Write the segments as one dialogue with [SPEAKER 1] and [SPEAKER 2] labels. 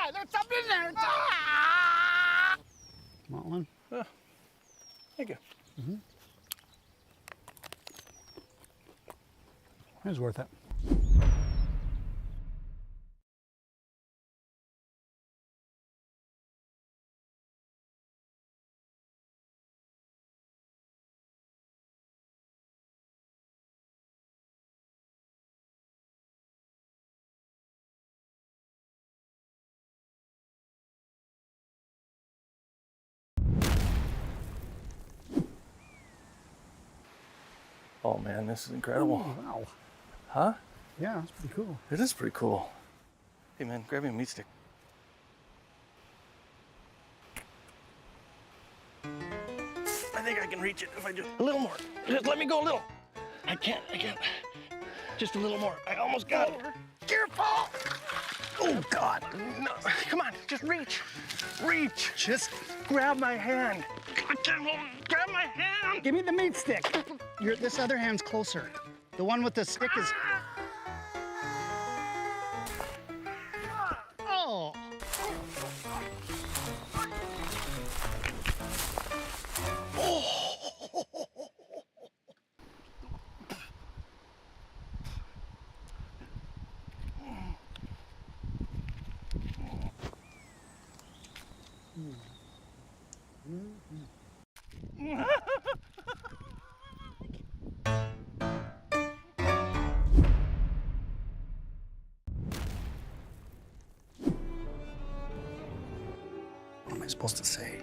[SPEAKER 1] yeah, there's something in there.
[SPEAKER 2] Want one?
[SPEAKER 3] Thank you.
[SPEAKER 2] It was worth it.
[SPEAKER 3] Oh man, this is incredible.
[SPEAKER 2] Oh, wow.
[SPEAKER 3] Huh?
[SPEAKER 2] Yeah, that's pretty cool.
[SPEAKER 3] It is pretty cool. Hey man, grab me a meat stick. I think I can reach it if I just a little more. Just let me go a little. I can't. Just a little more. I almost got it. Careful! Oh God! No. Come on, just reach. Reach. Just grab my hand. I can't hold it. Grab my hand.
[SPEAKER 2] Give me the meat stick. This other hand's closer. The one with the stick is. Oh. What am I supposed to say?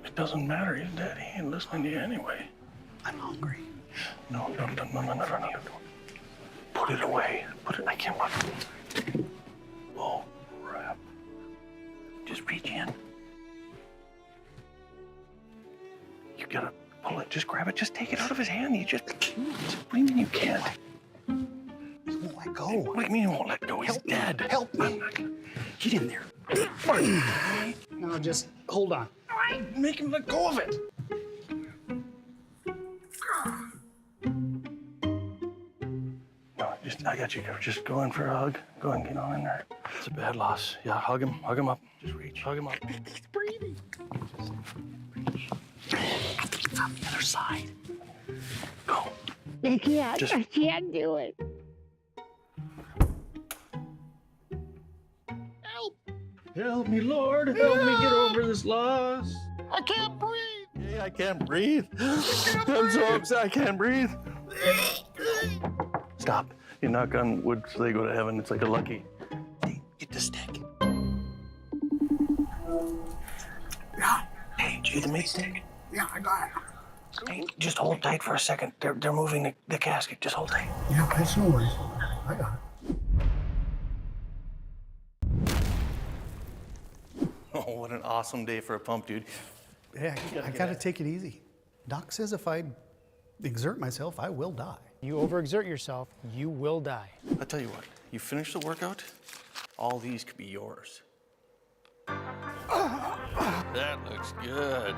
[SPEAKER 3] It doesn't matter. He's dead. He ain't listening to you anyway.
[SPEAKER 2] I'm hungry.
[SPEAKER 3] No. Put it away. I can't put it. Oh, crap. Just reach in. You gotta pull it. Just grab it. Just take it out of his hand. What do you mean you can't?
[SPEAKER 2] He won't let go.
[SPEAKER 3] What do you mean he won't let go? He's dead.
[SPEAKER 2] Help me. Get in there. No, just hold on.
[SPEAKER 3] Make him let go of it. No, I got you. Just go in for a hug. Go and get on in there. It's a bad loss. Yeah, hug him up. Just reach, hug him up.
[SPEAKER 2] He's breathing. I think it's on the other side.
[SPEAKER 3] Go.
[SPEAKER 1] I can't do it.
[SPEAKER 3] Help me, Lord. Help me get over this loss.
[SPEAKER 1] I can't breathe.
[SPEAKER 3] Hey, I can't breathe. I'm so upset. I can't breathe. Stop. You knock on wood so they go to heaven. It's like a lucky. Hey, get the stick.
[SPEAKER 2] Yeah.
[SPEAKER 3] Hey, did you get the meat stick?
[SPEAKER 2] Yeah, I got it.
[SPEAKER 3] Hey, just hold tight for a second. They're moving the casket. Just hold tight.
[SPEAKER 2] Yeah, that's no worries. I got it.
[SPEAKER 3] Oh, what an awesome day for a pump, dude.
[SPEAKER 2] Yeah, I gotta take it easy. Doc says if I exert myself, I will die.
[SPEAKER 4] You overexert yourself, you will die.
[SPEAKER 3] I'll tell you what, you finish the workout, all these could be yours. That looks good.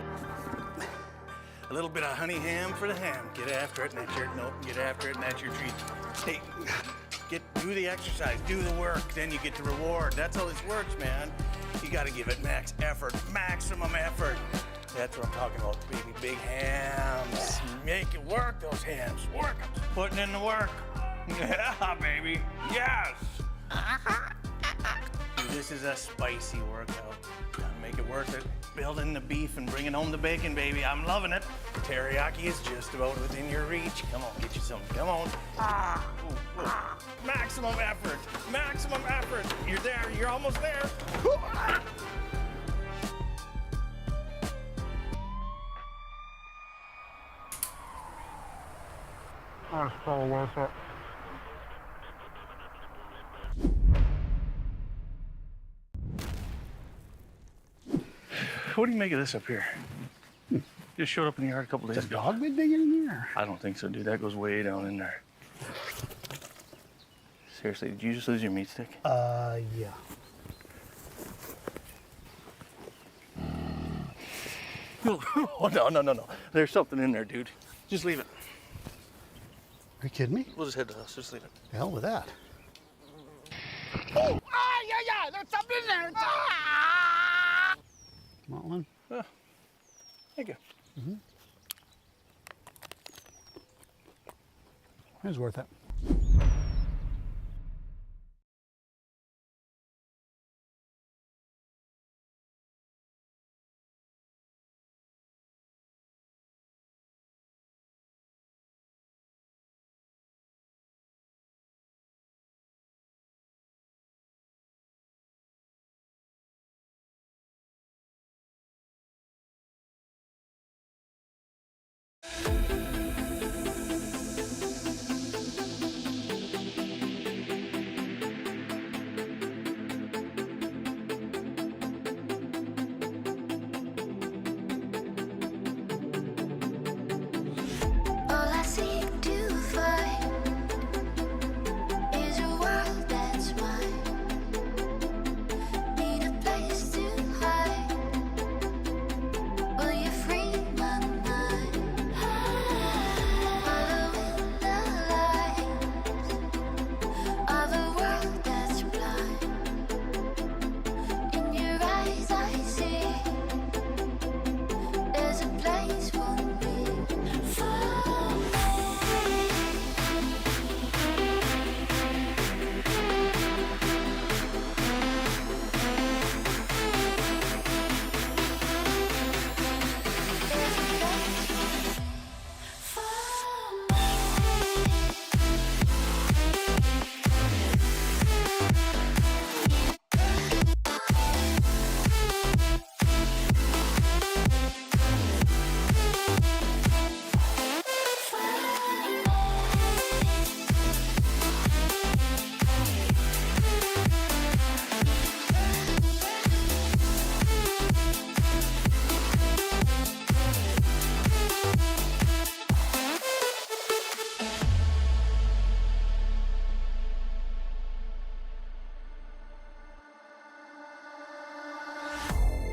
[SPEAKER 3] A little bit of honey ham for the ham. Get after it, and that's your, nope, get after it, and that's your treat. Hey, do the exercise, do the work, then you get the reward. That's how this works, man. You gotta give it max effort, maximum effort. That's what I'm talking about, baby. Big hams. Make it work, those hams. Work 'em. Putting in the work. Yeah, baby. Yes. Dude, this is a spicy workout. Gotta make it worth it. Building the beef and bringing home the bacon, baby. I'm loving it. Teriyaki is just about within your reach. Come on, get you some. Come on. Ooh, ooh. Maximum effort. Maximum effort. You're there. You're almost there.
[SPEAKER 1] That's probably worth it.
[SPEAKER 3] What do you make of this up here? Just showed up in the yard a couple days
[SPEAKER 2] Is a
[SPEAKER 3] ago.
[SPEAKER 2] dog been digging in there?
[SPEAKER 3] I don't think so, dude. That goes way down in there. Seriously, did you just lose your meat stick?
[SPEAKER 2] Yeah.
[SPEAKER 3] Oh, no. There's something in there, dude. Just leave it.
[SPEAKER 2] Are you kidding me?
[SPEAKER 3] We'll just head to the house. Just leave it.
[SPEAKER 2] The hell with that.
[SPEAKER 1] Oh, yeah, there's something in there.
[SPEAKER 2] one.
[SPEAKER 3] Thank you.
[SPEAKER 2] It was worth it.
[SPEAKER 5] All I seek to find is a world that's mine. Need a place to hide. Will you free my mind? Following the light of a world that's blind. In your eyes I see there's a place for me.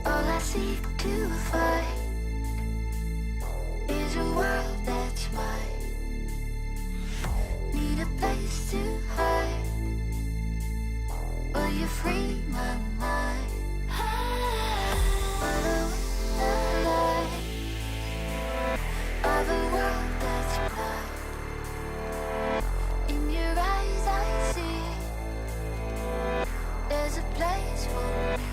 [SPEAKER 5] All I seek to find is a world that's mine. Need a place to hide. Will you free my mind? Following the light of a world that's blind. In your eyes I see there's a place for me.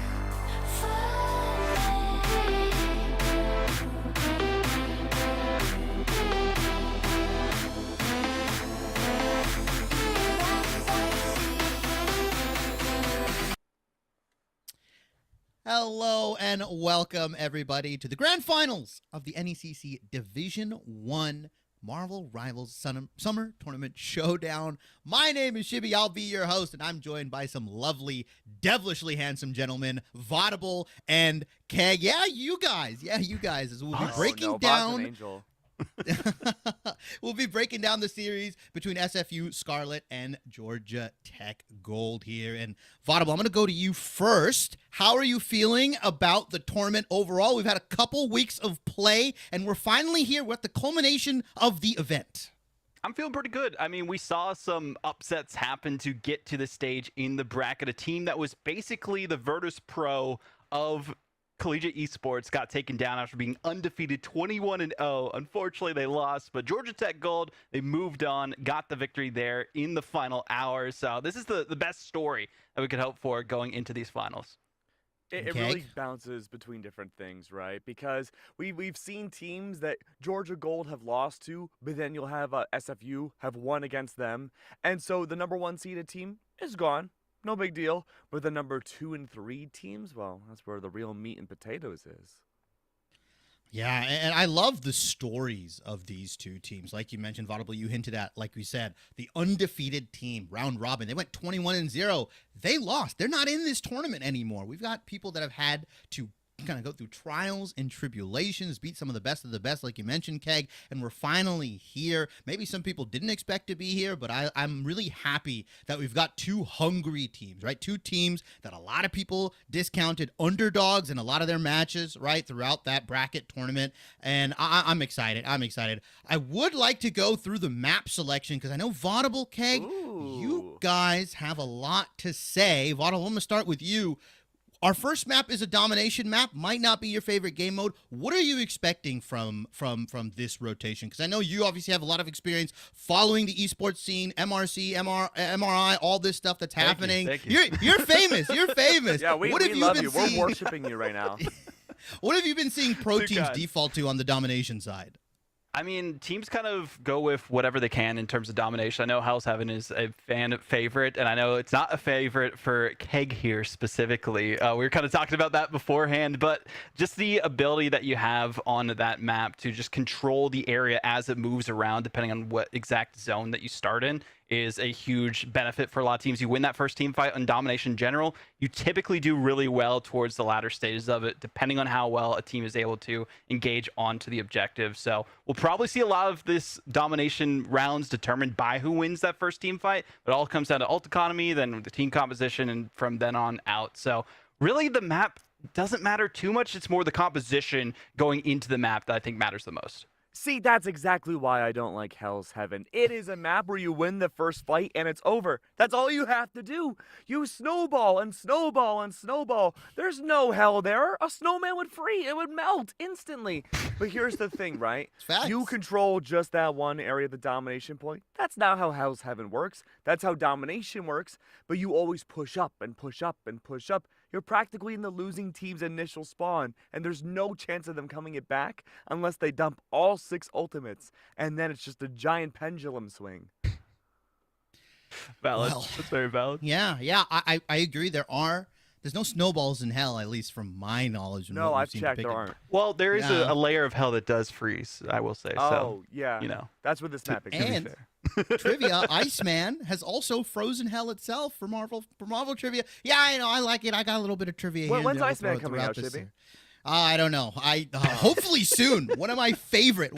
[SPEAKER 6] Hello and welcome everybody to the grand finals of the NECC Division 1 Marvel Rivals Summer Tournament Showdown. My name is Shibby. I'll be your host, and I'm joined by some lovely, devilishly handsome gentlemen, Vaudable and Keg. Yeah, you guys, as we'll be breaking down. We'll be breaking down the series between SFU Scarlet and Georgia Tech Gold here. And Vaudable, I'm going to go to you first. How are you feeling about the tournament overall? We've had a couple weeks of play, and we're finally here. We're at the culmination of the event.
[SPEAKER 7] I'm feeling pretty good. I mean, we saw some upsets happen to get to the stage in the bracket. A team that was basically the Virtus Pro of collegiate esports got taken down after being undefeated 21-0. Unfortunately, they lost, but Georgia Tech Gold, they moved on, got the victory there in the final hour. So this is the best story that we could hope for going into these finals.
[SPEAKER 8] It really bounces between different things, right? Because we've seen teams that Georgia Gold have lost to, but then you'll have SFU have won against them. And so the number 1 seeded team is gone. No big deal. But the number 2 and 3 teams, well, that's where the real meat and potatoes is.
[SPEAKER 6] Yeah, and I love the stories of these two teams. Like you mentioned, Vaudable, you hinted at, like we said, the undefeated team, round robin. They went 21-0. They lost. They're not in this tournament anymore. We've got people that have had to kind of go through trials and tribulations, beat some of the best, like you mentioned, Keg, and we're finally here. Maybe some people didn't expect to be here, but I'm really happy that we've got two hungry teams, right? Two teams that a lot of people discounted underdogs in a lot of their matches, right, throughout that bracket tournament, and I'm excited. I would like to go through the map selection because I know Vaudable, Keg, you guys have a lot to say. Vaudable, I'm going to start with you. Our first map is a domination map. Might not be your favorite game mode. What are you expecting from this rotation? Because I know you obviously have a lot of experience following the esports scene, MRC, MRI, all this stuff that's happening.
[SPEAKER 7] Thank you.
[SPEAKER 6] You're famous. You're famous.
[SPEAKER 8] Yeah, we love you. We're worshiping you right now.
[SPEAKER 6] What have you been seeing pro
[SPEAKER 7] Too
[SPEAKER 6] teams
[SPEAKER 7] kind.
[SPEAKER 6] default to on the domination side?
[SPEAKER 7] I mean, teams kind of go with whatever they can in terms of domination. I know Hell's Heaven is a fan favorite, and I know it's not a favorite for Keg here specifically. We were kind of talking about that beforehand, but just the ability that you have on that map to just control the area as it moves around, depending on what exact zone that you start in, is a huge benefit for a lot of teams. You win that first team fight on domination in general, you typically do really well towards the latter stages of it, depending on how well a team is able to engage onto the objective. So we'll probably see a lot of this domination rounds determined by who wins that first team fight. It all comes down to ult economy, then the team composition, and from then on out. So really the map doesn't matter too much. It's more the composition going into the map that I think matters the most.
[SPEAKER 8] See, that's exactly why I don't like Hell's Heaven. It is a map where you win the first fight and it's over. That's all you have to do. You snowball and snowball and snowball. There's no hell there. A snowman would freeze. It would melt instantly. But here's the thing, right?
[SPEAKER 2] Facts.
[SPEAKER 8] You control just that one area of the domination point. That's not how Hell's Heaven works. That's how domination works. But you always push up and push up and push up. You're practically in the losing team's initial spawn, and there's no chance of them coming it back unless they dump all 6 ultimates, and then it's just a giant pendulum swing.
[SPEAKER 7] Valid.
[SPEAKER 6] Well,
[SPEAKER 7] That's very valid.
[SPEAKER 6] Yeah, I agree. There's no snowballs in hell, at least from my knowledge. And
[SPEAKER 8] No,
[SPEAKER 6] what we've
[SPEAKER 8] I've
[SPEAKER 6] seen
[SPEAKER 8] checked,
[SPEAKER 6] pick
[SPEAKER 8] there
[SPEAKER 6] up.
[SPEAKER 8] aren't.
[SPEAKER 7] Well, there is
[SPEAKER 6] Yeah.
[SPEAKER 7] a layer of hell that does freeze, I will say.
[SPEAKER 8] Oh,
[SPEAKER 7] So,
[SPEAKER 8] yeah.
[SPEAKER 7] you know.
[SPEAKER 8] That's what this map is.
[SPEAKER 6] And trivia, Iceman has also frozen hell itself for Marvel trivia. Yeah, I know, I like it. I got a little bit of trivia here. and
[SPEAKER 8] When's
[SPEAKER 6] there. I'll
[SPEAKER 8] Iceman
[SPEAKER 6] throw it
[SPEAKER 8] coming
[SPEAKER 6] throughout
[SPEAKER 8] out,
[SPEAKER 6] this
[SPEAKER 8] Shibby?
[SPEAKER 6] year. I don't know. Hopefully soon. One of my favorite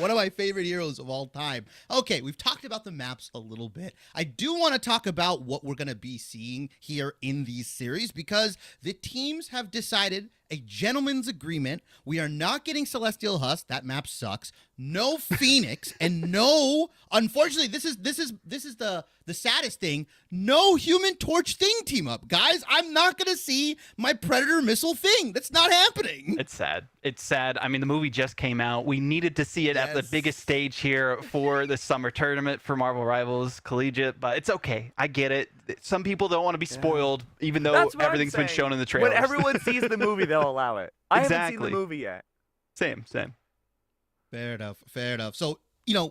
[SPEAKER 6] heroes of all time. Okay, we've talked about the maps a little bit. I do want to talk about what we're going to be seeing here in these series because the teams have decided a gentleman's agreement. We are not getting Celestial Husk. That map sucks. No Phoenix, and no, unfortunately, this is the saddest thing. No Human Torch Thing team up, guys. I'm not gonna see my Predator Missile Thing. That's not happening.
[SPEAKER 7] It's sad. It's sad. I mean, the movie just came out. We needed to see it at the
[SPEAKER 6] Yes.
[SPEAKER 7] biggest stage here for the summer tournament for Marvel Rivals Collegiate, but it's okay. I get it. Some people don't want to be spoiled, even though
[SPEAKER 8] That's what I'm
[SPEAKER 7] everything's been
[SPEAKER 8] saying.
[SPEAKER 7] shown in the trailers.
[SPEAKER 8] When everyone sees the movie, they'll allow it. I haven't seen
[SPEAKER 7] Exactly.
[SPEAKER 8] the movie yet.
[SPEAKER 7] Same.
[SPEAKER 6] Fair enough. So,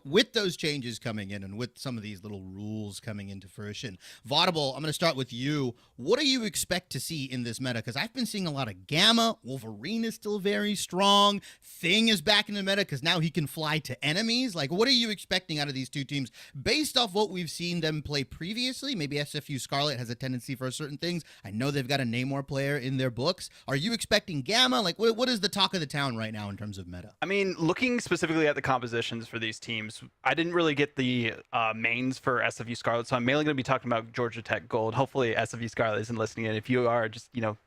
[SPEAKER 6] with those changes coming in and with some of these little rules coming into fruition, Vaudable, I'm going to start with you. What do you expect to see in this meta? Because I've been seeing a lot of Gamma. Wolverine is still very strong. Thing is back in the meta because now he can fly to enemies. Like, what are you expecting out of these two teams based off what we've seen them play previously? Maybe SFU Scarlet has a tendency for certain things. I know they've got a Namor player in their books. Are you expecting Gamma? Like, what is the talk of the town right now in terms of meta?
[SPEAKER 7] I mean, looking specifically at the compositions for these teams, I didn't really get the mains for SFU Scarlet, so I'm mainly going to be talking about Georgia Tech Gold. Hopefully SFU Scarlet isn't listening in. If you are, just, mute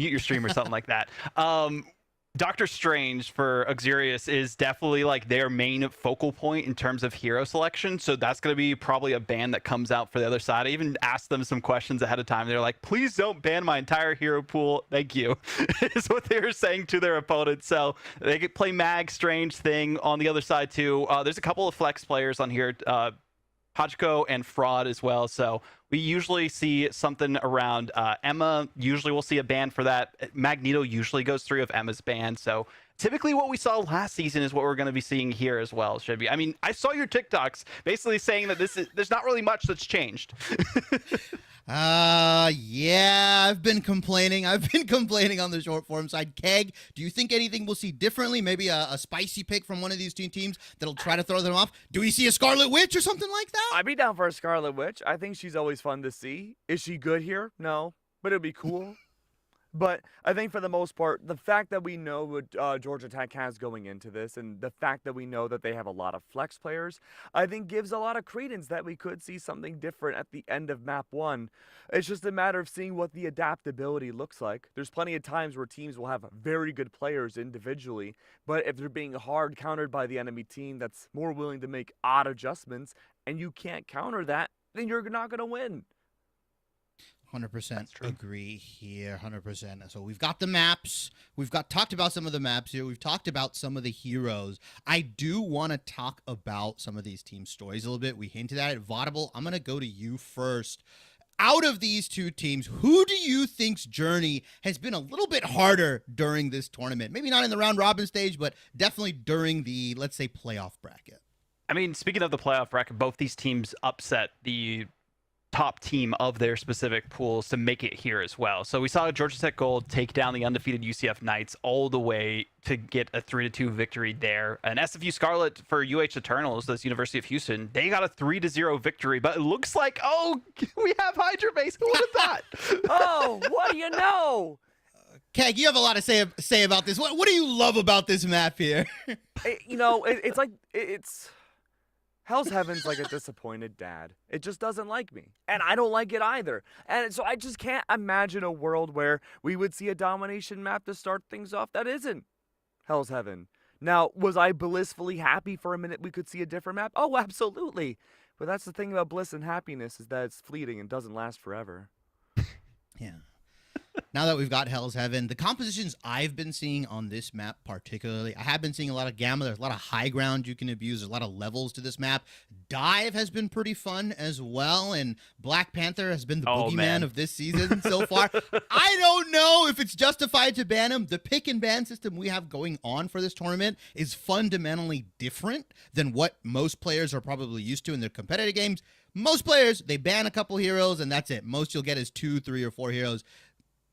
[SPEAKER 7] your stream or something like that. Doctor Strange for Xurius is definitely like their main focal point in terms of hero selection. So that's going to be probably a ban that comes out for the other side. I even asked them some questions ahead of time. They're like, please don't ban my entire hero pool. Thank you, is what they were saying to their opponent. So they could play Mag, Strange, Thing on the other side too. There's a couple of flex players on here. Hachiko and Fraud as well. So we usually see something around Emma. Usually we'll see a ban for that. Magneto usually goes through of Emma's ban. So typically what we saw last season is what we're going to be seeing here as well, Shibby. I mean, I saw your TikToks basically saying that there's not really much that's changed.
[SPEAKER 6] Yeah, I've been complaining on the short form side. Keg, do you think anything we'll see differently? Maybe a spicy pick from one of these two teams that'll try to throw them off? Do we see a Scarlet Witch or something like that?
[SPEAKER 8] I'd be down for a Scarlet Witch. I think she's always fun to see. Is she good here? No, but it'd be cool. But I think for the most part, the fact that we know what Georgia Tech has going into this and the fact that we know that they have a lot of flex players, I think gives a lot of credence that we could see something different at the end of map 1. It's just a matter of seeing what the adaptability looks like. There's plenty of times where teams will have very good players individually, but if they're being hard countered by the enemy team that's more willing to make odd adjustments and you can't counter that, then you're not going to win.
[SPEAKER 6] 100% agree here. 100%. So we've got the maps. We've talked about some of the maps here. We've talked about some of the heroes. I do want to talk about some of these team stories a little bit. We hinted at it. Vaudable, I'm going to go to you first. Out of these two teams, who do you think's journey has been a little bit harder during this tournament? Maybe not in the round robin stage, but definitely during the, let's say, playoff bracket.
[SPEAKER 7] I mean, speaking of the playoff bracket, both these teams upset the top team of their specific pools to make it here as well. So we saw Georgia Tech Gold take down the undefeated UCF Knights all the way to get a 3-2 victory there. And SFU Scarlet for UH Eternals, that's University of Houston, they got a 3-0 victory. But it looks like, oh, we have Hydra Base. Who would have thought?
[SPEAKER 8] Oh, what do you know?
[SPEAKER 6] Keg, you have a lot to say about this. What do you love about this map here?
[SPEAKER 8] It's Hell's Heaven's like a disappointed dad. It just doesn't like me. And I don't like it either. And so I just can't imagine a world where we would see a domination map to start things off that isn't Hell's Heaven. Now, was I blissfully happy for a minute we could see a different map? Oh, absolutely. But that's the thing about bliss and happiness is that it's fleeting and doesn't last forever.
[SPEAKER 6] Yeah. Now that we've got Hell's Heaven, the compositions I've been seeing on this map particularly, I have been seeing a lot of Gamma. There's a lot of high ground you can abuse. There's a lot of levels to this map. Dive has been pretty fun as well, and Black Panther has been the boogeyman of this season so far. I don't know if it's justified to ban him. The pick and ban system we have going on for this tournament is fundamentally different than what most players are probably used to in their competitive games. Most players, they ban a couple heroes, and that's it. Most you'll get is 2, 3, or 4 heroes.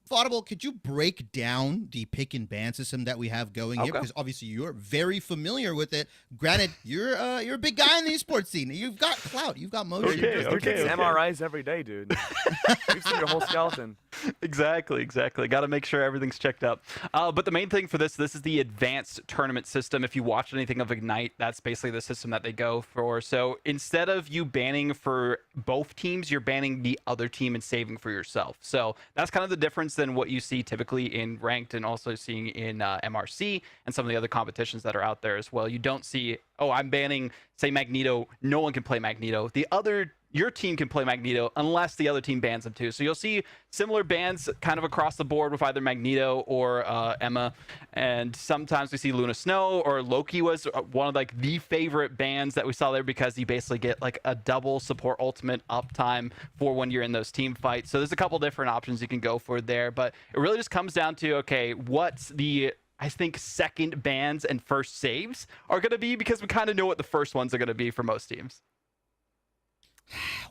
[SPEAKER 6] Vaudable, could you break down the pick and ban system that we have going here? Because obviously you're very familiar with it. Granted, you're a big guy in the esports scene. You've got clout. You've got motion.
[SPEAKER 8] You're getting MRIs every day, dude. We've seen your whole skeleton.
[SPEAKER 7] Exactly. Got to make sure everything's checked up. But the main thing for this is the advanced tournament system. If you watch anything of Ignite, that's basically the system that they go for. So instead of you banning for both teams, you're banning the other team and saving for yourself. So that's kind of the difference than what you see typically in ranked and also seeing in MRC and some of the other competitions that are out there as well. You don't see, oh, I'm banning, say, Magneto. No one can play Magneto. Your team can play Magneto unless the other team bans them too. So you'll see similar bans kind of across the board with either Magneto or Emma. And sometimes we see Luna Snow, or Loki was one of like the favorite bans that we saw there because you basically get like a double support ultimate uptime for when you're in those team fights. So there's a couple different options you can go for there, but it really just comes down to, okay, what's the, I think, second bans and first saves are going to be, because we kind of know what the first ones are going to be for most teams.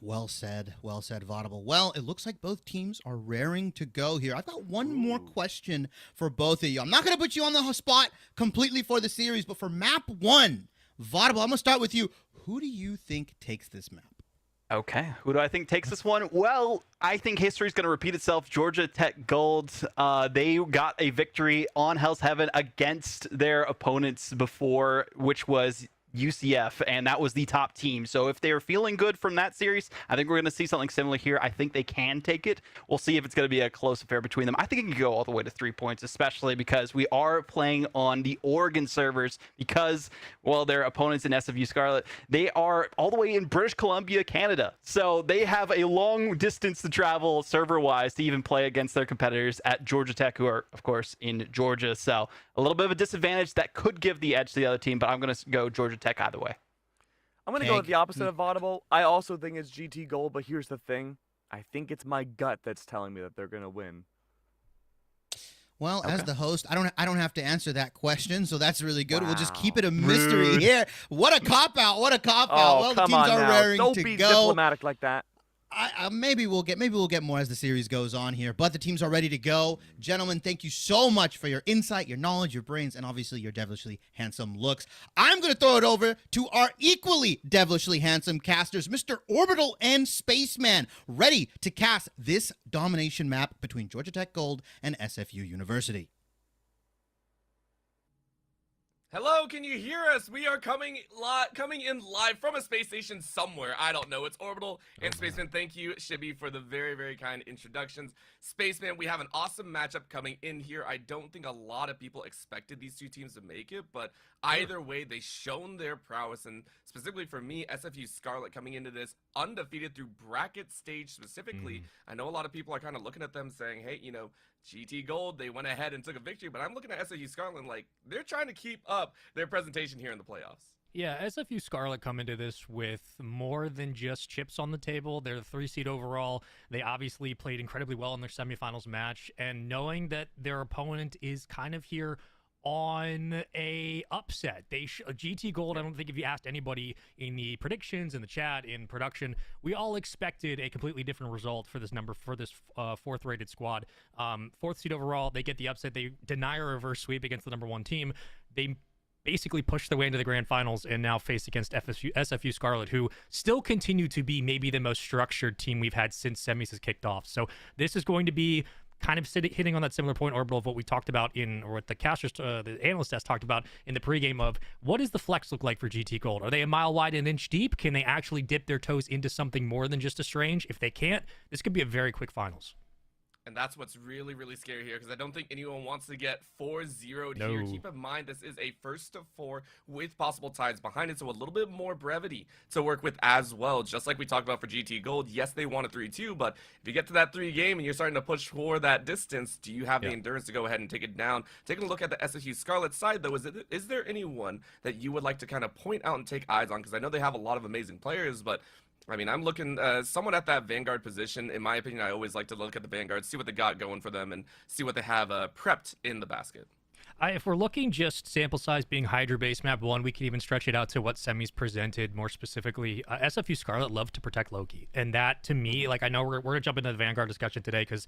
[SPEAKER 6] Well said, Vaudable. Well, it looks like both teams are raring to go here. I've got one more question for both of you. I'm not going to put you on the spot completely for the series, but for map 1, Vaudable, I'm going to start with you. Who do you think takes this map?
[SPEAKER 7] Okay, who do I think takes this one? Well, I think history is going to repeat itself. Georgia Tech Gold, they got a victory on Hell's Heaven against their opponents before, which was UCF, and that was the top team. So if they're feeling good from that series, I think we're going to see something similar here. I think they can take it. We'll see if it's going to be a close affair between them. I think it can go all the way to 3 points, especially because we are playing on the Oregon servers because, well, their opponents in SFU Scarlet, they are all the way in British Columbia, Canada. So they have a long distance to travel server-wise to even play against their competitors at Georgia Tech, who are, of course, in Georgia. So a little bit of a disadvantage that could give the edge to the other team, but I'm going to go Georgia Tech either way.
[SPEAKER 8] I'm going to go with the opposite of Vaudable. I also think it's GT Gold, but here's the thing. I think it's my gut that's telling me that they're going to win.
[SPEAKER 6] Well, as the host, I don't have to answer that question, so that's really good. Wow. We'll just keep it a mystery here. What a cop-out. What a cop-out.
[SPEAKER 8] Oh,
[SPEAKER 6] well, the teams are raring to go.
[SPEAKER 8] Don't be diplomatic like that.
[SPEAKER 6] Maybe we'll get more as the series goes on here, but the teams are ready to go. Gentlemen, thank you so much for your insight, your knowledge, your brains, and obviously your devilishly handsome looks. I'm going to throw it over to our equally devilishly handsome casters, Mr. Orbital and Spaceman, ready to cast this domination map between Georgia Tech Gold and SFU University.
[SPEAKER 9] Hello, can you hear us? We are coming in live from a space station somewhere. I don't know. It's Orbital and Spaceman. Thank you, Shibby, for the very, very kind introductions. Spaceman, we have an awesome matchup coming in here. I don't think a lot of people expected these two teams to make it, but either way, they shown their prowess. And specifically for me, SFU Scarlet coming into this undefeated through bracket stage specifically. I know a lot of people are kind of looking at them saying, hey, you know, GT Gold, they went ahead and took a victory, but I'm looking at SFU Scarlet like they're trying to keep up their presentation here in the playoffs.
[SPEAKER 10] Yeah, SFU Scarlet come into this with more than just chips on the table. They're the 3 seed overall. They obviously played incredibly well in their semifinals match, and knowing that their opponent is kind of here on a upset. GT Gold, I don't think if you asked anybody in the predictions, in the chat, in production, we all expected a completely different result for this fourth rated squad. 4th seed overall, they get the upset. They deny a reverse sweep against the number 1 team. They basically pushed their way into the grand finals and now face against SFU Scarlet, who still continue to be maybe the most structured team we've had since semis has kicked off. So this is going to be kind of hitting on that similar point, Orbital, of what we talked about or what the casters, the analyst desk talked about in the pregame of what does the flex look like for GT Gold? Are they a mile wide and an inch deep? Can they actually dip their toes into something more than just a strange? If they can't, this could be a very quick finals.
[SPEAKER 9] And that's what's really, really scary here, because I don't think anyone wants to get 4-0'd here. Keep in mind, this is a first of 4 with possible ties behind it, so a little bit more brevity to work with as well. Just like we talked about for GT Gold, yes, they won a 3-2, but if you get to that 3 game and you're starting to push for that distance, do you have the endurance to go ahead and take it down? Taking a look at the SFU Scarlet side, though, is there anyone that you would like to kind of point out and take eyes on? Because I know they have a lot of amazing players, but I mean, I'm looking somewhat at that Vanguard position. In my opinion, I always like to look at the Vanguard, see what they got going for them, and see what they have prepped in the basket.
[SPEAKER 10] If we're looking just sample size being Hydra-based map 1, we can even stretch it out to what semis presented more specifically. SFU Scarlet love to protect Loki. And that, to me, like, I know we're going to jump into the Vanguard discussion today because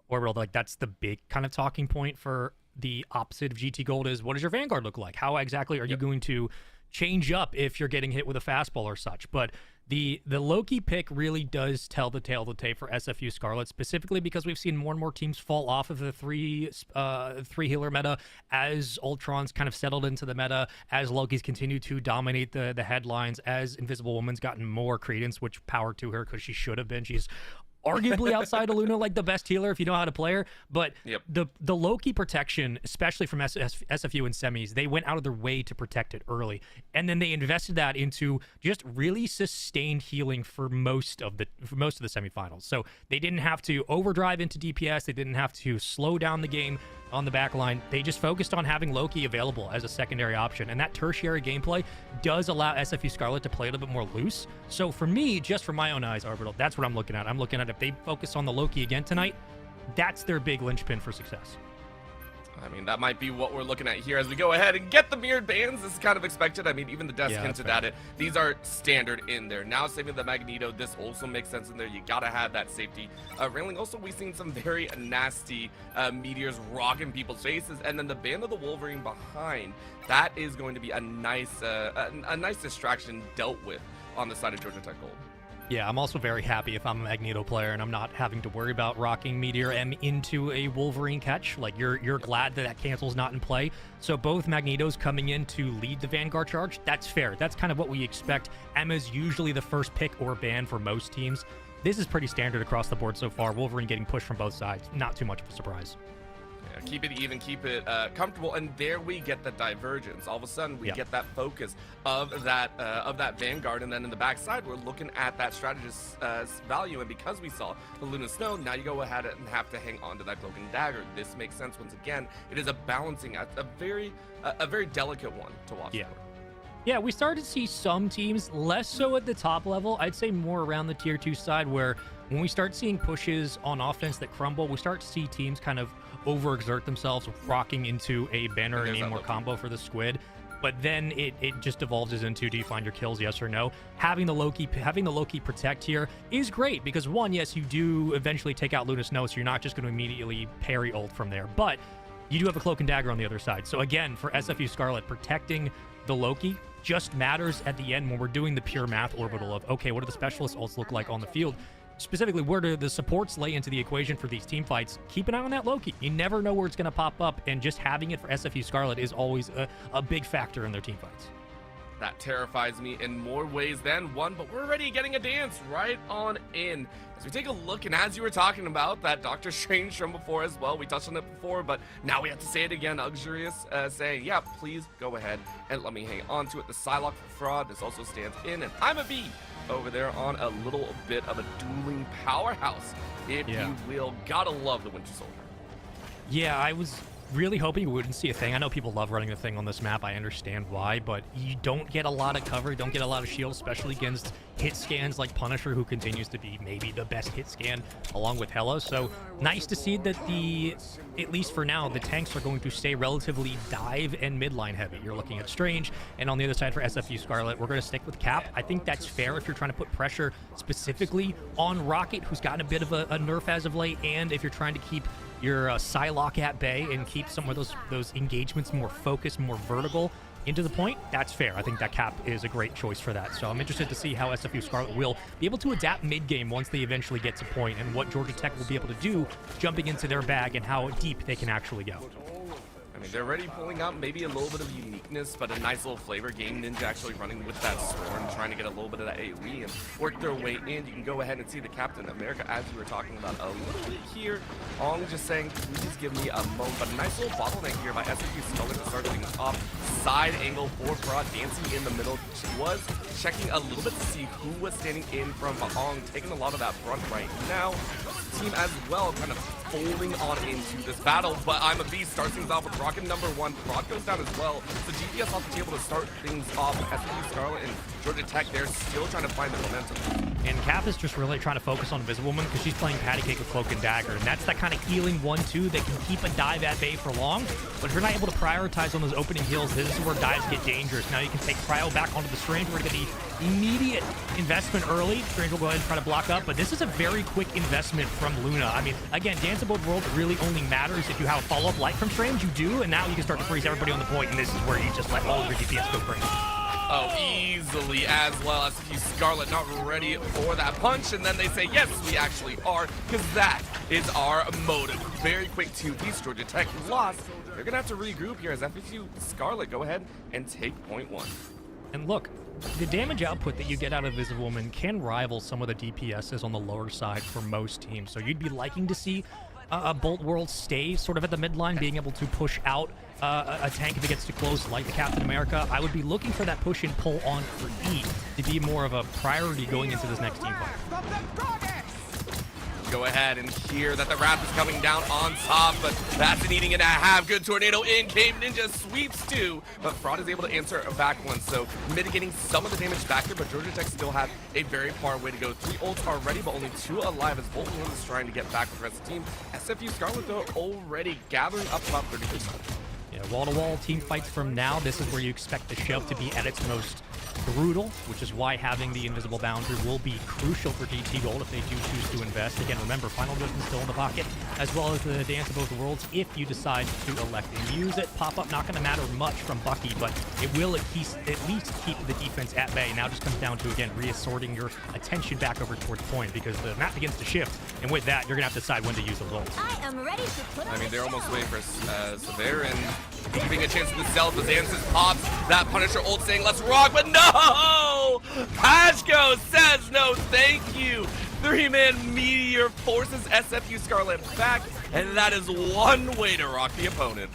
[SPEAKER 10] Orbital, like, that's the big kind of talking point for the opposite of GT Gold is, what does your Vanguard look like? How exactly are you going to change up if you're getting hit with a fastball or such? But the Loki pick really does tell the tale of the tape for SFU Scarlet, specifically because we've seen more and more teams fall off of the three healer meta as Ultron's kind of settled into the meta, as Loki's continued to dominate the headlines, as Invisible Woman's gotten more credence, which power to her because she should have been. She's arguably outside of Luna like the best healer if you know how to play her, but the Loki protection, especially from SFU and semis, they went out of their way to protect it early, and then they invested that into just really sustained healing for most of the semifinals. So they didn't have to overdrive into DPS, they didn't have to slow down the game on the back line. They just focused on having Loki available as a secondary option, and that tertiary gameplay does allow SFU Scarlet to play a little bit more loose. So for me, just from my own eyes, Orbital, that's what I'm looking at. I'm looking at if they focus on the Loki again tonight, that's their big linchpin for success.
[SPEAKER 9] I mean, that might be what we're looking at here as we go ahead and get the mirrored bands. This is kind of expected. I mean, even the desk hinted at it. These are standard in there. Now saving the Magneto, this also makes sense in there. You gotta have that safety railing. Also, we've seen some very nasty meteors rocking people's faces, and then the band of the Wolverine behind. That is going to be a nice distraction dealt with on the side of Georgia Tech Gold.
[SPEAKER 10] Yeah, I'm also very happy if I'm a Magneto player and I'm not having to worry about rocking Meteor M into a Wolverine catch. Like, you're glad that cancel's not in play. So both Magnetos coming in to lead the Vanguard charge, that's fair. That's kind of what we expect. Emma's usually the first pick or ban for most teams. This is pretty standard across the board so far. Wolverine getting pushed from both sides. Not too much of a surprise.
[SPEAKER 9] Keep it even, keep it comfortable, and there we get the divergence. All of a sudden, we get that focus of that Vanguard, and then in the backside, we're looking at that strategist value. And because we saw the Luna Snow, now you go ahead and have to hang on to that Cloak and Dagger. This makes sense once again. It is a balancing act, a very delicate one to watch.
[SPEAKER 10] Yeah, we started to see some teams, less so at the top level. I'd say more around the tier 2 side, where when we start seeing pushes on offense that crumble, we start to see teams kind of overexert themselves, rocking into a banner and more combo for the Squid. But then it just devolves into, do you find your kills, yes or no? Having the Loki protect here is great because, one, yes, you do eventually take out Luna Snow, so you're not just going to immediately parry ult from there, but you do have a Cloak and Dagger on the other side. So again, for SFU Scarlet, protecting the Loki just matters at the end when we're doing the pure math Orbital of, okay, what do the specialist ults look like on the field? specifically where do the supports lay into the equation for these team fights, keep an eye on that Loki. You never know where it's going to pop up, and just having it for SFU Scarlet is always a big factor in their team fights.
[SPEAKER 9] That terrifies me in more ways than one, but we're already getting a dance right on in. As we take a look, and as you were talking about that Doctor Strange from before as well, we touched on it before, but now we have to say it again. Luxurious saying, yeah, please go ahead and let me hang on to it. The Psylocke for Fraud, this also stands in, and I'm a B over there on a little bit of a dueling powerhouse, if you will. Gotta love the Winter Soldier.
[SPEAKER 10] Yeah, I was really hoping we wouldn't see a thing. I know people love running the thing on this map. I understand why, but you don't get a lot of cover. You don't get a lot of shield, especially against hit scans like Punisher, who continues to be maybe the best hit scan along with Hela. So nice to see that at least for now, the tanks are going to stay relatively dive and midline heavy. You're looking at Strange, and on the other side for SFU Scarlet, we're going to stick with Cap. I think that's fair if you're trying to put pressure specifically on Rocket, who's gotten a bit of a nerf as of late, and if you're trying to keep your Psylocke at bay and keep some of those engagements more focused, more vertical into the point, that's fair. I think that Cap is a great choice for that. So I'm interested to see how SFU Scarlet will be able to adapt mid-game once they eventually get to point, and what Georgia Tech will be able to do jumping into their bag and how deep they can actually go.
[SPEAKER 9] I mean, they're already pulling out maybe a little bit of uniqueness, but a nice little flavor. Game Ninja actually running with that Storm, trying to get a little bit of that AoE and work their way in. You can go ahead and see the Captain America, as you were talking about a little bit here. Ong just saying, please give me a moment. But a nice little bottleneck here by SFU Scarlet to start things off. Side angle for Fraud, dancing in the middle. She was checking a little bit to see who was standing in from Ong, taking a lot of that front right now. Team as well kind of folding on into this battle, but I'm a Beast starts things off with Rocket number 1. Fraud goes down as well. So GPS off the table to start things off with SFU Scarlet and Georgia Tech. They're still trying to find the momentum.
[SPEAKER 10] And Cap is just really trying to focus on Invisible Woman because she's playing patty cake with Cloak and Dagger, and that's that kind of healing 1-2 that can keep a dive at bay for long. But if you're not able to prioritize on those opening heals, this is where dives get dangerous. Now you can take Cryo back onto the Strange. We're going to get the immediate investment early. Strange will go ahead and try to block up, but this is a very quick investment from Luna. I mean, again, Dance of Both Worlds really only matters if you have a follow-up light from Strange. You do, and now you can start to freeze everybody on the point, and this is where you just let all of your DPS go crazy.
[SPEAKER 9] Oh, easily as well. SFU Scarlet not ready for that punch, and then they say, yes, we actually are, because that is our motive. Very quick 2-piece. Georgia Tech lost. They're going to have to regroup here as SFU Scarlet go ahead and take point 1.
[SPEAKER 10] And look, the damage output that you get out of Invisible Woman can rival some of the DPSs on the lower side for most teams. So you'd be liking to see a Bolt World stay sort of at the midline, being able to push out a tank if it gets too close, like the Captain America. I would be looking for that push and pull on for E to be more of a priority going into this next team fight.
[SPEAKER 9] Go ahead and hear that the Wrath is coming down on top, but that's an eating and a half. Good tornado in. Cave Ninja sweeps 2, but Fraud is able to answer back 1, so mitigating some of the damage back there, but Georgia Tech still have a very far way to go. 3 ults are ready, but only 2 alive as Bolt World is trying to get back with the rest of the team. SFU Scarlet, though, already gathering up about 30%.
[SPEAKER 10] Yeah, wall-to-wall team fights from now. This is where you expect the shove to be at its most brutal, which is why having the invisible boundary will be crucial for GT Gold if they do choose to invest. Again, remember, Final Judgment still in the pocket, as well as the Dance of Both Worlds if you decide to elect and use it. Pop-up not going to matter much from Bucky, but it will at least keep the defense at bay. Now it just comes down to, again, reassorting your attention back over towards point, because the map begins to shift, and with that, you're going to have to decide when to use those ults.
[SPEAKER 5] I am ready to put on
[SPEAKER 9] I mean, they're almost waiting for Severin giving a chance to the Zelda. Xanthus pops that Punisher ult saying, let's rock, but no! Pashko says no, thank you. 3-man Meteor forces SFU Scarlet back, and that is one way to rock the opponent.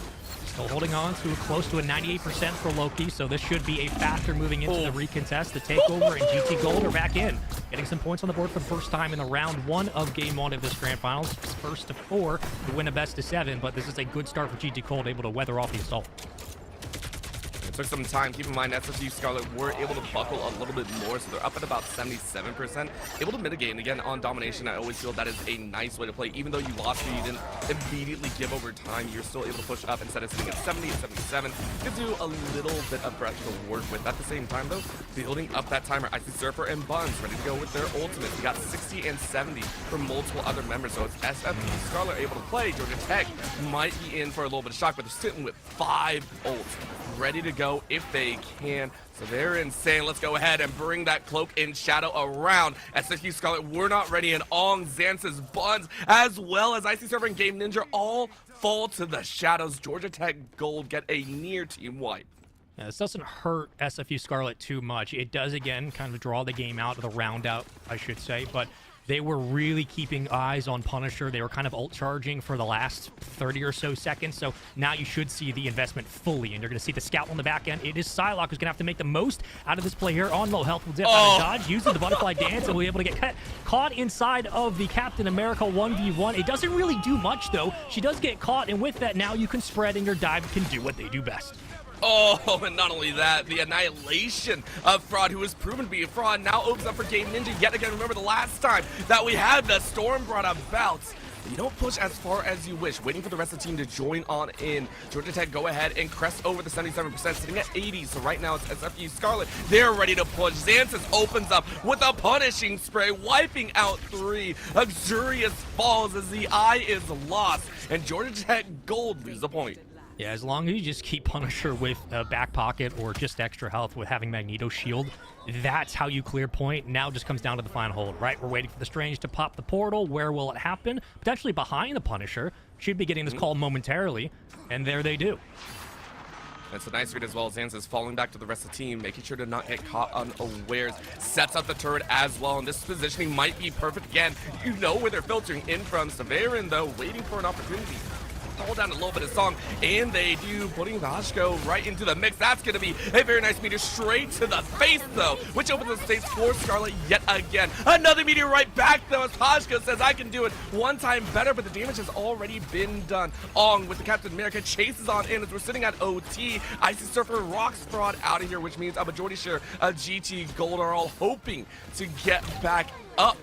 [SPEAKER 10] Still holding on to close to a 98% for Loki, so this should be a factor moving into the recontest. The takeover and GT Gold are back in, getting some points on the board for the first time in the round 1 of Game 1 of this Grand Finals. First to 4 to win a best of 7, but this is a good start for GT Gold, able to weather off the assault.
[SPEAKER 9] It took some time. Keep in mind, SFU Scarlet were able to buckle a little bit more, so they're up at about 77%. Able to mitigate, and again, on Domination, I always feel that is a nice way to play. Even though you lost, you didn't immediately give over time, you're still able to push up instead of sitting at 70 and 77. You can do a little bit of breath to work with. At the same time, though, building up that timer. Icy Surfer and Buns ready to go with their ultimates. You got 60 and 70 from multiple other members, so it's SFU Scarlet able to play. Georgia Tech might be in for a little bit of shock, but they're sitting with 5 ults. ready to go if they can. So they're insane. Let's go ahead and bring that cloak in shadow around. SFU Scarlet, we're not ready, and Ong, Xances, Buns, as well as Icy Server and Game Ninja all fall to the shadows. Georgia Tech Gold get a near team wipe.
[SPEAKER 10] Yeah, this doesn't hurt SFU Scarlet too much. It does, again, kind of draw the game out, the round out, I should say, but they were really keeping eyes on Punisher. They were kind of ult charging for the last 30 or so seconds, so now you should see the investment fully, and you're going to see the scout on the back end. It is Psylocke who's going to have to make the most out of this play here on low health. Will dip out of dodge, using the butterfly dance, and will be able to get caught inside of the Captain America 1v1. It doesn't really do much, though. She does get caught, and with that, now you can spread, and your dive can do what they do best.
[SPEAKER 9] Oh, and not only that, the annihilation of Fraud, who has proven to be a fraud, now opens up for Game Ninja yet again. Remember the last time that we had the storm brought about. You don't push as far as you wish, waiting for the rest of the team to join on in. Georgia Tech go ahead and crest over the 77%, sitting at 80. So right now it's SFU Scarlet. They're ready to push. Xances opens up with a punishing spray, wiping out 3. Luxurious falls as the eye is lost, and Georgia Tech Gold lose a point.
[SPEAKER 10] Yeah, as long as you just keep Punisher with a back pocket or just extra health with having Magneto shield, that's how you clear point. Now it just comes down to the final hold, right? We're waiting for the Strange to pop the portal. Where will it happen? Potentially behind the Punisher. Should be getting this call momentarily, and there they do.
[SPEAKER 9] That's a nice read as well. Xances falling back to the rest of the team, making sure to not get caught unawares. Sets up the turret as well, and this positioning might be perfect again. You know where they're filtering in from. Severin, though, waiting for an opportunity. Hold down a little bit of song, and they do, putting Vashko right into the mix. That's going to be a very nice meteor straight to the face, though, which opens the stage for Scarlet yet again. Another meteor right back, though, as Vashko says, I can do it one time better, but the damage has already been done. Ong with the Captain America chases on in as we're sitting at OT. Icy Surfer rocks Fraud out of here, which means a majority share of GT Gold are all hoping to get back up.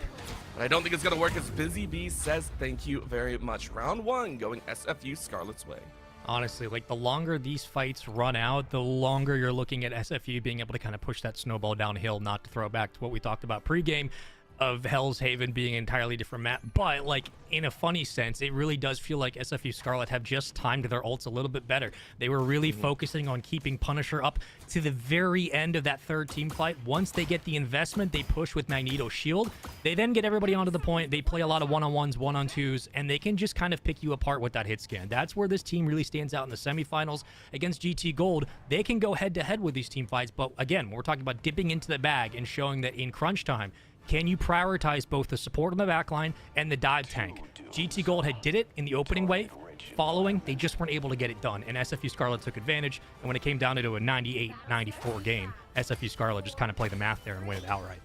[SPEAKER 9] But I don't think it's going to work, as Busy Bee says thank you very much. Round 1 going SFU Scarlet's way.
[SPEAKER 10] Honestly, like, the longer these fights run out, the longer you're looking at SFU being able to kind of push that snowball downhill, not to throw back to what we talked about pregame of Hell's Haven being an entirely different map. But, like, in a funny sense, it really does feel like SFU Scarlet have just timed their ults a little bit better. They were really focusing on keeping Punisher up to the very end of that third team fight. Once they get the investment, they push with Magneto shield. They then get everybody onto the point. They play a lot of one-on-ones, one-on-twos, and they can just kind of pick you apart with that hit scan. That's where this team really stands out in the semifinals against GT Gold. They can go head-to-head with these team fights, but again, we're talking about dipping into the bag and showing that in crunch time, can you prioritize both the support on the backline and the dive tank? GT Gold had did it in the opening wave. Following, they just weren't able to get it done, and SFU Scarlet took advantage, and when it came down to a 98-94 game, SFU Scarlet just kind of played the math there and win it outright.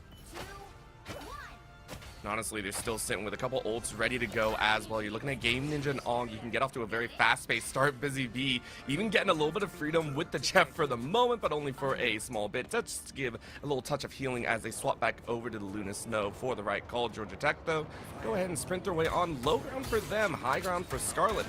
[SPEAKER 9] And honestly, they're still sitting with a couple ults ready to go as well. You're looking at Game Ninja and Ong. You can get off to a very fast-paced start. Busy Bee even getting a little bit of freedom with the Jeff for the moment, but only for a small bit. Just to give a little touch of healing as they swap back over to the Luna Snow for the right call. Georgia Tech, though, go ahead and sprint their way on. Low ground for them, high ground for Scarlet.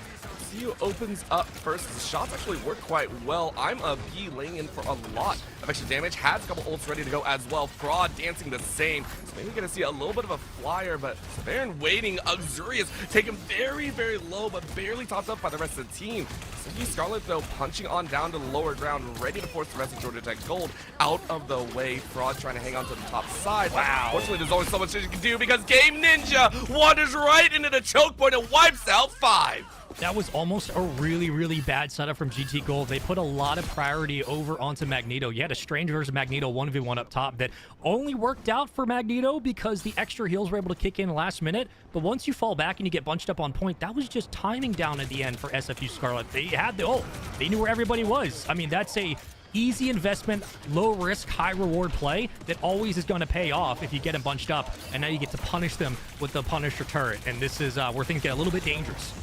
[SPEAKER 9] CU opens up first. The shots actually work quite well. I'm a B laying in for a lot of extra damage. Has a couple ults ready to go as well. Fraud dancing the same. So maybe we're going to see a little bit of a flyer, but Severin waiting. Luxurious taken very, very low, but barely topped up by the rest of the team. SFU Scarlet, though, punching on down to the lower ground, ready to force the rest of Georgia Tech Gold out of the way. Fraud trying to hang on to the top side. Wow. Fortunately, there's only so much that you can do because Game Ninja wanders right into the choke point and wipes out 5.
[SPEAKER 10] That was almost a really, really bad setup from GT Gold. They put a lot of priority over onto Magneto. You had a Strange versus Magneto 1v1 up top that only worked out for Magneto because the extra heals were able to kick in last minute. But once you fall back and you get bunched up on point, that was just timing down at the end for SFU Scarlet. They had the ult. They knew where everybody was. I mean, that's a easy investment, low risk, high reward play that always is going to pay off if you get them bunched up. And now you get to punish them with the Punisher turret. And this is where things get a little bit dangerous.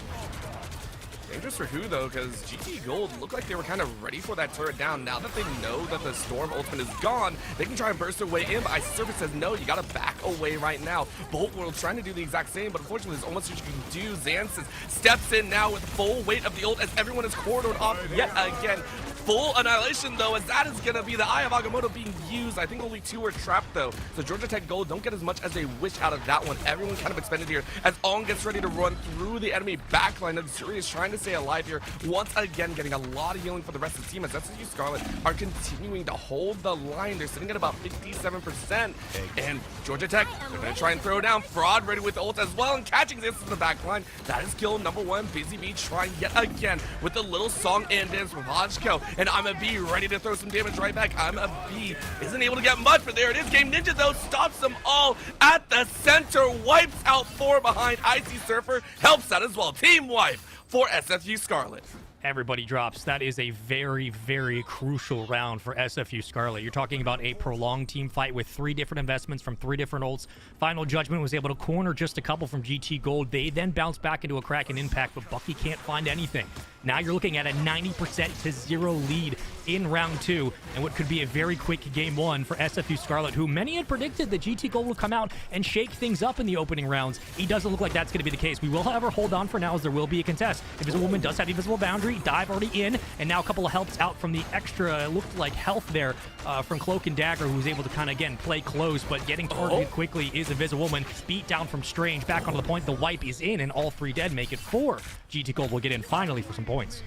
[SPEAKER 9] Dangerous for who, though, because GT Gold looked like they were kind of ready for that turret down. Now that they know that the Storm ultimate is gone, they can try and burst their way in, but Icy Surfer says, no, you got to back away right now. Bolt World trying to do the exact same, but unfortunately, there's almost what you can do. Xances steps in now with the full weight of the ult as everyone is corridored off yet again. full annihilation, though, as that is going to be the Eye of Agamotto being used. I think only 2 were trapped, though. So Georgia Tech Gold don't get as much as they wish out of that one. Everyone kind of expended here as On gets ready to run through the enemy backline. And Zuri is trying to stay alive here. Once again, getting a lot of healing for the rest of the team as SFU Scarlet are continuing to hold the line. They're sitting at about 57%. And Georgia Tech, they're going to try and throw down. Fraud ready with the ult as well and catching this in the backline. That is kill number 1. Busy Bee trying yet again with the little song and dance from Hodgko. And I'm a B ready to throw some damage right back. I'm a B isn't able to get much, but there it is. Game Ninja, though, stops them all at the center. Wipes out 4 behind. Icy Surfer helps out as well. Team wipe for SFU Scarlet.
[SPEAKER 10] Everybody drops. That is a very, very crucial round for SFU Scarlet. You're talking about a prolonged team fight with 3 different investments from 3 different ults. Final Judgment was able to corner just a couple from GT Gold. They then bounce back into a Kraken impact, but Bucky can't find anything. Now you're looking at a 90% to 0 lead in round 2, and what could be a very quick game 1 for SFU Scarlet, who many had predicted that GT Gold would come out and shake things up in the opening rounds. It doesn't look like that's going to be the case. We will, however, hold on for now, as there will be a contest. Invisible Woman does have Invisible Boundary. Dive already in, and now a couple of helps out from the extra, it looked like health there from Cloak and Dagger, who's able to kind of, again, play close, but getting targeted quickly is Invisible Woman. Beat down from Strange, back onto the point. The wipe is in, and all 3 dead make it 4. GT Gold will get in finally for some points.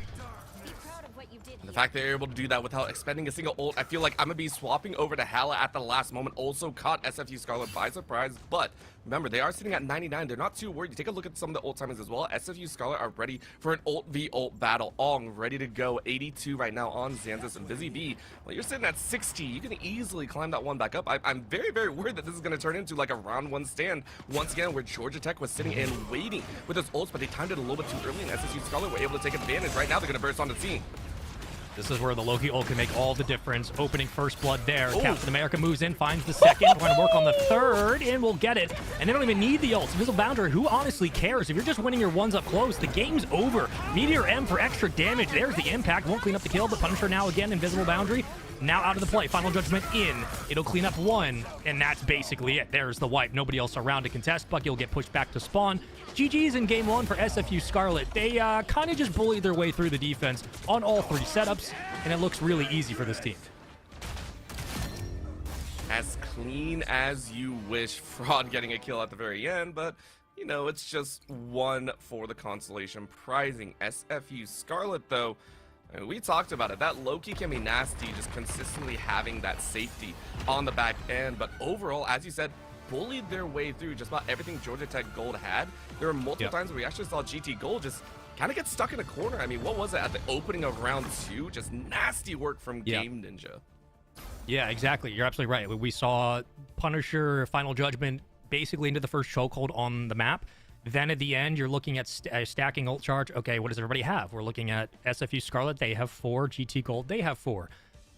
[SPEAKER 9] The fact they're able to do that without expending a single ult, I feel like I'm going to be swapping over to Hala at the last moment. Also caught SFU Scarlet by surprise, but remember, they are sitting at 99. They're not too worried. You take a look at some of the ult timers as well. SFU Scarlet are ready for an ult v ult battle. Ong ready to go. 82 right now on Xanthus and Busy Bee. Well, you're sitting at 60. You can easily climb that one back up. I'm very, very worried that this is going to turn into like a round 1 stand once again, where Georgia Tech was sitting and waiting with those ults, but they timed it a little bit too early, and SFU Scarlet were able to take advantage. Right now, they're going to burst on the scene.
[SPEAKER 10] This is where the Loki ult can make all the difference. Opening first blood there. Ooh. Captain America moves in, finds the second. We're going to work on the third, and we'll get it. And they don't even need the ults. Invisible Boundary, who honestly cares? If you're just winning your ones up close, the game's over. Meteor M for extra damage. There's the impact. Won't clean up the kill, but Punisher now again, Invisible Boundary. Now out of the play. Final Judgment in. It'll clean up 1, and that's basically it. There's the wipe. Nobody else around to contest. Bucky will get pushed back to spawn. GG's in game 1 for SFU Scarlet. They kind of just bullied their way through the defense on all 3 setups, and it looks really easy for this team.
[SPEAKER 9] As clean as you wish. Fraud getting a kill at the very end, but you know, it's just 1 for the consolation prizing. SFU Scarlet, though, we talked about it. That Loki can be nasty, just consistently having that safety on the back end. But overall, as you said, bullied their way through just about everything Georgia Tech Gold had. There were multiple times where we actually saw GT Gold just kind of get stuck in a corner. I mean, what was it at the opening of round 2? Just nasty work from Game Ninja. Yeah,
[SPEAKER 10] exactly. You're absolutely right. We saw Punisher, Final Judgment, basically into the first chokehold on the map. Then at the end, you're looking at stacking ult charge. Okay, what does everybody have? We're looking at SFU Scarlet. They have 4. GT Gold, they have 4.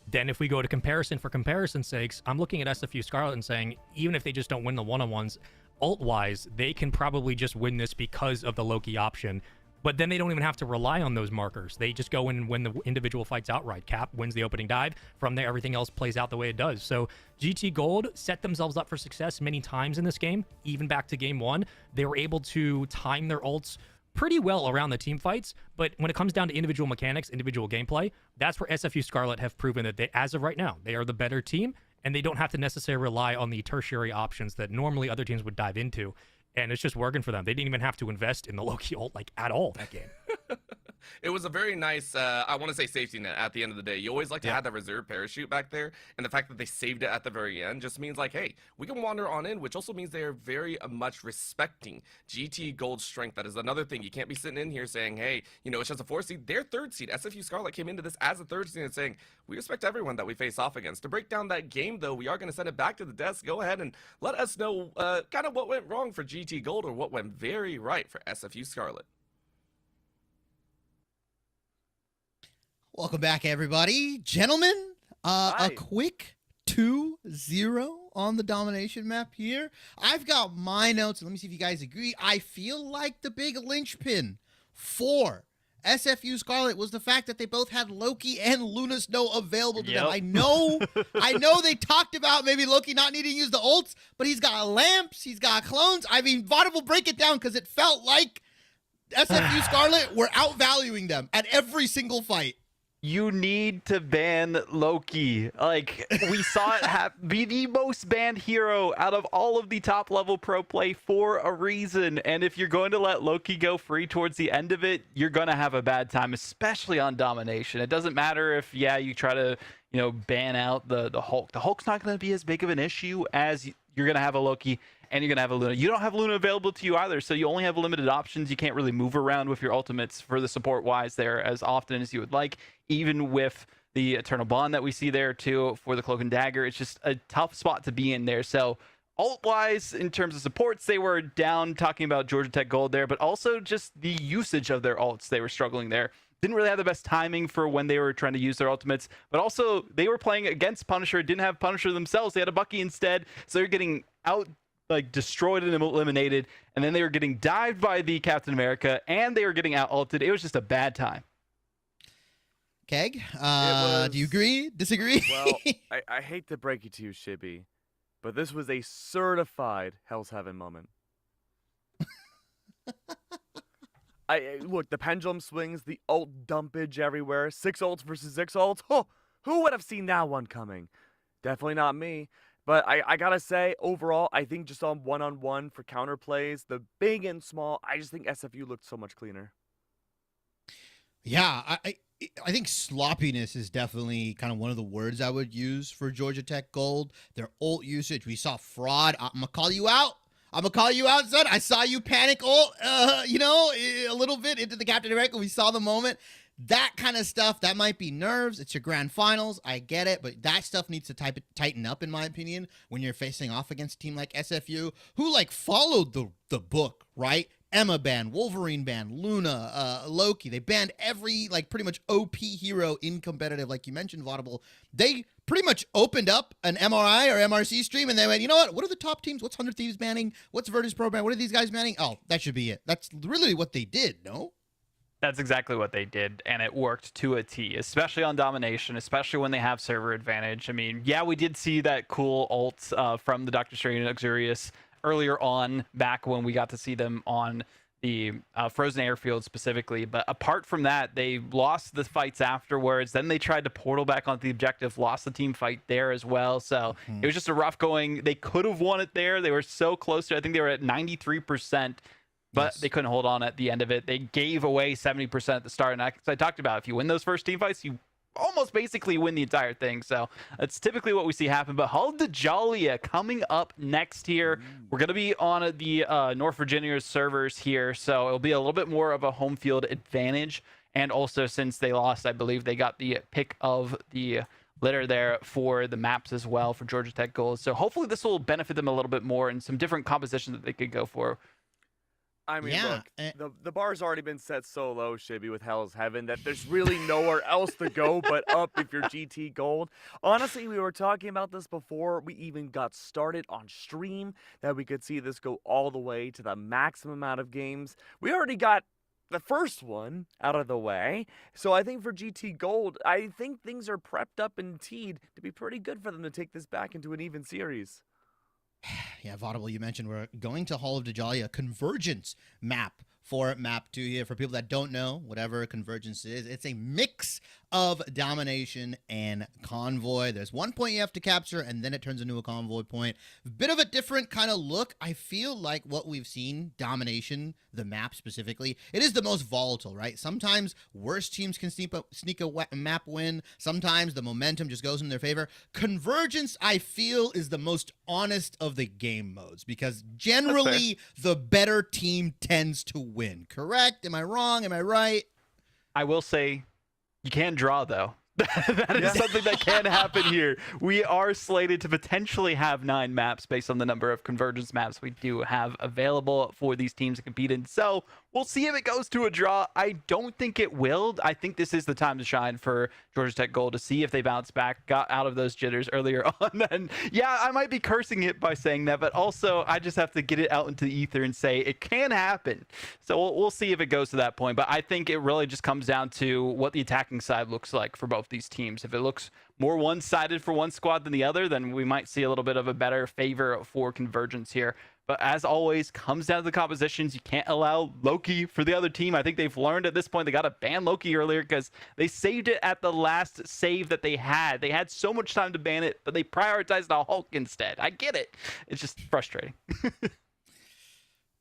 [SPEAKER 10] Then if we go to comparison for comparison's sakes, I'm looking at SFU Scarlet and saying, even if they just don't win the one-on-ones, ult-wise, they can probably just win this because of the Loki option. But then they don't even have to rely on those markers. They just go in and win the individual fights outright. Cap wins the opening dive. From there, everything else plays out the way it does. So GT Gold set themselves up for success many times in this game. Even back to game 1, they were able to time their ults pretty well around the team fights. But when it comes down to individual mechanics, individual gameplay, that's where SFU Scarlet have proven that they, as of right now, they are the better team, and they don't have to necessarily rely on the tertiary options that normally other teams would dive into. And it's just working for them. They didn't even have to invest in the Loki ult, like, at all that game.
[SPEAKER 9] It was a very nice, I want to say safety net at the end of the day. You always like to have that reserve parachute back there, and the fact that they saved it at the very end just means like, hey, we can wander on in, which also means they are very much respecting GT Gold's strength. That is another thing. You can't be sitting in here saying, hey, you know, it's just a 4 seed. They're 3rd seed. SFU Scarlet came into this as a 3rd seed and saying, we respect everyone that we face off against. To break down that game, though, we are going to send it back to the desk. Go ahead and let us know kind of what went wrong for GT Gold or what went very right for SFU Scarlet.
[SPEAKER 6] Welcome back, everybody. Gentlemen, a quick 2-0 on the domination map here. I've got my notes. Let me see if you guys agree. I feel like the big linchpin for SFU Scarlet was the fact that they both had Loki and Luna Snow available to them. I know they talked about maybe Loki not needing to use the ults, but he's got lamps, he's got clones. I mean, Vaughn will break it down because it felt like SFU Scarlet were outvaluing them at every single fight.
[SPEAKER 7] You need to ban Loki. Like, we saw it be the most banned hero out of all of the top level pro play for a reason. And if you're going to let Loki go free towards the end of it, you're going to have a bad time, especially on Domination. It doesn't matter if, you try to, ban out the Hulk. The Hulk's not going to be as big of an issue as you're going to have a Loki and you're going to have a Luna. You don't have Luna available to you either, so you only have limited options. You can't really move around with your ultimates for the support-wise there as often as you would like, even with the Eternal Bond that we see there, too, for the Cloak and Dagger. It's just a tough spot to be in there. So ult-wise, in terms of supports, they were down talking about Georgia Tech Gold there, but also just the usage of their ults. They were struggling there. Didn't really have the best timing for when they were trying to use their ultimates, but also they were playing against Punisher, didn't have Punisher themselves. They had a Bucky instead, so they're getting destroyed and eliminated, and then they were getting dived by the Captain America, and they were getting out-ulted. It was just a bad time.
[SPEAKER 6] Keg, do you agree? Disagree?
[SPEAKER 8] Well, I hate to break it to you, Shibby, but this was a certified Hell's Heaven moment. Look, the pendulum swings, the ult dumpage everywhere, 6 ults versus 6 ults. Oh, who would have seen that one coming? Definitely not me. But I gotta say, overall, I think just on one-on-one for counterplays, the big and small, I just think SFU looked so much cleaner.
[SPEAKER 6] Yeah, I think sloppiness is definitely kind of one of the words I would use for Georgia Tech Gold. Their ult usage, we saw fraud. I'm gonna call you out. Son. I saw you panic ult, a little bit into the Captain America. We saw the moment. That kind of stuff, that might be nerves. It's your grand finals. I get it. But that stuff needs to tighten up, in my opinion, when you're facing off against a team like SFU, who followed the book, right? Emma banned, Wolverine banned, Luna, Loki. They banned every, pretty much OP hero in competitive, like you mentioned, Vaudable. They pretty much opened up an MRI or MRC stream, and they went, you know what? What are the top teams? What's 100 Thieves banning? What's Virtus Pro ban? What are these guys banning? Oh, that should be it. That's really what they did, no?
[SPEAKER 7] That's exactly what they did, and it worked to a T, especially on Domination, especially when they have server advantage. I mean, yeah, we did see that cool ult from the Doctor Strange and Luxurious earlier on, back when we got to see them on the Frozen Airfield specifically. But apart from that, they lost the fights afterwards. Then they tried to portal back onto the objective, lost the team fight there as well. So it was just a rough going. They could have won it there. They were so close to it. I think they were at 93%. But they couldn't hold on at the end of it. They gave away 70% at the start. And I talked about, if you win those first team fights, you almost basically win the entire thing. So that's typically what we see happen. But Hull Dajalia coming up next here. We're going to be on the North Virginia servers here. So it'll be a little bit more of a home field advantage. And also, since they lost, I believe they got the pick of the litter there for the maps as well for Georgia Tech Gold. So hopefully this will benefit them a little bit more and some different compositions that they could go for.
[SPEAKER 8] I mean, look, the bar's already been set so low, Shibby, with Hell's Heaven, that there's really nowhere else to go but up if you're GT Gold. Honestly, we were talking about this before we even got started on stream, that we could see this go all the way to the maximum amount of games. We already got the first one out of the way. So I think for GT Gold, I think things are prepped up and teed to be pretty good for them to take this back into an even series.
[SPEAKER 6] Yeah, Vaudable, you mentioned we're going to Hall of Dajalia, convergence map for map 2 here. For people that don't know, whatever convergence is, it's a mix of domination and convoy. There's 1 point you have to capture, and then it turns into a convoy point. Bit of a different kind of look. I feel like what we've seen, domination, the map specifically, it is the most volatile, right? Sometimes worse teams can sneak a map win. Sometimes the momentum just goes in their favor. Convergence, I feel, is the most honest of the game modes, because generally the better team tends to win. Correct? Am I wrong? Am I right?
[SPEAKER 7] I will say, you can draw, though. That is something that can happen here. We are slated to potentially have 9 maps based on the number of convergence maps we do have available for these teams to compete in. So we'll see if it goes to a draw. I don't think it will. I think this is the time to shine for Georgia Tech Gold, to see if they bounce back, got out of those jitters earlier on. And yeah, I might be cursing it by saying that, but also I just have to get it out into the ether and say it can happen. So we'll see if it goes to that point. But I think it really just comes down to what the attacking side looks like for both these teams. If it looks more one-sided for one squad than the other, then we might see a little bit of a better favor for convergence here. But as always, comes down to the compositions. You can't allow Loki for the other team. I think they've learned at this point they got to ban Loki earlier because they saved it at the last save that they had. They had so much time to ban it, but they prioritized the Hulk instead. I get it. It's just frustrating.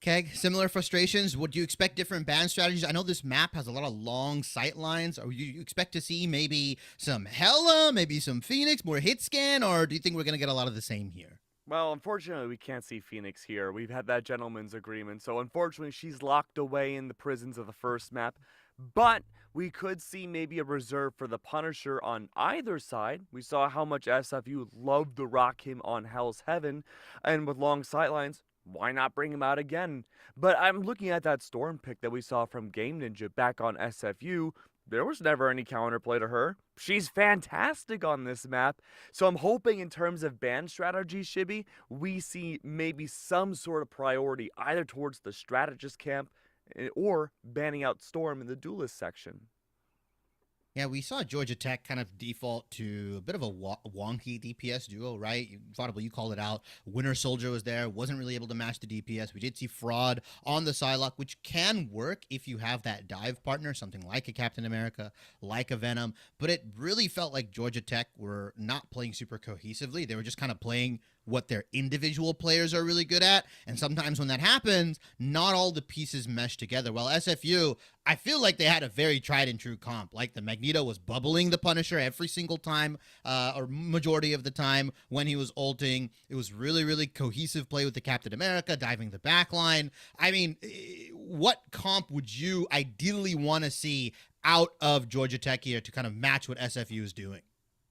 [SPEAKER 6] Keg, similar frustrations. Would you expect different ban strategies? I know this map has a lot of long sight lines. Or you expect to see maybe some Hela, maybe some Phoenix, more hit scan, or do you think we're going to get a lot of the same here?
[SPEAKER 8] Well, unfortunately, we can't see Phoenix here. We've had that gentleman's agreement, so unfortunately, she's locked away in the prisons of the first map. But we could see maybe a reserve for the Punisher on either side. We saw how much SFU loved to rock him on Hell's Heaven, and with long sightlines, why not bring him out again? But I'm looking at that Storm pick that we saw from Game Ninja back on SFU. There was never any counterplay to her. She's fantastic on this map. So I'm hoping in terms of ban strategy, Shibby, we see maybe some sort of priority either towards the strategist camp or banning out Storm in the duelist section.
[SPEAKER 6] Yeah, we saw Georgia Tech kind of default to a bit of a wonky DPS duo, right? Vaudable, you called it out. Winter Soldier was there, wasn't really able to match the DPS. We did see Fraud on the Psylocke, which can work if you have that dive partner, something like a Captain America, like a Venom. But it really felt like Georgia Tech were not playing super cohesively. They were just kind of playing what their individual players are really good at. And sometimes when that happens, not all the pieces mesh together. While SFU, I feel like they had a very tried and true comp. Like the Magneto was bubbling the Punisher every single time, or majority of the time when he was ulting. It was really, really cohesive play with the Captain America, diving the back line. I mean, what comp would you ideally want to see out of Georgia Tech here to kind of match what SFU is doing?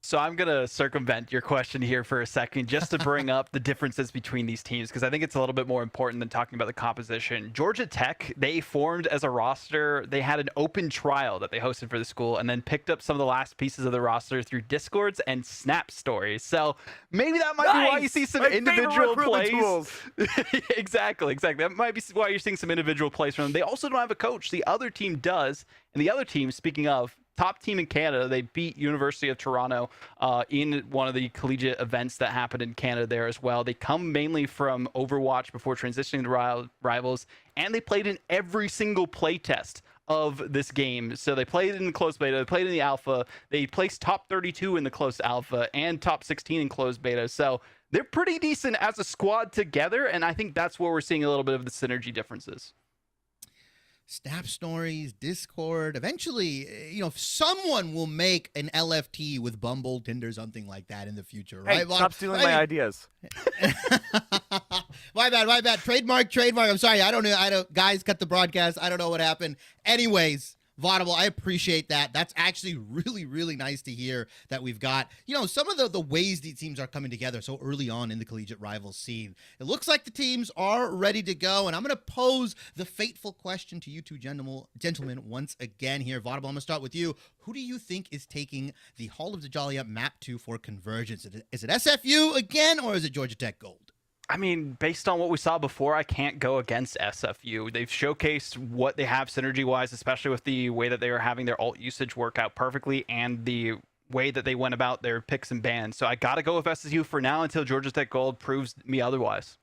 [SPEAKER 7] So I'm going to circumvent your question here for a second just to bring up the differences between these teams because I think it's a little bit more important than talking about the composition. Georgia Tech, they formed as a roster. They had an open trial that they hosted for the school and then picked up some of the last pieces of the roster through Discords and Snap Stories. So maybe that might be why you see some individual plays. Exactly. That might be why you're seeing some individual plays from them. They also don't have a coach. The other team does. And the other team, speaking of, top team in Canada, they beat University of Toronto in one of the collegiate events that happened in Canada there as well. They come mainly from Overwatch before transitioning to Rivals, and they played in every single playtest of this game. So they played in the closed beta, they played in the alpha, they placed top 32 in the closed alpha, and top 16 in closed beta. So they're pretty decent as a squad together, and I think that's where we're seeing a little bit of the synergy differences.
[SPEAKER 6] Snap Stories, Discord. Eventually, if someone will make an LFT with Bumble, Tinder, something like that in the future, right?
[SPEAKER 8] Hey, stop stealing my ideas.
[SPEAKER 6] My bad. Trademark. I'm sorry. I don't know. Guys, cut the broadcast. I don't know what happened. Anyways, Vaudable, I appreciate that. That's actually really, really nice to hear that we've got, some of the ways these teams are coming together so early on in the collegiate rivals scene. It looks like the teams are ready to go, and I'm going to pose the fateful question to you two gentlemen once again here. Vaudable, I'm going to start with you. Who do you think is taking the Hall of the Dajjal Map 2 for Convergence? Is it SFU again, or is it Georgia Tech Gold?
[SPEAKER 7] I mean, based on what we saw before, I can't go against SFU. They've showcased what they have synergy-wise, especially with the way that they are having their ult usage work out perfectly and the way that they went about their picks and bans. So I got to go with SFU for now until Georgia Tech Gold proves me otherwise.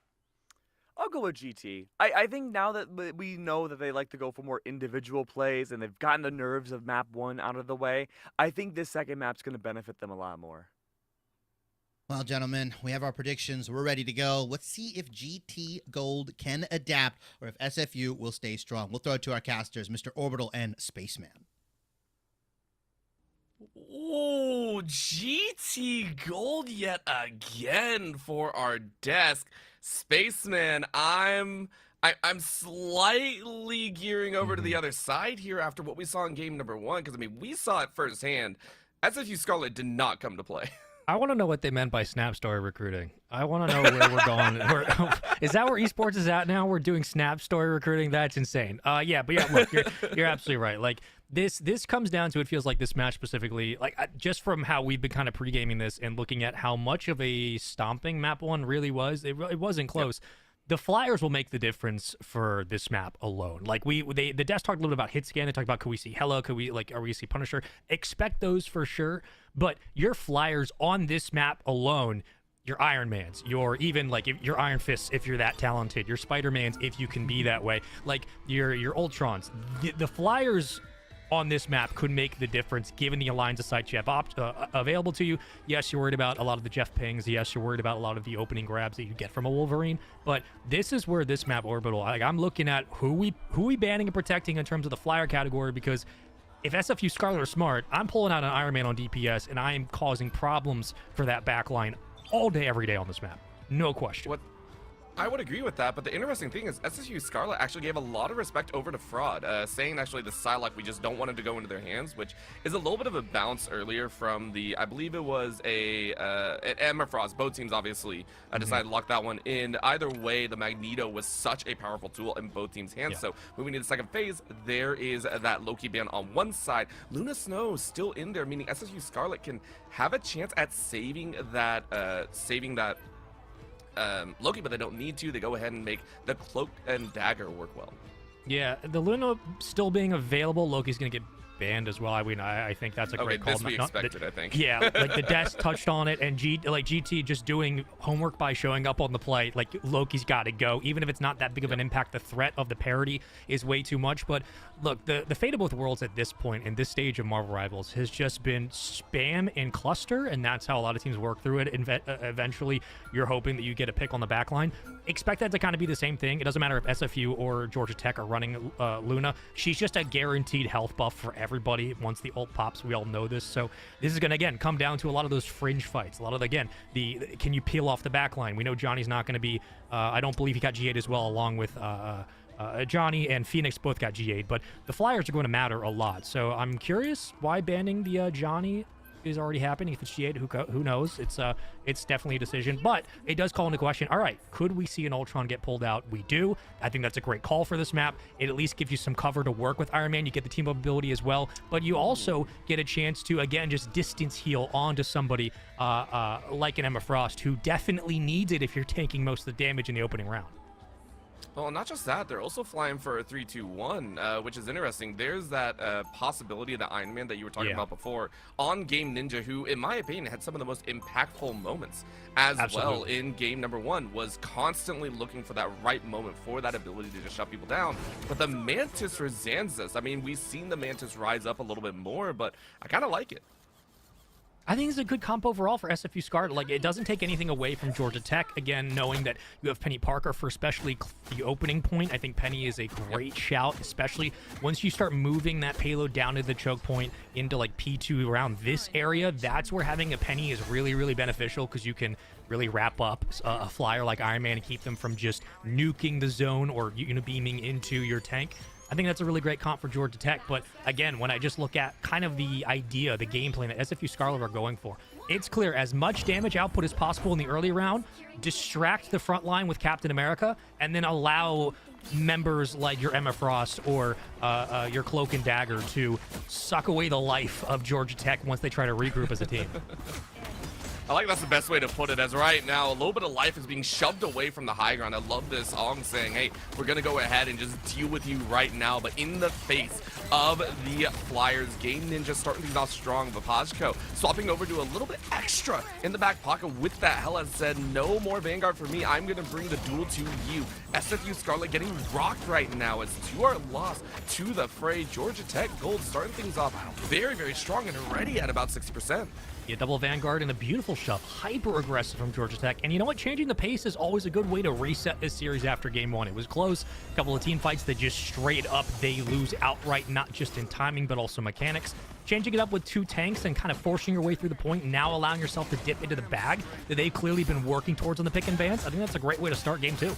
[SPEAKER 8] I'll go with GT. I think now that we know that they like to go for more individual plays and they've gotten the nerves of map 1 out of the way, I think this second map's going to benefit them a lot more.
[SPEAKER 6] Well, gentlemen, we have our predictions. We're ready to go. Let's see if GT Gold can adapt or if SFU will stay strong. We'll throw it to our casters, Mr. Orbital and Spaceman.
[SPEAKER 9] Oh, GT Gold yet again for our desk. Spaceman, I'm slightly gearing over to the other side here after what we saw in game number 1, because, we saw it firsthand. SFU Scarlet did not come to play.
[SPEAKER 10] I want to know what they meant by Snap Story recruiting. I want to know where we're going. Is that where esports is at now? We're doing Snap Story recruiting? That's insane. Look, you're absolutely right. Like, this comes down to, it feels like this match specifically, like, just from how we've been kind of pre-gaming this and looking at how much of a stomping map 1 really was, it wasn't close. Yep. The flyers will make the difference for this map alone. Like, the desk talked a little bit about hit scan. They talked about, could we see Hela? Are we see Punisher? Expect those for sure. But your flyers on this map alone, your Iron Mans, your even like your Iron Fists if you're that talented, your Spider-Mans if you can be that way, like your Ultrons. The flyers on this map could make the difference given the lines of sight you have available to you. Yes, you're worried about a lot of the Jeff Pings. Yes, you're worried about a lot of the opening grabs that you get from a Wolverine. But this is where this map Orbital, like, I'm looking at who we banning and protecting in terms of the flyer category, because if SFU Scarlet are smart, I'm pulling out an Iron Man on DPS and I am causing problems for that backline all day, every day on this map. No question.
[SPEAKER 9] I would agree with that, but the interesting thing is SSU Scarlet actually gave a lot of respect over to Fraud, saying actually the Psylocke, we just don't want it to go into their hands, which is a little bit of a bounce earlier from the, I believe it was an Emma Frost. Both teams obviously decided to lock that one in. Either way, the Magneto was such a powerful tool in both teams' hands. Yeah. So moving to the second phase, there is that Loki ban on one side. Luna Snow still in there, meaning SSU Scarlet can have a chance at saving that Loki, but they don't need to. They go ahead and make the Cloak and Dagger work well.
[SPEAKER 10] Yeah, the Luna still being available, Loki's going to get banned as well. I mean, I think that's a great call.
[SPEAKER 9] This we expected, I think.
[SPEAKER 10] Yeah, like the desk touched on it, and GT just doing homework by showing up on the play. Like, Loki's got to go, even if it's not that big of an impact. The threat of the parity is way too much. But look, the fate of both worlds at this point in this stage of Marvel Rivals has just been spam and cluster, and that's how a lot of teams work through it. Eventually, you're hoping that you get a pick on the back line. Expect that to kind of be the same thing. It doesn't matter if SFU or Georgia Tech are running Luna. She's just a guaranteed health buff for everybody once the ult pops. We all know this. So this is going to, again, come down to a lot of those fringe fights. A lot of, again, can you peel off the back line? We know Johnny's not going to be, I don't believe he got G8 as well, along with Johnny and Phoenix both got G8, but the flyers are going to matter a lot. So I'm curious why banning the Johnny is already happening. If it's G8, who knows? It's definitely a decision, but it does call into question, all right, could we see an Ultron get pulled out? We do. I think that's a great call for this map. It at least gives you some cover to work with Iron Man. You get the team up ability as well, but you also get a chance to, again, just distance heal onto somebody like an Emma Frost, who definitely needs it if you're taking most of the damage in the opening round.
[SPEAKER 9] Well, not just that, they're also flying for a 3-2-1, which is interesting. There's that possibility of the Iron Man that you were talking about before on Game Ninja, who, in my opinion, had some of the most impactful moments as well in game number 1, was constantly looking for that right moment for that ability to just shut people down. But the Mantis for Zanzas, I mean, we've seen the Mantis rise up a little bit more, but I kind of like it.
[SPEAKER 10] I think it's a good comp overall for SFU Scarlet. Like, it doesn't take anything away from Georgia Tech. Again, knowing that you have Penny Parker for especially the opening point, I think Penny is a great shout, especially once you start moving that payload down to the choke point into like P2 around this area. That's where having a Penny is really, really beneficial, because you can really wrap up a flyer like Iron Man and keep them from just nuking the zone or beaming into your tank. I think that's a really great comp for Georgia Tech. But again, when I just look at kind of the idea, the game plan that SFU Scarlet are going for, it's clear as much damage output as possible in the early round, distract the front line with Captain America, and then allow members like your Emma Frost or your Cloak and Dagger to suck away the life of Georgia Tech once they try to regroup as a team.
[SPEAKER 9] I like that's the best way to put it, as right now a little bit of life is being shoved away from the high ground. I love this Ong saying, hey, we're going to go ahead and just deal with you right now. But in the face of the Flyers, Game Ninja starting things off strong. Vapajko swapping over to a little bit extra in the back pocket with that. Hella said, no more Vanguard for me. I'm going to bring the duel to you. SFU Scarlet getting rocked right now as 2 are lost to the fray. Georgia Tech Gold starting things off very, very strong and already at about 60%.
[SPEAKER 10] Yeah, double Vanguard and a beautiful shove. Hyper aggressive from Georgia Tech. And you know what? Changing the pace is always a good way to reset this series after game 1. It was close. A couple of team fights that just straight up they lose outright, not just in timing, but also mechanics. Changing it up with 2 tanks and kind of forcing your way through the point, now allowing yourself to dip into the bag that they've clearly been working towards on the pick and bans. I think that's a great way to start game 2.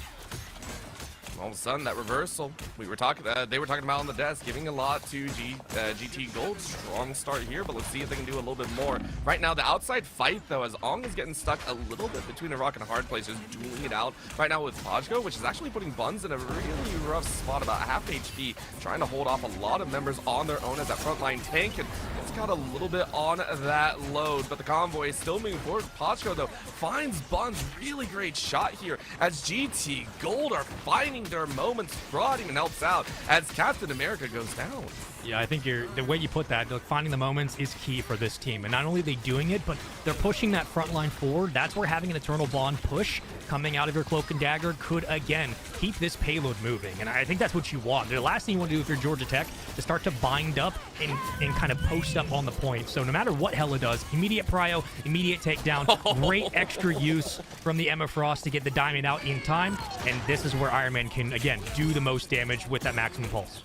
[SPEAKER 9] All of a sudden, that reversal we were talking, they were talking about on the desk, giving a lot to GT Gold. Strong start here, but let's see if they can do a little bit more. Right now, the outside fight, though, as Ong is getting stuck a little bit between a rock and a hard place, just dueling it out right now with Pajko, which is actually putting Buns in a really rough spot, about half HP, trying to hold off a lot of members on their own as that frontline tank. And just got a little bit on that load, but the convoy is still moving forward. Pachko, though, finds Buns. Really great shot here as GT Gold are finding their moments. Fraud even helps out as Captain America goes down.
[SPEAKER 10] Yeah, I think the way you put that, like, finding the moments is key for this team. And not only are they doing it, but they're pushing that front line forward. That's where having an Eternal Bond push coming out of your Cloak and Dagger could, again, keep this payload moving. And I think that's what you want. The last thing you want to do if you're Georgia Tech is start to bind up and kind of post up on the point. So no matter what Hella does, immediate prio, immediate takedown, great extra use from the Emma Frost to get the diamond out in time. And this is where Iron Man can, again, do the most damage with that maximum pulse.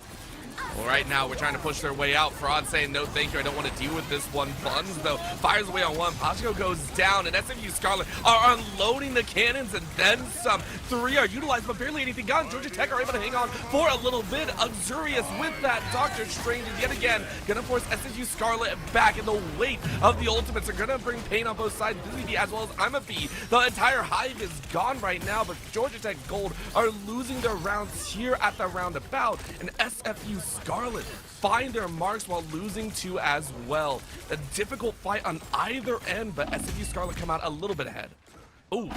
[SPEAKER 9] Well, right now, we're trying to push their way out. Fraud saying, no, thank you. I don't want to deal with this one. Buns, though, fires away on one. Pachko goes down, and SFU Scarlet are unloading the cannons and then some. 3 are utilized, but barely anything gone. Georgia Tech are able to hang on for a little bit. Luxurious with that. Doctor Strange is yet again going to force SFU Scarlet back, and the weight of the ultimates are going to bring pain on both sides. Busy as well as I'm a B. The entire hive is gone right now, but Georgia Tech Gold are losing their rounds here at the roundabout, and SFU Scarlet find their marks while losing 2 as well. A difficult fight on either end, but SFU Scarlet come out a little bit ahead.
[SPEAKER 10] Oh,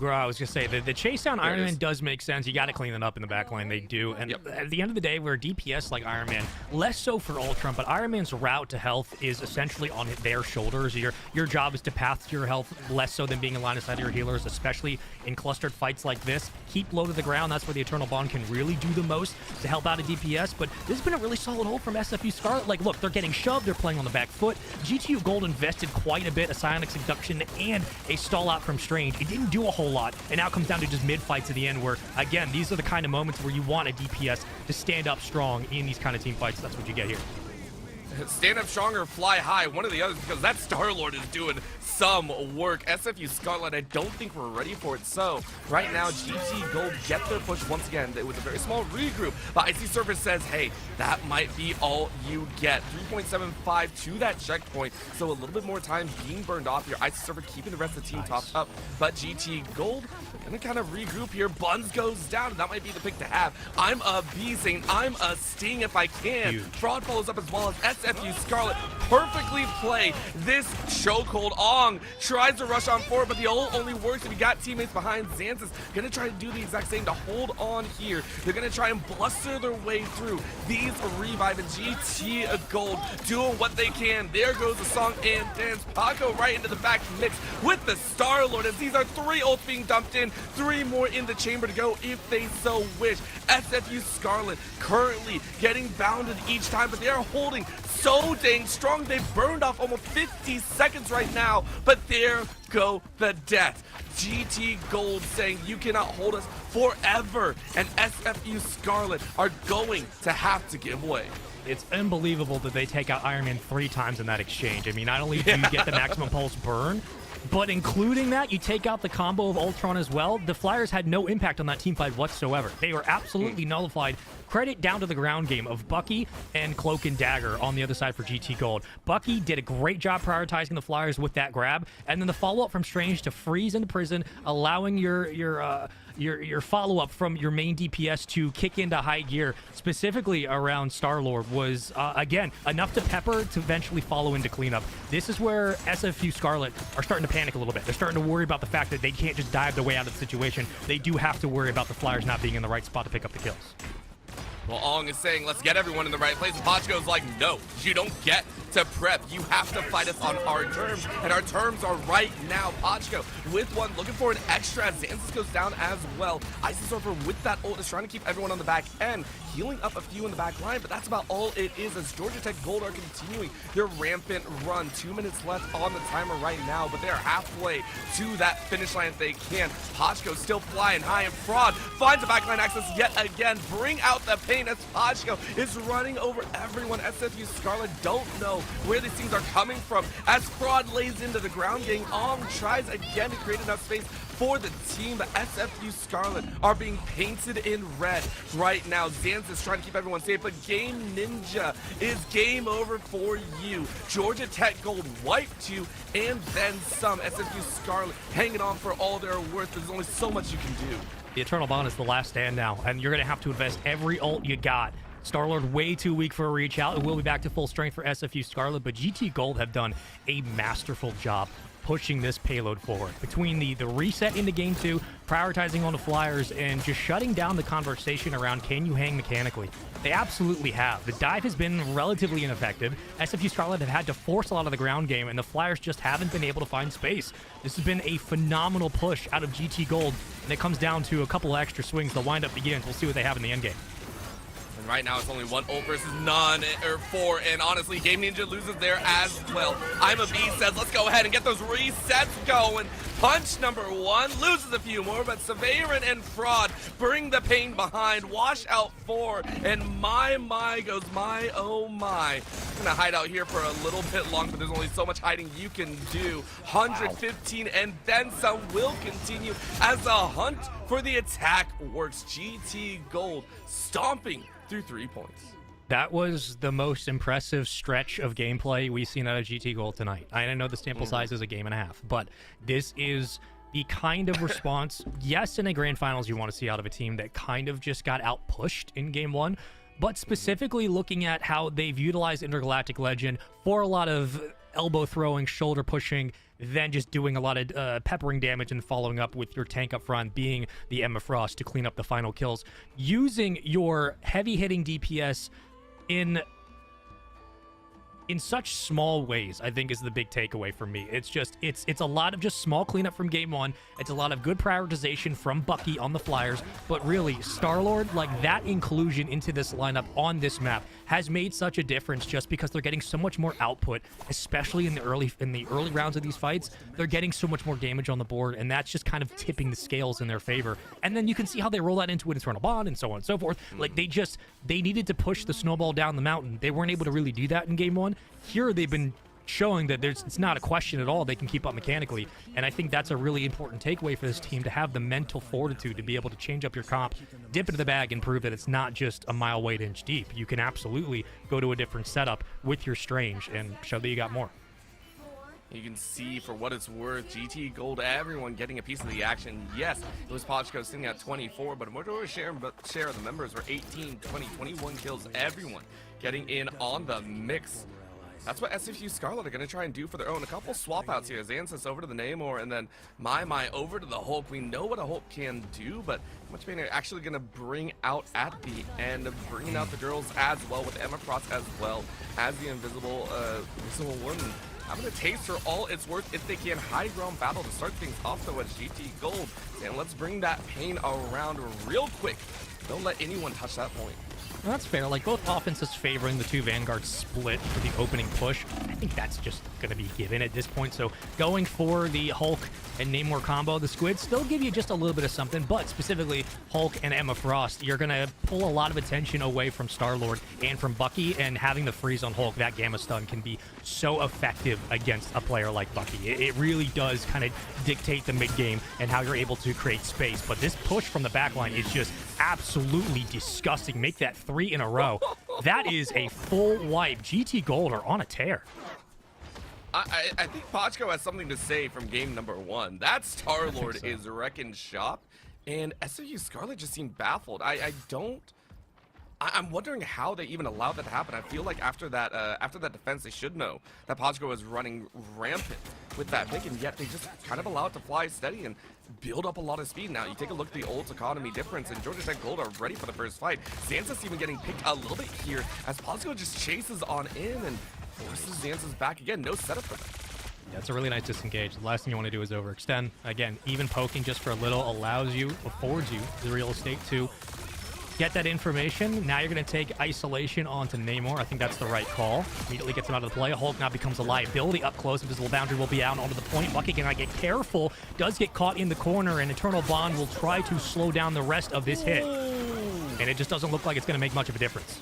[SPEAKER 10] I was gonna say the chase down Iron Man does make sense. You got to clean it up in the back line. They do, and at the end of the day, we're DPS like Iron Man, less so for Ultron, but Iron Man's route to health is essentially on their shoulders. Your job is to path to your health, less so than being in line of sight of your healers, especially in clustered fights like this. Keep low to the ground. That's where the Eternal Bond can really do the most to help out a DPS. But this has been a really solid hold from SFU Scarlet. Like, look, they're getting shoved. They're playing on the back foot. GTU Gold invested quite a bit, a Psionics induction and a stall out from Strange. It didn't do a whole lot, and now it comes down to just mid-fight to the end where, again, these are the kind of moments where you want a DPS to stand up strong in these kind of team fights. That's what you get here.
[SPEAKER 9] Stand up strong or fly high, one of the others, because that Star-Lord is doing some work. SFU Scarlet, I don't think we're ready for it. So right now, GT Gold get their push once again with a very small regroup. But Icy Surface says, hey, that might be all you get. 3.75 to that checkpoint. So a little bit more time being burned off here. Icy Surface keeping the rest of the team topped up. But GT Gold gonna kind of regroup here. Buns goes down. That might be the pick to have. I'm a B saying I'm a Sting if I can. Huge. Fraud follows up as well as SFU Scarlet perfectly play this chokehold. Ong tries to rush on forward, but the ult only works if you got teammates behind. Xanth is gonna try to do the exact same to hold on here. They're gonna try and bluster their way through these revive, and GT Gold doing what they can. There goes the song and dance. Paco right into the back mix with the Star-Lord, as these are 3 ults being dumped in, 3 more in the chamber to go if they so wish. SFU Scarlet currently getting bounded each time, but they are holding so dang strong. They've burned off almost 50 seconds right now, but there go the death. GT Gold saying you cannot hold us forever, and SFU Scarlet are going to have to give way.
[SPEAKER 10] It's unbelievable that they take out Iron Man 3 times in that exchange. I mean, not only do you get the maximum pulse burn, but including that, you take out the combo of Ultron as well. The Flyers had no impact on that team fight whatsoever. They were absolutely nullified. Credit down to the ground game of Bucky and Cloak and Dagger on the other side for GT Gold. Bucky did a great job prioritizing the Flyers with that grab, and then the follow-up from Strange to freeze into prison, allowing your follow-up from your main DPS to kick into high gear, specifically around Star-Lord, was, again, enough to pepper to eventually follow into cleanup. This is where SFU Scarlet are starting to panic a little bit. They're starting to worry about the fact that they can't just dive their way out of the situation. They do have to worry about the Flyers not being in the right spot to pick up the kills.
[SPEAKER 9] Well, Ong is saying, let's get everyone in the right place. Pachko's like, no, you don't get to prep. You have to fight us on our terms, and our terms are right now. Pachko with one, looking for an extra as Xanthus goes down as well. Icy Surfer with that ult is trying to keep everyone on the back end, healing up a few in the back line, but that's about all it is as Georgia Tech Gold are continuing their rampant run. 2 minutes left on the timer right now, but they are halfway to that finish line if they can. Pachko still flying high, and Fraud finds the backline access yet again. Bring out the pain as Pachko is running over everyone. SFU Scarlet don't know where these things are coming from as Fraud lays into the ground game. Ong tries again to create enough space for the team, but SFU Scarlet are being painted in red right now. Xanth is trying to keep everyone safe, but Game Ninja is game over for you. Georgia Tech Gold wiped you and then some. SFU Scarlet hanging on for all they're worth. There's only so much you can do.
[SPEAKER 10] The Eternal Bond is the last stand now, and you're going to have to invest every ult you got Star-Lord way too weak for a reach out. It will be back to full strength for SFU Scarlet, but GT Gold have done a masterful job pushing this payload forward. Between the reset into Game 2, prioritizing on the Flyers, and just shutting down the conversation around can you hang mechanically. They absolutely have. The dive has been relatively ineffective. SFU Scarlet have had to force a lot of the ground game, and the Flyers just haven't been able to find space. This has been a phenomenal push out of GT Gold, and it comes down to a couple of extra swings. The windup begins. We'll see what they have in the endgame.
[SPEAKER 9] And right now it's only 1 ult versus none, or 4, and honestly, Game Ninja loses there as well. I'm a Bee says, let's go ahead and get those resets going. Punch number 1 loses a few more, but Severin and Fraud bring the pain behind. Wash out 4, and my goes my oh my. I'm gonna hide out here for a little bit longer, but there's only so much hiding you can do. 115 and then some will continue as the hunt for the attack works. GT Gold stomping through 3 points.
[SPEAKER 10] That was the most impressive stretch of gameplay we've seen out of GT Gold tonight. I know the sample size is a game and a half, but this is the kind of response, yes, in a grand finals you want to see out of a team that kind of just got out-pushed in Game 1, but specifically looking at how they've utilized Intergalactic Legend for a lot of elbow throwing, shoulder pushing, then just doing a lot of peppering damage and following up with your tank up front being the Emma Frost to clean up the final kills. Using your heavy-hitting DPS in such small ways, I think, is the big takeaway for me. It's just, it's a lot of just small cleanup from Game 1. It's a lot of good prioritization from Bucky on the Flyers, but really, Star-Lord, like, that inclusion into this lineup on this map has made such a difference just because they're getting so much more output, especially in the early rounds of these fights. They're getting so much more damage on the board, and that's just kind of tipping the scales in their favor. And then you can see how they roll that into an Eternal Bond and so on and so forth. Like, they needed to push the snowball down the mountain. They weren't able to really do that in Game 1. Here they've been showing that it's not a question at all. They can keep up mechanically, and I think that's a really important takeaway for this team, to have the mental fortitude to be able to change up your comp, dip into the bag, and prove that it's not just a mile wide inch deep. You can absolutely go to a different setup with your Strange and show that you got more.
[SPEAKER 9] You can see, for what it's worth, GT Gold, everyone getting a piece of the action. Yes, it was Pochko sitting at 24, but a majority share of the members were 18, 20, 21 kills. Everyone getting in on the mix. That's what SFU Scarlet are going to try and do for their own. A couple swap outs here. Xanthus over to the Namor, and then My over to the Hulk. We know what a Hulk can do, but how much pain are actually going to bring out at the end, of bringing out the girls as well, with Emma Frost as well as the invisible woman. I'm going to taste her all it's worth if they can. High ground battle to start things off, though, as GT Gold. And let's bring that pain around real quick. Don't let anyone touch that point.
[SPEAKER 10] Well, that's fair. Like, both offenses favoring the two Vanguards split for the opening push. I think that's just going to be given at this point. So going for the Hulk and Namor combo, the Squids still give you just a little bit of something, but specifically Hulk and Emma Frost, you're going to pull a lot of attention away from Star-Lord and from Bucky, and having the freeze on Hulk, that Gamma Stun, can be so effective against a player like Bucky. It really does kind of dictate the mid-game and how you're able to create space, but this push from the backline is just absolutely disgusting. Make that 3 in a row. That is a full wipe. GT Gold are on a tear.
[SPEAKER 9] I think Pochko has something to say from game number 1. That Star-Lord is wrecking shop, and SFU Scarlet just seemed baffled. I'm wondering how they even allowed that to happen. I feel like after that defense, they should know that Pochko was running rampant with that pick, and yet they just kind of allow it to fly steady and build up a lot of speed. Now, you take a look at the ult economy difference, and Georgia Tech Gold are ready for the first fight. Xanthus even getting picked a little bit here as Pochko just chases on in and forces Xanthus back again. No setup for them.
[SPEAKER 10] Yeah, it's a really nice disengage. The last thing you want to do is overextend. Again, even poking just for a little affords you the real estate to get that information. Now you're going to take isolation onto Namor. I think that's the right call. Immediately gets him out of the play. Hulk now becomes a liability up close. Invisible boundary will be out onto the point. Bucky can get careful. Does get caught in the corner, and Eternal Bond will try to slow down the rest of this hit. And it just doesn't look like it's going to make much of a difference.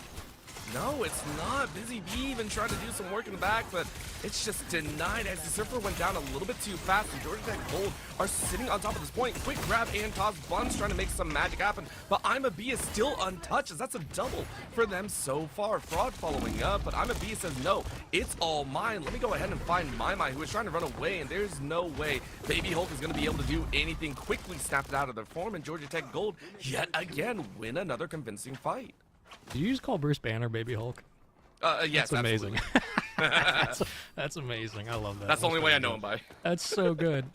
[SPEAKER 9] No, it's not. Busy Bee even trying to do some work in the back, but it's just denied as the Surfer went down a little bit too fast, and Georgia Tech Gold are sitting on top of this point. Quick grab and toss. Bun's trying to make some magic happen, but I'm a Bee is still untouched, as that's a double for them so far. Fraud following up, but I'm a Bee says, no, it's all mine. Let me go ahead and find My, who is trying to run away, and there's no way Baby Hulk is going to be able to do anything. Quickly snapped it out of their form, and Georgia Tech Gold yet again win another convincing fight.
[SPEAKER 10] Did you just call Bruce Banner Baby Hulk?
[SPEAKER 9] Yes,
[SPEAKER 10] That's amazing.
[SPEAKER 9] absolutely.
[SPEAKER 10] that's amazing. I love that.
[SPEAKER 9] That's the only way I know him by.
[SPEAKER 10] That's so good.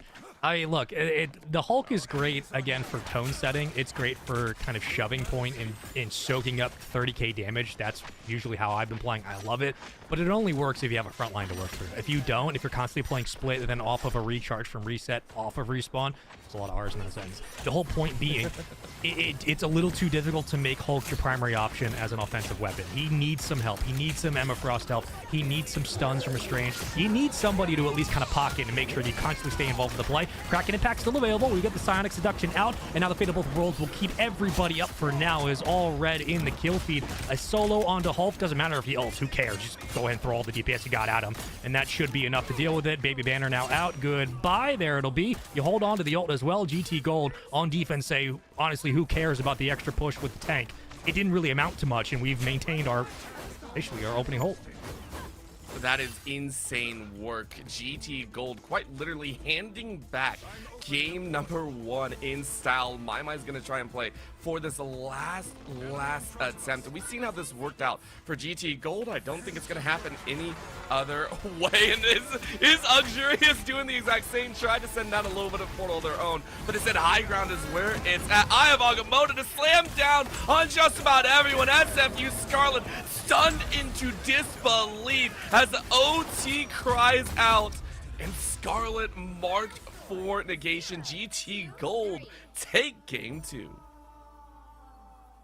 [SPEAKER 10] I mean, look, the Hulk is great, again, for tone setting. It's great for kind of shoving point and soaking up 30k damage. That's usually how I've been playing. I love it. But it only works if you have a front line to work through. If you don't, if you're constantly playing split and then off of a recharge from reset, off of respawn, there's a lot of R's in that sentence. The whole point being, it's a little too difficult to make Hulk your primary option as an offensive weapon. He needs some help. He needs some Emma Frost help. He needs some stuns from Restrained. He needs somebody to at least kind of pocket and make sure that you constantly stay involved with the play. Kraken Impact still available. We got the Psionic Seduction out, and now the Fate of Both Worlds will keep everybody up for now. Is all red in the kill feed. A solo onto Hulk. Doesn't matter if he ults. Who cares? Just go ahead and throw all the DPS you got at him, and that should be enough to deal with it. Baby Banner now out. Goodbye. There it'll be. You hold on to the ult as well. GT Gold on defense say, honestly, who cares about the extra push with the tank? It didn't really amount to much, and we've maintained basically our opening hold.
[SPEAKER 9] That is insane work. GT Gold quite literally handing back game number 1 in style. Mai's gonna try and play for this last attempt. And we've seen how this worked out for GT Gold. I don't think it's gonna happen any other way. And is Luxurious doing the exact same? Tried to send down a little bit of portal of their own, but it said high ground is where it's at. Eye of Agamotto to slam down on just about everyone. SFU Scarlet stunned into disbelief as the OT cries out, and Scarlet marked for negation. GT Gold take game 2.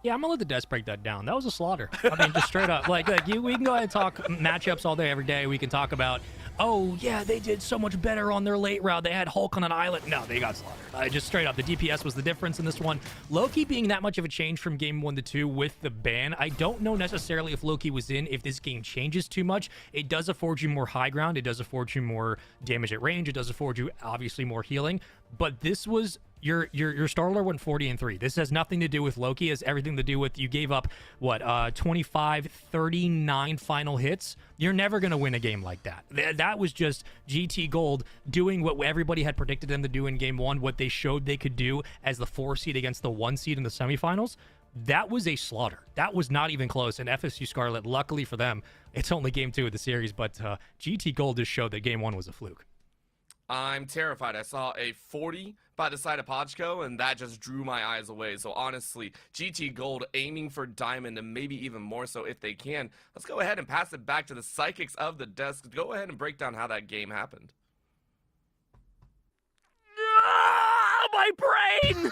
[SPEAKER 10] Yeah, I'm gonna let the desk break that down. That was a slaughter. I mean, just straight up. We can go ahead and talk matchups all day, every day. We can talk about, oh yeah, they did so much better on their late round. They had Hulk on an island. No, they got slaughtered. Just straight up, the DPS was the difference in this one. Loki being that much of a change from game 1 to 2 with the ban. I don't know necessarily if Loki was in, if this game changes too much. It does afford you more high ground. It does afford you more damage at range. It does afford you obviously more healing. But this was your Starlord went 40-3. This has nothing to do with Loki. It has everything to do with you gave up what 25, 39 final hits. You're never gonna win a game like that. That was just GT Gold doing what everybody had predicted them to do in game 1. What they showed they could do as the 4 seed against the 1 seed in the semifinals. That was a slaughter. That was not even close. And FSU Scarlet, luckily for them, it's only game 2 of the series. But GT Gold just showed that game 1 was a fluke.
[SPEAKER 9] I'm terrified. I saw a 40 by the side of Pochko, and that just drew my eyes away. So honestly, GT Gold aiming for Diamond, and maybe even more so if they can. Let's go ahead and pass it back to the psychics of the desk. Go ahead and break down how that game happened.
[SPEAKER 8] Ah, my brain!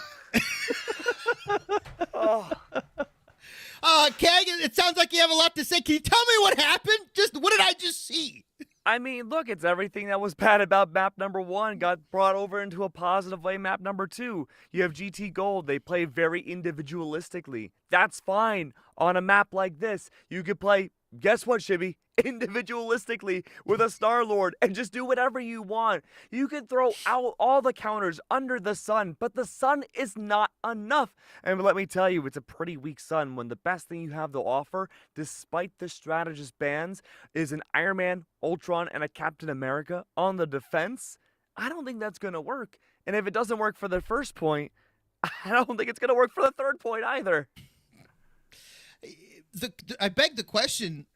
[SPEAKER 6] Keg, it sounds like you have a lot to say. Can you tell me what happened? What did I just see?
[SPEAKER 8] I mean, look, it's everything that was bad about map number 1 got brought over into a positive way. Map number 2, you have GT Gold. They play very individualistically. That's fine. On a map like this, you could play, guess what, Shibby? Individualistically with a Starlord and just do whatever you want. You can throw out all the counters under the sun, but the sun is not enough. And let me tell you, it's a pretty weak sun when the best thing you have to offer, despite the strategist bans, is an Iron Man, Ultron, and a Captain America on the defense. I don't think that's going to work. And if it doesn't work for the first point, I don't think it's going to work for the third point either.
[SPEAKER 6] I beg the question,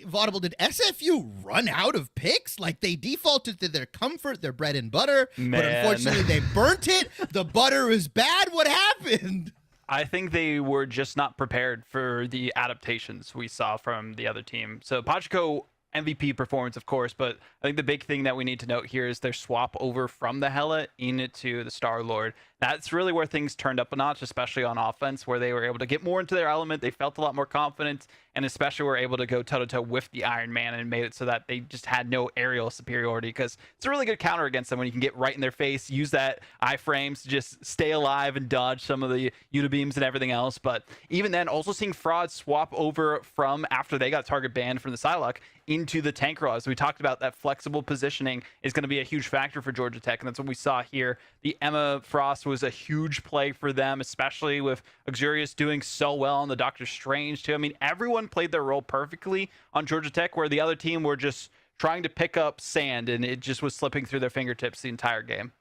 [SPEAKER 6] Vaudable, did SFU run out of picks? Like, they defaulted to their comfort, their bread and butter, but unfortunately they burnt it. The butter is bad. What happened?
[SPEAKER 7] I think they were just not prepared for the adaptations we saw from the other team. So Pochko, MVP performance, of course, but I think the big thing that we need to note here is their swap over from the Hela into the Star-Lord. That's really where things turned up a notch, especially on offense, where they were able to get more into their element. They felt a lot more confident, and especially were able to go toe-to-toe with the Iron Man and made it so that they just had no aerial superiority, because it's a really good counter against them when you can get right in their face, use that iframes to just stay alive and dodge some of the unibeams and everything else. But even then, also seeing Fraud swap over from after they got target banned from the Psylocke into the tank role. As we talked about, that flexible positioning is going to be a huge factor for Georgia Tech, and that's what we saw here. The Emma Frost was a huge play for them, especially with Luxurious doing so well on the Doctor Strange too. I mean, everyone played their role perfectly on Georgia Tech, where the other team were just trying to pick up sand, and it just was slipping through their fingertips the entire game.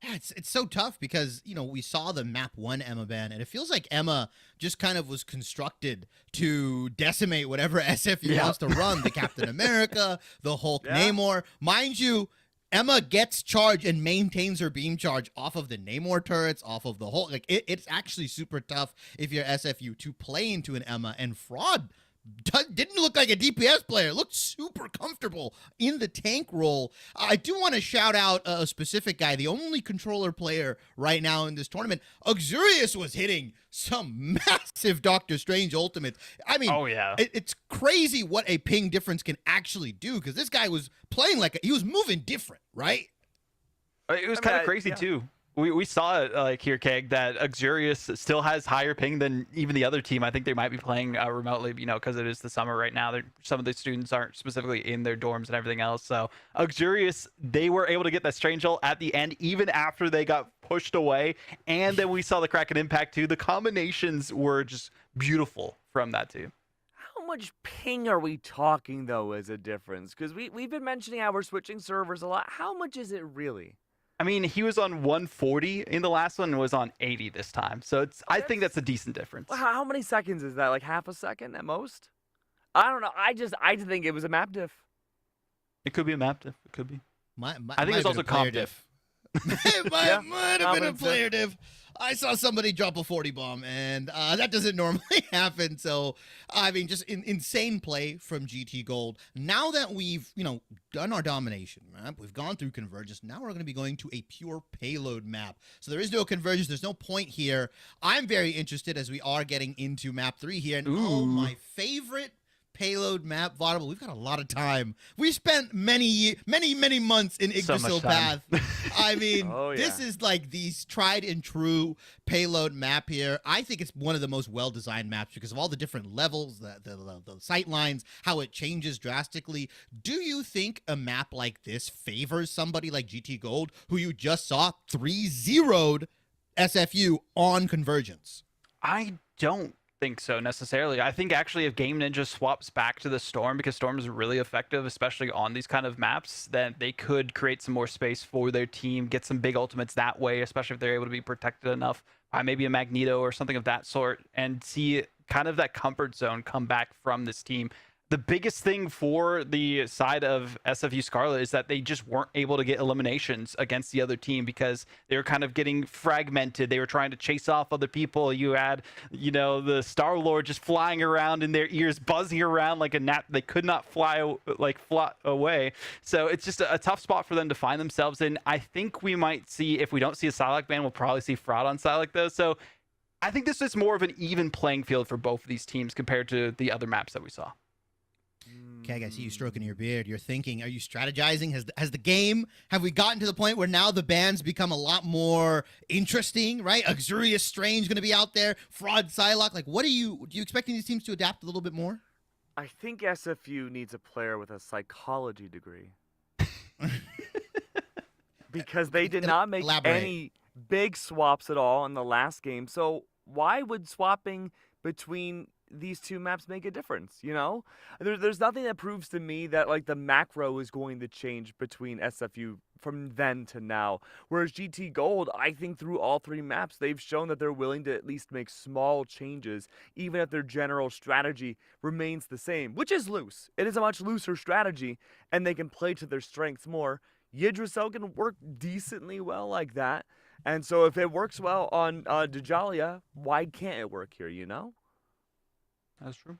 [SPEAKER 6] Yeah, it's so tough because, we saw the map 1 Emma ban, and it feels like Emma just kind of was constructed to decimate whatever SFU wants to run. The Captain America, the Hulk Namor. Mind you, Emma gets charge and maintains her beam charge off of the Namor turrets, off of the Hulk. Like, it's actually super tough if you're SFU to play into an Emma, and Fraud didn't look like a DPS player. Looked super comfortable in the tank role. I do want to shout out a specific guy, the only controller player right now in this tournament. Uxurious was hitting some massive Doctor Strange ultimates. I mean, it's crazy what a ping difference can actually do, because this guy was playing he was moving different, right?
[SPEAKER 7] It was kind of crazy too. We saw it here, Keg, that Uxurious still has higher ping than even the other team. I think they might be playing remotely, because it is the summer right now. Some of the students aren't specifically in their dorms and everything else. So Uxurious, they were able to get that Strange ult at the end, even after they got pushed away. And then we saw the Kraken impact too. The combinations were just beautiful from that too.
[SPEAKER 8] How much ping are we talking, though, as a difference? Because we've been mentioning how we're switching servers a lot. How much is it really?
[SPEAKER 7] I mean, he was on 140 in the last one and was on 80 this time. So I think that's a decent difference.
[SPEAKER 8] How many seconds is that? Like half a second at most? I don't know. I think it was a map diff.
[SPEAKER 7] It could be a map diff. It could be.
[SPEAKER 6] I
[SPEAKER 7] think it was also comp diff.
[SPEAKER 6] It might have been a player diff. I saw somebody drop a 40 bomb, and that doesn't normally happen. So, I mean, just insane play from GT Gold. Now that we've, done our domination map, we've gone through convergence, now we're going to be going to a pure payload map. So there is no convergence. There's no point here. I'm very interested as we are getting into map 3 here. And my favorite payload map, Vaudable. We've got a lot of time. We spent many months in Yggdrasil Path. I mean, this is like the tried and true payload map here. I think it's one of the most well-designed maps because of all the different levels, the sight lines, how it changes drastically. Do you think a map like this favors somebody like GT Gold, who you just saw 3-0'd SFU on convergence?
[SPEAKER 7] I don't think so necessarily. I think actually if Game Ninja swaps back to the Storm, because Storm is really effective, especially on these kind of maps, then they could create some more space for their team, get some big ultimates that way, especially if they're able to be protected enough by maybe a Magneto or something of that sort, and see kind of that comfort zone come back from this team. The biggest thing for the side of SFU Scarlet is that they just weren't able to get eliminations against the other team because they were kind of getting fragmented. They were trying to chase off other people. You had, the Star-Lord just flying around in their ears, buzzing around like a gnat. They could not fly away. So it's just a tough spot for them to find themselves in. I think we might see, if we don't see a Psylocke ban, we'll probably see Fraud on Psylocke though. So I think this is more of an even playing field for both of these teams compared to the other maps that we saw.
[SPEAKER 6] Okay, I see you stroking your beard. You're thinking, are you strategizing? Have we gotten to the point where now the bans become a lot more interesting, right? Uxurious Strange going to be out there, Fraud Psylocke. Like, do you expecting these teams to adapt a little bit more?
[SPEAKER 8] I think SFU needs a player with a psychology degree. Because they did not make any big swaps at all in the last game. So why would swapping between these two maps make a difference? There's nothing that proves to me that the macro is going to change between SFU from then to now, whereas GT Gold, I think through all three maps they've shown that they're willing to at least make small changes even if their general strategy remains the same, which is loose. It is a much looser strategy and they can play to their strengths more. Yggdrasil can work decently well like that, and so if it works well on Djalia, why can't it work here?
[SPEAKER 7] That's true.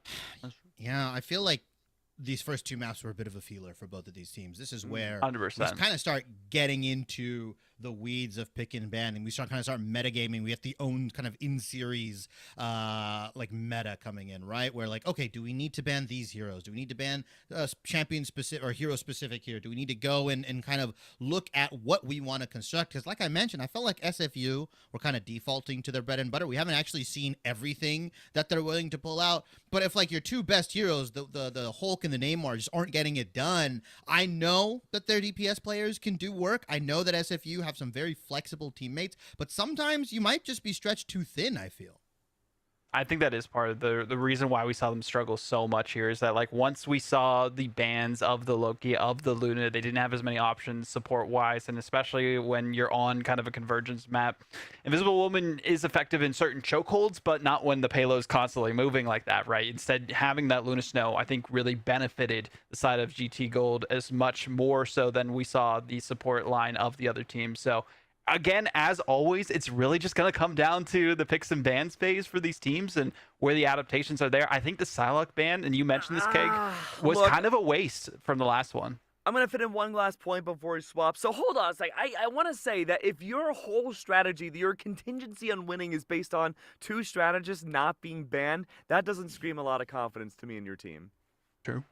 [SPEAKER 6] Yeah, I feel like these first two maps were a bit of a feeler for both of these teams. This is where
[SPEAKER 7] 100%.
[SPEAKER 6] we kind of start getting into the weeds of pick and ban, and we start metagaming. We have the own kind of in-series meta coming in, right? Where okay, do we need to ban these heroes? Do we need to ban champion specific or hero specific here? Do we need to go and kind of look at what we want to construct? Because like I mentioned, I felt like SFU were kind of defaulting to their bread and butter. We haven't actually seen everything that they're willing to pull out. But if your two best heroes, the Hulk and the Namor, just aren't getting it done, I know that their DPS players can do work. I know that SFU have some very flexible teammates, but sometimes you might just be stretched too thin, I feel.
[SPEAKER 7] I think that is part of the reason why we saw them struggle so much here is that like once we saw the bans of the Loki, of the Luna, they didn't have as many options support wise, and especially when you're on kind of a convergence map. Invisible Woman is effective in certain chokeholds, but not when the payload's constantly moving like that, right? Instead, having that Luna Snow, I think, really benefited the side of GT Gold as much more so than we saw the support line of the other team. So again, as always, it's really just going to come down to the picks and bans phase for these teams and where the adaptations are there. I think the Psylocke ban, and you mentioned this, Keg, was kind of a waste from the last one.
[SPEAKER 8] I'm going to fit in one last point before we swap. So hold on a sec. I want to say that if your whole strategy, your contingency on winning is based on 2 strategists not being banned, that doesn't scream a lot of confidence to me in your team.
[SPEAKER 7] True.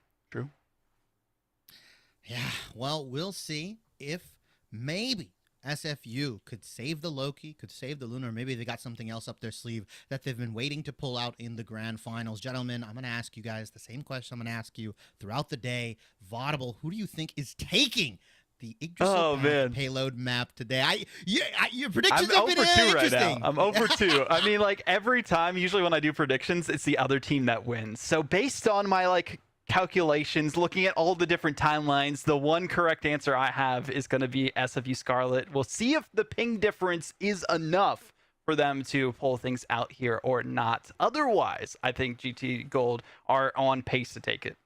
[SPEAKER 6] Yeah, well, we'll see if maybe SFU could save the Loki, could save the Luna, or maybe they got something else up their sleeve that they've been waiting to pull out in the grand finals. Gentlemen, I'm going to ask you guys the same question I'm going to ask you throughout the day. Vaudable, who do you think is taking the Yggdrasil payload map today? Your predictions have been interesting.
[SPEAKER 7] Right now. I'm over 2. I mean, like every time, usually when I do predictions, it's the other team that wins. So based on my calculations, looking at all the different timelines, the one correct answer I have is going to be SFU Scarlet. We'll see if the ping difference is enough for them to pull things out here or not. Otherwise, I think GT Gold are on pace to take it.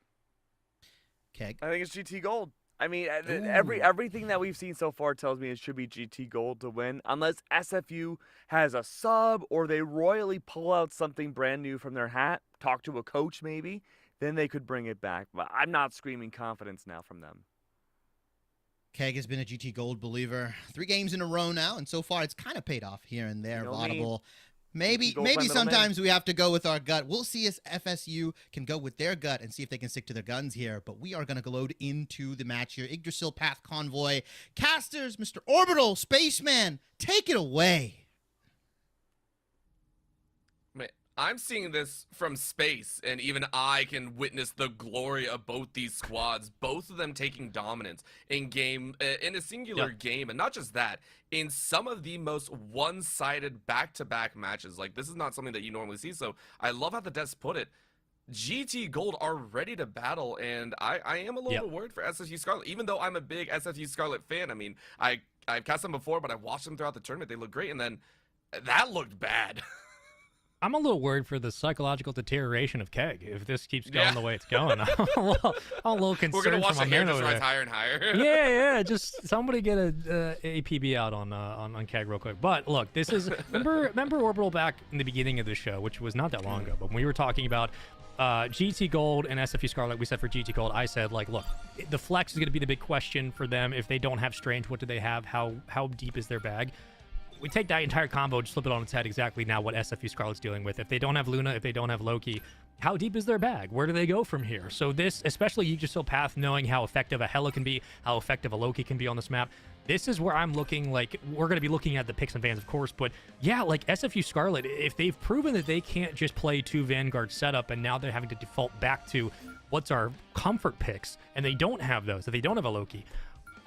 [SPEAKER 8] Keg? I think it's GT Gold. I mean, everything that we've seen so far tells me it should be GT Gold to win, unless SFU has a sub or they royally pull out something brand new from their hat, talk to a coach maybe, then they could bring it back. But I'm not screaming confidence now from them.
[SPEAKER 6] Keg has been a GT Gold believer 3 games in a row now, and so far it's kind of paid off here and there. Vaudable. Maybe sometimes we have to go with our gut. We'll see if FSU can go with their gut and see if they can stick to their guns here. But we are going to load into the match here. Yggdrasil Path Convoy. Casters, Mr. Orbital, Spaceman, take it away.
[SPEAKER 9] I'm seeing this from space, and even I can witness the glory of both these squads, both of them taking dominance in a singular game, and not just that, in some of the most one-sided back-to-back matches. Like, this is not something that you normally see, so I love how the devs put it. GT Gold are ready to battle, and I am a little bit worried for SFU Scarlet, even though I'm a big SFU Scarlet fan. I mean, I've cast them before, but I watched them throughout the tournament. They look great, and then that looked bad.
[SPEAKER 10] I'm a little worried for the psychological deterioration of Keg if this keeps going the way it's going. I'm a little concerned.
[SPEAKER 9] We're gonna watch
[SPEAKER 10] the
[SPEAKER 9] hair just rise higher and higher.
[SPEAKER 10] Yeah. Just somebody get a APB out on Keg real quick. But look, this is remember Orbital back in the beginning of the show, which was not that long ago. But when we were talking about GT Gold and SFU Scarlet, we said for GT Gold, I said look, the flex is going to be the big question for them. If they don't have Strange, what do they have? How deep is their bag? We take that entire combo, just flip it on its head exactly now what SFU Scarlet's dealing with. If they don't have Luna, if they don't have Loki, how deep is their bag? Where do they go from here? So this, especially Yggdrasil Path, knowing how effective a Hela can be, how effective a Loki can be on this map, this is where I'm looking like we're going to be looking at the picks and bans, of course. But yeah, like SFU Scarlet, if they've proven that they can't just play 2 Vanguard setup and now they're having to default back to what's our comfort picks, and they don't have those, if they don't have a Loki,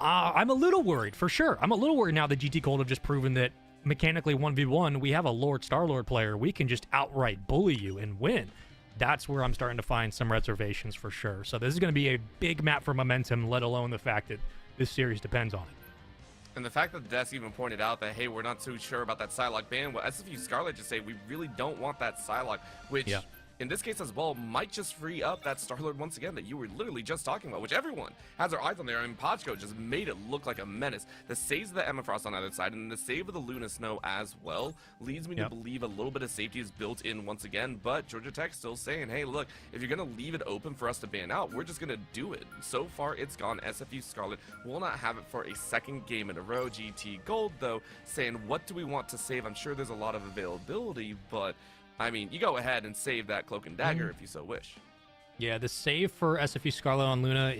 [SPEAKER 10] I'm a little worried, for sure. I'm a little worried now that GT Gold have just proven that mechanically 1v1, we have a Star-Lord player. We can just outright bully you and win. That's where I'm starting to find some reservations for sure. So this is going to be a big map for momentum, let alone the fact that this series depends on it.
[SPEAKER 9] And the fact that Des even pointed out that, hey, we're not too sure about that Psylocke ban, well, SFU Scarlet just say we really don't want that Psylocke, which... in this case as well, might just free up that Star-Lord once again that you were literally just talking about, which everyone has their eyes on there. I mean, Pochko just made it look like a menace. The saves of the Emma Frost on either side and the save of the Luna Snow as well leads me to believe a little bit of safety is built in once again, but Georgia Tech still saying, hey, look, if you're going to leave it open for us to ban out, we're just going to do it. So far, it's gone. SFU Scarlet will not have it for a second game in a row. GT Gold, though, saying, what do we want to save? I'm sure there's a lot of availability, but... I mean, you go ahead and save that Cloak and Dagger if you so wish.
[SPEAKER 10] Yeah, the save for SFU Scarlet on Luna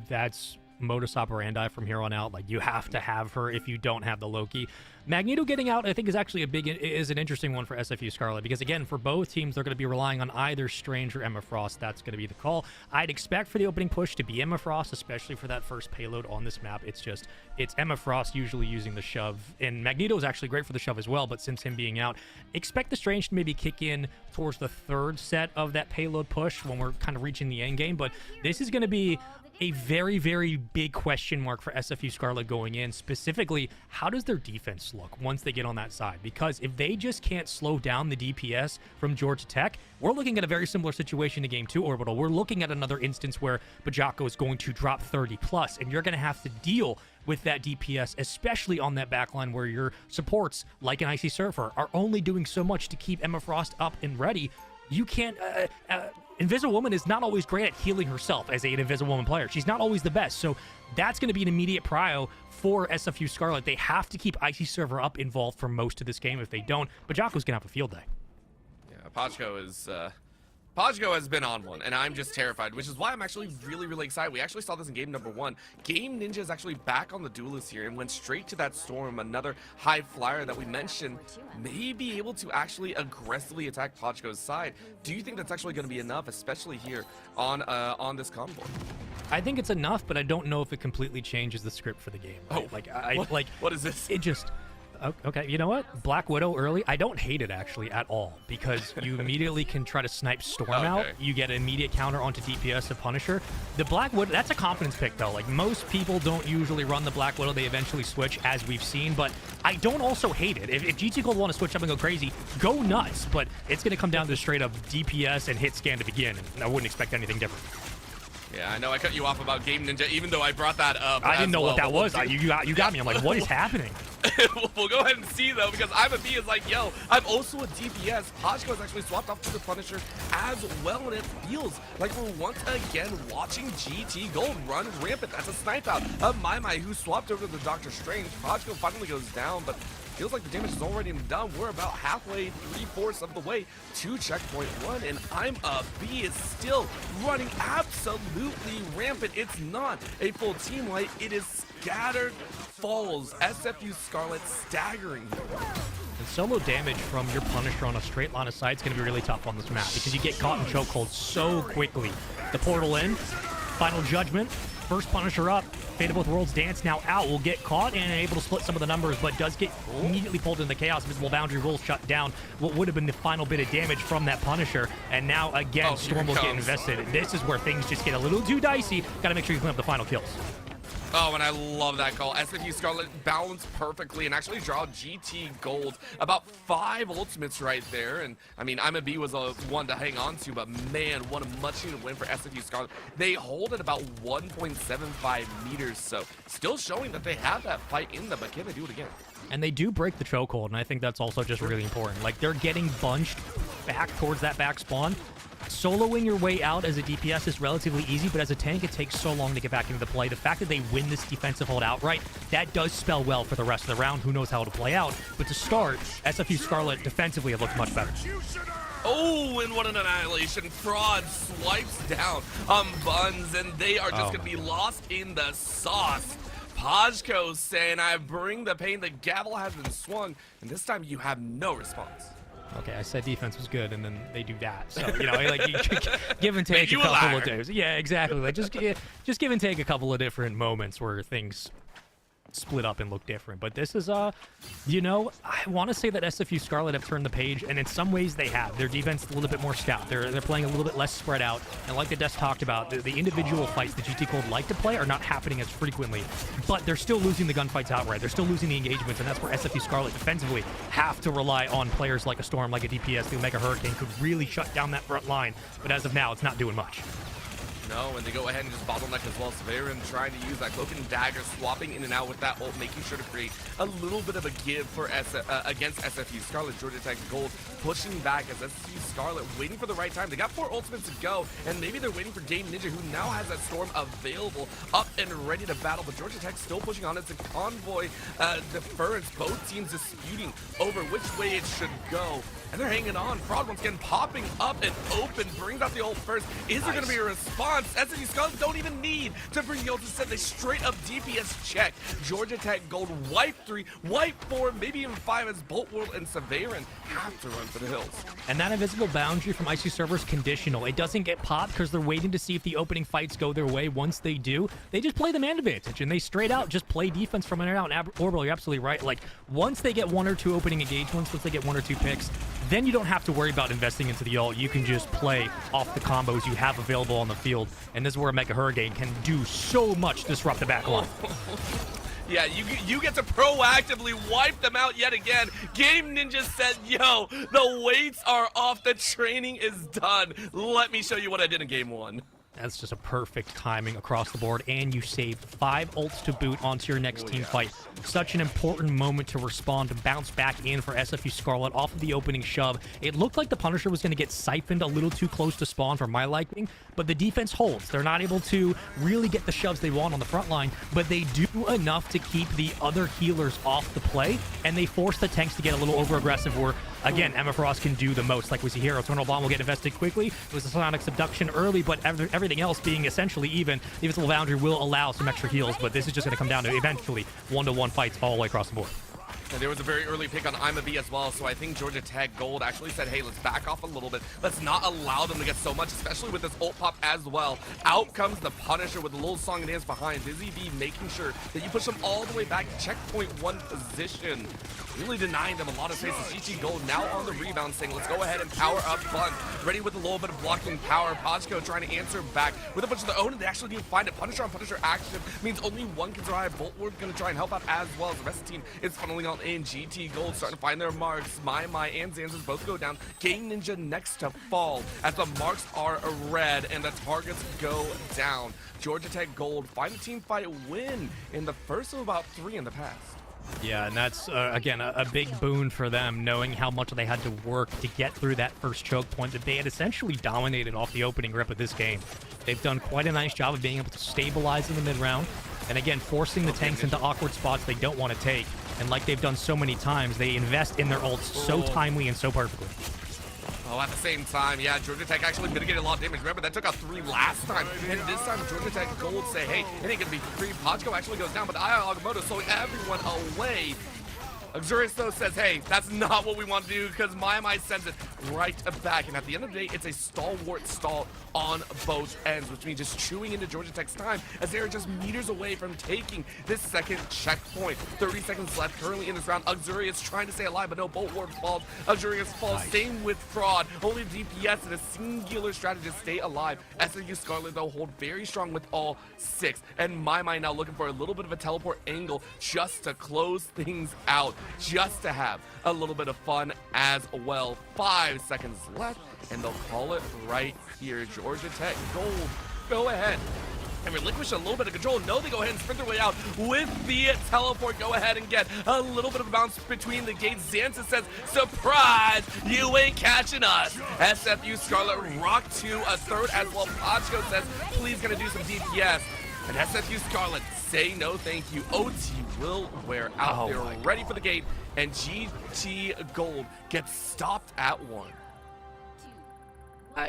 [SPEAKER 10] that's modus operandi from here on out. Like, you have to have her if you don't have the Loki. Magneto getting out, I think, is actually an interesting one for SFU Scarlet, because again, for both teams, they're going to be relying on either Strange or Emma Frost. That's going to be the call. I'd expect for the opening push to be Emma Frost, especially for that first payload on this map. It's Emma Frost usually using the shove, and Magneto is actually great for the shove as well, but since him being out, expect the Strange to maybe kick in towards the third set of that payload push when we're kind of reaching the end game. But this is going to be a very, very big question mark for SFU Scarlet going in. Specifically, how does their defense look once they get on that side? Because if they just can't slow down the DPS from Georgia Tech, we're looking at a very similar situation to Game 2 Orbital. We're looking at another instance where Bajako is going to drop 30 plus, and you're going to have to deal with that DPS, especially on that backline where your supports, like an Icy Surfer, are only doing so much to keep Emma Frost up and ready. You can't... Invisible Woman is not always great at healing herself as an Invisible Woman player. She's not always the best, so that's going to be an immediate prio for SFU Scarlet. They have to keep Icy Server up involved for most of this game. If they don't, Bajako's going to have a field day.
[SPEAKER 9] Yeah, Pajko has been on one, and I'm just terrified, which is why I'm actually really, really excited. We actually saw this in game number 1. Game Ninja is actually back on the duelist here and went straight to that Storm, another high flyer that we mentioned, may be able to actually aggressively attack Pajko's side. Do you think that's actually going to be enough, especially here on this convoy?
[SPEAKER 10] I think it's enough, but I don't know if it completely changes the script for the game. Right?
[SPEAKER 9] What is this?
[SPEAKER 10] It just... Okay, you know what? Black Widow early, I don't hate it actually at all, because you immediately can try to snipe Storm out. You get an immediate counter onto DPS of Punisher. The Black Widow, that's a confidence pick though. Like, most people don't usually run the Black Widow. They eventually switch, as we've seen, but I don't also hate it. If GT Gold want to switch up and go crazy, go nuts, but it's going to come down to straight up DPS and hit scan to begin, and I wouldn't expect anything different.
[SPEAKER 9] Yeah, I know I cut you off about Game Ninja, even though I brought that up.
[SPEAKER 10] I didn't know what that was. You got me. I'm like, what is happening?
[SPEAKER 9] We'll go ahead and see, though, because I'm a B is like, yo, I'm also a DPS. Pajko is actually swapped off to the Punisher as well, and it feels like we're once again watching GT Gold run rampant. That's a snipe out of Mai, who swapped over to the Doctor Strange. Pajko finally goes down, but feels like the damage is already done. We're about halfway, 3/4 of the way to checkpoint 1, and I'm a B is still running absolutely rampant. It's not a full team light. It is scattered falls. SFU Scarlet staggering.
[SPEAKER 10] And solo damage from your Punisher on a straight line of sight is going to be really tough on this map, because you get caught in chokehold so quickly. The portal in, final judgment, first Punisher up. Fate of Both Worlds Dance now out, will get caught and able to split some of the numbers, but does get immediately pulled into the chaos. Visible boundary will shut down what would have been the final bit of damage from that Punisher, and now again Storm will get invested. This is where things just get a little too dicey. Got to make sure you clean up the final kills.
[SPEAKER 9] Oh, and I love that call. SFU Scarlet balanced perfectly and actually draw GT Gold. About 5 ultimates right there. And, I mean, I'm a B was a one to hang on to, but man, what a much-needed win for SFU Scarlet. They hold at about 1.75 meters, so still showing that they have that fight in them, but can they do it again?
[SPEAKER 10] And they do break the chokehold, and I think that's also just really important. Like, they're getting bunched back towards that back spawn. Soloing your way out as a DPS is relatively easy, but as a tank, it takes so long to get back into the play. The fact that they win this defensive hold outright, that does spell well for the rest of the round. Who knows how it'll play out? But to start, SFU Scarlet defensively have looked much better.
[SPEAKER 9] Oh, and what an annihilation. Fraud swipes down Buns, and they are just going to be lost in the sauce. Pajko saying, I bring the pain. The gavel has been swung, and this time you have no response.
[SPEAKER 10] Okay, I said defense was good, and then they do that. So, you know, like, you give and take a couple of days. Yeah, exactly. Like, just give and take a couple of different moments where things split up and look different. But this is, you know, I want to say that SFU Scarlet have turned the page, and in some ways they have. Their defense is a little bit more stout. They're playing a little bit less spread out, and like the Des talked about, the individual fights that GT Gold like to play are not happening as frequently, but they're still losing the gunfights outright. They're still losing the engagements, and that's where SFU Scarlet defensively have to rely on players like a Storm, like a DPS, the Omega Hurricane could really shut down that front line, but as of now, it's not doing much.
[SPEAKER 9] No, and they go ahead and just bottleneck as well. Severin trying to use that cloak and dagger, swapping in and out with that ult, making sure to create a little bit of a give for against SFU Scarlet. Georgia Tech Gold pushing back as SFU Scarlet waiting for the right time. They got 4 ultimates to go, and maybe they're waiting for Game Ninja, who now has that Storm available, up and ready to battle. But Georgia Tech still pushing on. It's a convoy deference. Both teams disputing over which way it should go. And they're hanging on. Fraud once again popping up and open, brings out the ult first. Is there going to be a response? response. SFU Scarlet don't even need to bring the ult. Instead, they straight up DPS check. Georgia Tech Gold wipe 3, wipe 4, maybe even 5 as Bolt World and Severin have to run for the hills.
[SPEAKER 10] And that invisible boundary from Icy Server is conditional. It doesn't get popped because they're waiting to see if the opening fights go their way. Once they do, they just play the man advantage and they straight out just play defense from in and out. And Orbital, you're absolutely right. Like, once they get 1 or 2 opening engagements, once they get 1 or 2 picks, then you don't have to worry about investing into the ult. You can just play off the combos you have available on the field. And this is where a Mega Hurricane can do so much disrupt the backline.
[SPEAKER 9] Yeah, you get to proactively wipe them out yet again. Game Ninja said, yo, the weights are off. The training is done. Let me show you what I did in game 1.
[SPEAKER 10] That's just a perfect timing across the board, and you saved 5 ults to boot onto your next team fight. Such an important moment to respond, to bounce back in for SFU Scarlet off of the opening shove. It looked like the Punisher was going to get siphoned a little too close to spawn for my liking, but the defense holds. They're not able to really get the shoves they want on the front line, but they do enough to keep the other healers off the play, and they force the tanks to get a little over-aggressive where, again, Emma Frost can do the most. Like we see here, Eternal Bomb will get invested quickly. It was a Sonic Subduction early, but everything else being essentially even. The Invisible Boundary will allow some extra heals, but this is just going to come down to eventually 1-to-1 fights all the way across the board.
[SPEAKER 9] And there was a very early pick on I'm a B as well, so I think Georgia Tech Gold actually said, hey, let's back off a little bit. Let's not allow them to get so much, especially with this ult pop as well. Out comes the Punisher with a little song and dance behind. Dizzy V making sure that you push them all the way back to checkpoint 1 position. Really denying them a lot of spaces. GT Gold now on the rebound saying, let's go ahead and power up Bun. Ready with a little bit of blocking power. Pajko trying to answer back with a bunch of their own, and they actually do find it. Punisher on Punisher action means only one can survive. Bolt Ward gonna try and help out as well as the rest of the team is funneling on in. GT Gold starting to find their marks. My and Zanzas both go down. Game Ninja next to fall as the marks are red and the targets go down. Georgia Tech Gold find a team fight win in the first of about 3 in the past.
[SPEAKER 10] Yeah, and that's, again, a big boon for them, knowing how much they had to work to get through that first choke point that they had essentially dominated off the opening rip of this game. They've done quite a nice job of being able to stabilize in the mid-round, and again, forcing the tanks into awkward spots they don't want to take. And like they've done so many times, they invest in their ults so timely and so perfectly.
[SPEAKER 9] Oh, at the same time, yeah, Georgia Tech actually mitigated a lot of damage. Remember, that took out 3 last time, and this time Georgia Tech Gold say, hey, it ain't gonna be free. Pajko actually goes down, but Agamotto slowing everyone away. Luxurious, though, says, hey, that's not what we want to do, because My sends it right back. And at the end of the day, it's a stalwart stall on both ends, which means just chewing into Georgia Tech's time as they are just meters away from taking this second checkpoint. 30 seconds left currently in this round. Luxurious trying to stay alive, but no, Bolt Ward falls. Luxurious falls. Nice. Same with Fraud. Only DPS and a singular strategy to stay alive. SFU Scarlet, though, hold very strong with all 6. And My now looking for a little bit of a teleport angle just to close things out, just to have a little bit of fun as well. 5 seconds left, and they'll call it right here. Georgia Tech Gold, go ahead and relinquish a little bit of control. No, they go ahead and sprint their way out with the teleport. Go ahead and get a little bit of a bounce between the gates. Xanza says, surprise, you ain't catching us. SFU Scarlet rock to a third as well. Pajko says, please gonna do some DPS. And SFU Scarlet say no thank you. OT will wear out. They're ready for the gate, and GT Gold gets stopped at 1.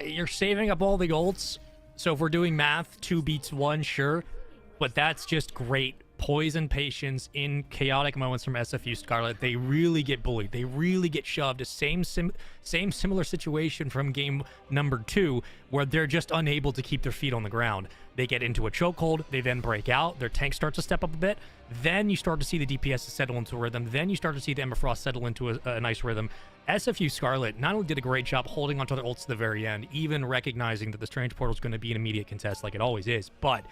[SPEAKER 10] You're saving up all the ults, so if we're doing math, 2 beats 1, sure, but that's just great poise and patience in chaotic moments from SFU Scarlet. They really get bullied. They really get shoved. The same similar situation from game number 2, where they're just unable to keep their feet on the ground. They get into a chokehold. They then break out. Their tank starts to step up a bit. Then you start to see the DPS settle into a rhythm. Then you start to see the Ember Frost settle into a nice rhythm. SFU Scarlet not only did a great job holding onto their ults to the very end, even recognizing that the Strange Portal is going to be an immediate contest like it always is, but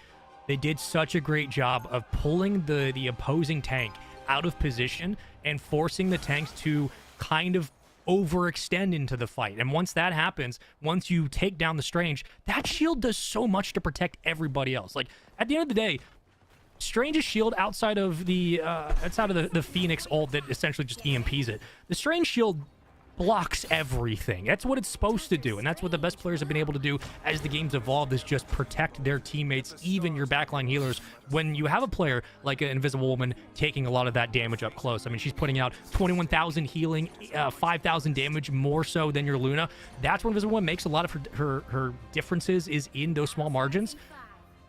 [SPEAKER 10] they did such a great job of pulling the opposing tank out of position and forcing the tanks to kind of overextend into the fight. And once that happens, once you take down the Strange, that shield does so much to protect everybody else. Like, at the end of the day, Strange's shield outside of the Phoenix ult that essentially just EMPs it, the Strange shield blocks everything. That's what it's supposed to do, and that's what the best players have been able to do as the game's evolved, is just protect their teammates, even your backline healers. When you have a player like an Invisible Woman taking a lot of that damage up close, I mean, she's putting out 21,000 healing, 5,000 damage more so than your Luna. That's where Invisible Woman makes a lot of her differences, is in those small margins.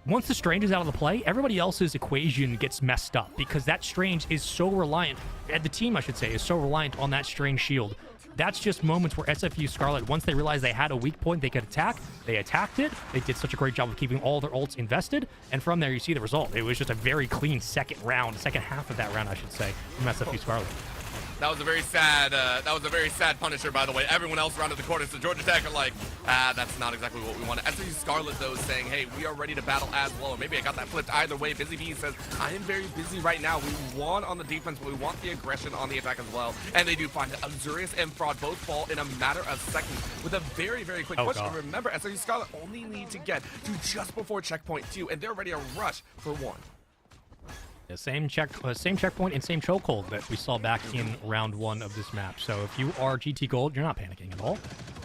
[SPEAKER 10] Once the Strange is out of the play, everybody else's equation gets messed up, because that Strange is so reliant, the team, I should say, is so reliant on that Strange shield. That's just moments where SFU Scarlet, once they realized they had a weak point they could attack, they attacked it. They did such a great job of keeping all their ults invested, and from there you see the result. It was just a very clean second half of that round, I should say, from SFU Scarlet.
[SPEAKER 9] That was a very sad Punisher, by the way. Everyone else around the corner, so Georgia Tech are like, that's not exactly what we wanted. SFU Scarlet, though, saying, hey, we are ready to battle as well. Or maybe I got that flipped either way. Busy Bee says, I am very busy right now. We want on the defense, but we want the aggression on the attack as well. And they do find it. Azurius and Fraud both fall in a matter of seconds with a very, very quick push. And remember, SFU Scarlet only need to get to just before checkpoint 2, and they're ready to rush for 1.
[SPEAKER 10] The same checkpoint and same chokehold that we saw back in round 1 of this map. So if you are GT Gold, you're not panicking at all.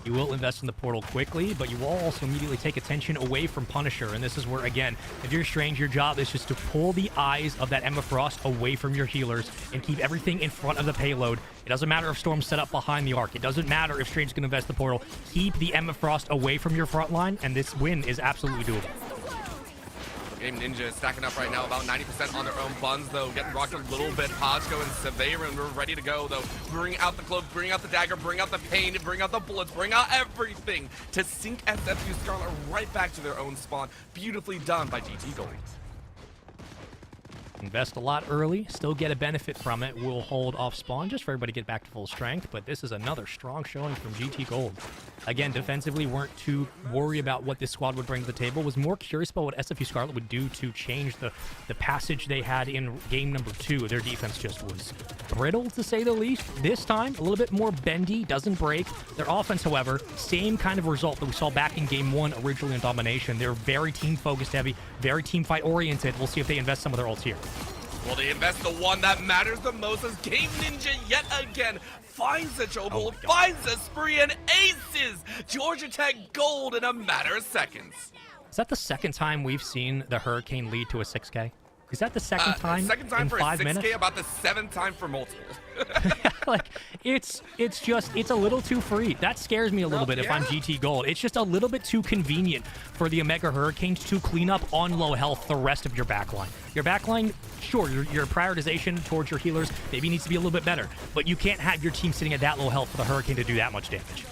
[SPEAKER 10] You will invest in the portal quickly, but you will also immediately take attention away from Punisher. And this is where, again, if you're Strange, your job is just to pull the eyes of that Emma Frost away from your healers and keep everything in front of the payload. It doesn't matter if Storm's set up behind the arc. It doesn't matter if Strange can invest the portal. Keep the Emma Frost away from your front line, and this win is absolutely doable.
[SPEAKER 9] Game Ninja is stacking up right now, about 90% on their own buns, though. Getting rocked a little bit. Pajko and Severin, we're ready to go, though. Bring out the cloak, bring out the dagger, bring out the pain, bring out the bullets, bring out everything to sink SFU Scarlet right back to their own spawn. Beautifully done by GT Gold.
[SPEAKER 10] Invest a lot early, still get a benefit from it. We'll hold off spawn just for everybody to get back to full strength, but this is another strong showing from GT Gold. Again, defensively, weren't too worried about what this squad would bring to the table. Was more curious about what SFU Scarlet would do to change the passage they had in game number 2. Their defense just was brittle, to say the least. This time, a little bit more bendy, doesn't break. Their offense, however, same kind of result that we saw back in game 1 originally in Domination. They're very team-focused heavy, very team fight-oriented. We'll see if they invest some of their ults here.
[SPEAKER 9] Well, they invest the one that matters the most as Game Ninja yet again finds a chokehold, finds a spree, and aces Georgia Tech Gold in a matter of seconds.
[SPEAKER 10] Is that the second time we've seen the Hurricane lead to a 6K? Is that the second time in
[SPEAKER 9] for
[SPEAKER 10] 5
[SPEAKER 9] a 6K,
[SPEAKER 10] minutes?
[SPEAKER 9] about the 7th time for multiple.
[SPEAKER 10] Like, it's a little too free. That scares me a little bit if I'm GT Gold. It's just a little bit too convenient for the Omega Hurricanes to clean up on low health the rest of your backline. Your backline, sure, your prioritization towards your healers maybe needs to be a little bit better, but you can't have your team sitting at that low health for the Hurricane to do that much damage.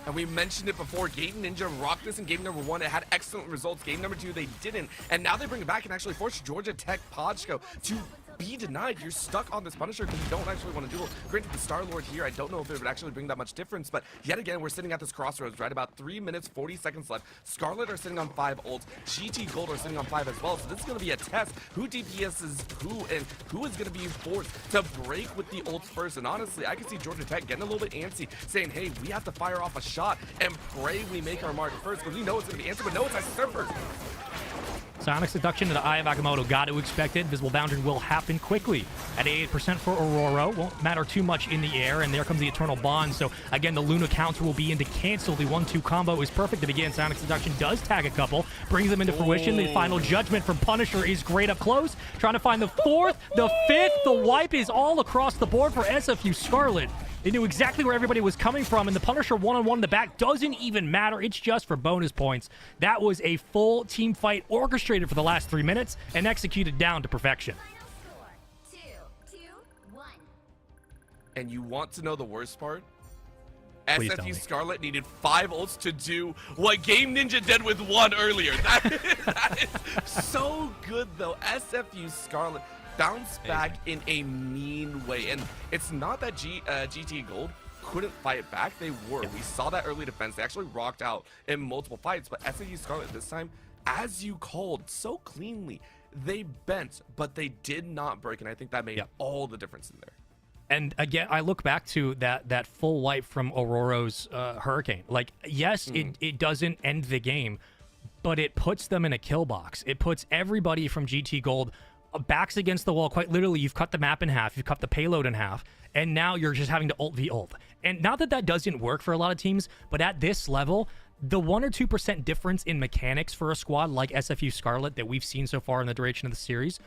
[SPEAKER 9] And we mentioned it before, Game Ninja rocked this in game number 1. It had excellent results. Game number 2, they didn't. And now they bring it back and actually force Georgia Tech Pajko to be denied. You're stuck on this Punisher because you don't actually want to duel. Granted, the Star-Lord here, I don't know if it would actually bring that much difference, but yet again, we're sitting at this crossroads, right? About 3 minutes, 40 seconds left. Scarlet are sitting on 5 ults. GT Gold are sitting on 5 as well. So this is going to be a test. Who DPSs who, and who is going to be forced to break with the ults first. And honestly, I can see Georgia Tech getting a little bit antsy, saying, hey, we have to fire off a shot and pray we make our mark first, because we know it's going to be answered, but no, it's Ice first.
[SPEAKER 10] Sonic Seduction to the Eye of Agamotto. Got to expect it. Visible Boundary will happen quickly. At 88% for Aurora. Won't matter too much in the air. And there comes the Eternal Bond. So, again, the Luna counter will be in to cancel. The 1-2 combo is perfect to begin. Sonic Seduction does tag a couple. Brings them into fruition. The final judgment from Punisher is great up close. Trying to find the 4th, the 5th. The wipe is all across the board for SFU Scarlet. They knew exactly where everybody was coming from, and the Punisher one-on-one in the back doesn't even matter. It's just for bonus points. That was a full team fight orchestrated for the last 3 minutes and executed down to perfection.
[SPEAKER 5] 4, 3, 2, 1.
[SPEAKER 9] And you want to know the worst part?
[SPEAKER 10] Please tell me.
[SPEAKER 9] SFU Scarlet needed 5 ults to do what Game Ninja did with 1 earlier. That is so good, though. SFU Scarlet bounce back in a mean way. And it's not that GT Gold couldn't fight back. They were. We saw that early defense. They actually rocked out in multiple fights. But SFU Scarlet this time, as you called so cleanly, they bent, but they did not break. And I think that made all the difference in there.
[SPEAKER 10] And again, I look back to that full wipe from Aurora's Hurricane. Like, yes, it doesn't end the game, but it puts them in a kill box. It puts everybody from GT Gold backs against the wall. Quite literally, you've cut the map in half, you've cut the payload in half, and now you're just having to ult v ult. And not that that doesn't work for a lot of teams, but at this level, the 1 or 2% difference in mechanics for a squad like SFU Scarlet that we've seen so far in the duration of the series,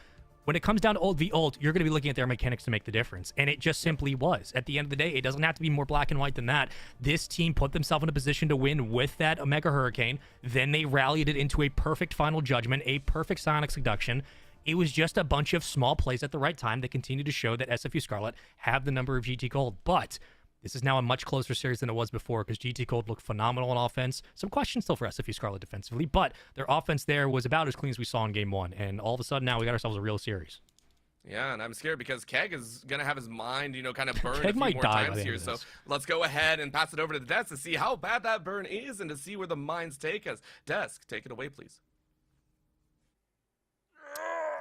[SPEAKER 10] when it comes down to ult v ult, you're going to be looking at their mechanics to make the difference. And it just simply was. At the end of the day, it doesn't have to be more black and white than that. This team put themselves in a position to win with that Omega Hurricane. Then they rallied it into a perfect final judgment, a perfect Sonic seduction. It was just a bunch of small plays at the right time that continue to show that SFU Scarlet have the number of GT Gold. But this is now a much closer series than it was before because GT Gold looked phenomenal on offense. Some questions still for SFU Scarlet defensively, but their offense there was about as clean as we saw in Game 1. And all of a sudden now we got ourselves a real series.
[SPEAKER 9] Yeah, and I'm scared because Keg is going to have his mind, kind of burned
[SPEAKER 10] Keg
[SPEAKER 9] a few
[SPEAKER 10] might
[SPEAKER 9] more
[SPEAKER 10] die by
[SPEAKER 9] times
[SPEAKER 10] the
[SPEAKER 9] here.
[SPEAKER 10] end of
[SPEAKER 9] So
[SPEAKER 10] this.
[SPEAKER 9] let's go ahead and pass it over to the desk to see how bad that burn is and to see where the minds take us. Desk, take it away, please.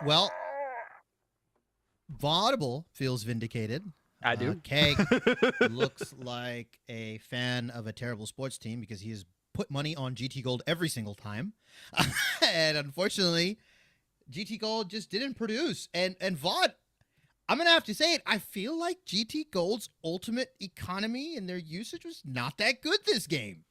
[SPEAKER 6] Well, Vaudable feels vindicated.
[SPEAKER 7] I do.
[SPEAKER 6] Keg looks like a fan of a terrible sports team because he has put money on GT Gold every single time. And unfortunately, GT Gold just didn't produce. And Vaude, I'm going to have to say it, I feel like GT Gold's ultimate economy and their usage was not that good this game.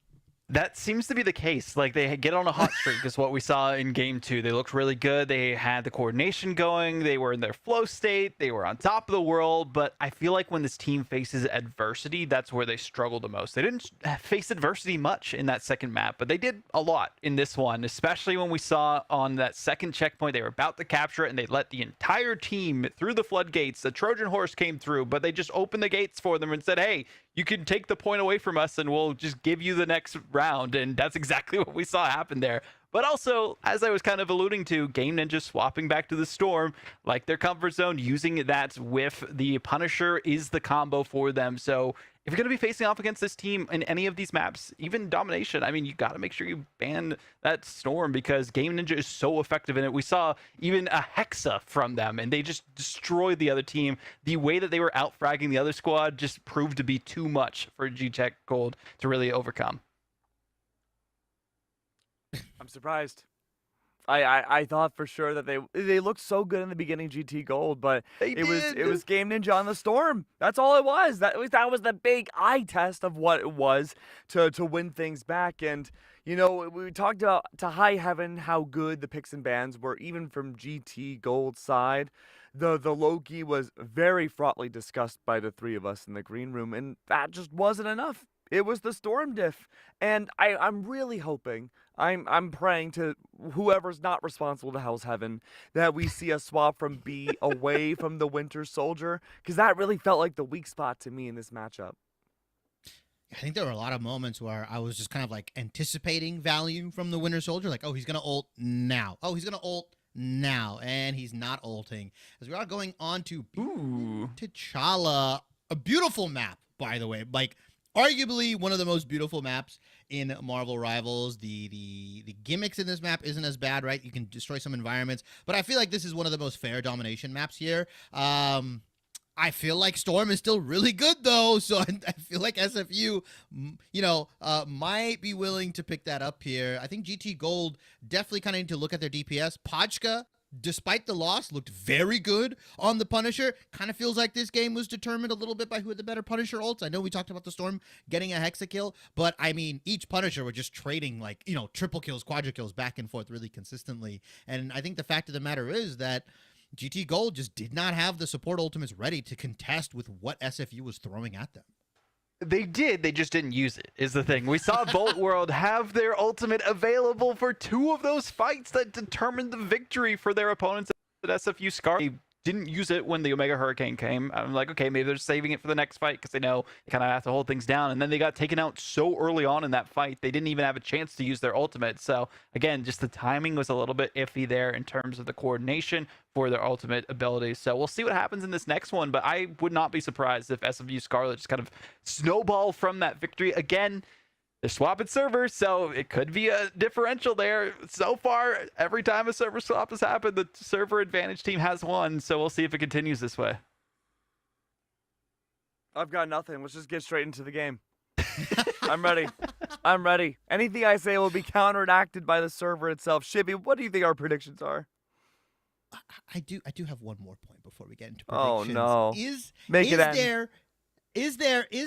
[SPEAKER 7] That seems to be the case. Like, they get on a hot streak is what we saw in Game 2. They looked really good. They had the coordination going. They were in their flow state. They were on top of the world. But I feel like when this team faces adversity, that's where they struggle the most. They didn't face adversity much in that second map, but they did a lot in this one, especially when we saw on that second checkpoint, they were about to capture it, and they let the entire team through the floodgates. The Trojan horse came through, but they just opened the gates for them and said, hey, you can take the point away from us and we'll just give you the next round. And that's exactly what we saw happen there. But also, as I was kind of alluding to, Game Ninja swapping back to the Storm, like their comfort zone, using that with the Punisher is the combo for them. So if you're going to be facing off against this team in any of these maps, even Domination, I mean, you got to make sure you ban that Storm because Game Ninja is so effective in it. We saw even a Hexa from them, and they just destroyed the other team. The way that they were out-fragging the other squad just proved to be too much for G-Tech Gold to really overcome.
[SPEAKER 8] I'm surprised. I thought for sure that they looked so good in the beginning, GT Gold, but it was Game Ninja on the Storm. That's all it was. That was the big eye test of what it was to win things back. And we talked about to high heaven how good the picks and bans were, even from GT Gold's side. The Loki was very fraughtly discussed by the three of us in the green room, and that just wasn't enough. It was the Storm diff, and I'm really hoping, I'm praying to whoever's not responsible to Hell's Heaven that we see a swap from B away from the Winter Soldier, because that really felt like the weak spot to me in this matchup.
[SPEAKER 6] I think there were a lot of moments where I was just kind of like anticipating value from the Winter Soldier, like, oh, he's going to ult now. Oh, he's going to ult now, and he's not ulting. As we are going on to T'Challa, a beautiful map, by the way, like arguably one of the most beautiful maps in Marvel Rivals. The gimmicks in this map isn't as bad, right? You can destroy some environments, but I feel like this is one of the most fair domination maps here. I feel like Storm is still really good, though, so I feel like SFU, might be willing to pick that up here. I think GT Gold definitely kind of need to look at their DPS. Pachka, despite the loss, looked very good on the Punisher. Kind of feels like this game was determined a little bit by who had the better Punisher ults. I know we talked about the Storm getting a Hexa kill, but I mean, each Punisher were just trading like, triple kills, quadra kills back and forth really consistently. And I think the fact of the matter is that GT Gold just did not have the support ultimates ready to contest with what SFU was throwing at them.
[SPEAKER 7] They did, they just didn't use it, is the thing. We saw Bolt World have their ultimate available for 2 of those fights that determined the victory for their opponents at SFU Scarlet. They didn't use it when the Omega Hurricane came. I'm like, okay, maybe they're saving it for the next fight because they know they kind of have to hold things down. And then they got taken out so early on in that fight, they didn't even have a chance to use their ultimate. So again, just the timing was a little bit iffy there in terms of the coordination for their ultimate abilities. So we'll see what happens in this next one, but I would not be surprised if SFU Scarlet just kind of snowball from that victory. Again, they're swapping servers, so it could be a differential there. So far, every time a server swap has happened, the server advantage team has won, so we'll see if it continues this way.
[SPEAKER 8] I've got nothing. Let's just get straight into the game. I'm ready. I'm ready. Anything I say will be counteracted by the server itself. Shibby, what do you think our predictions are?
[SPEAKER 6] I I do have one more point before we get into
[SPEAKER 8] Oh,
[SPEAKER 6] predictions.
[SPEAKER 8] no.
[SPEAKER 6] Is
[SPEAKER 8] Make it end.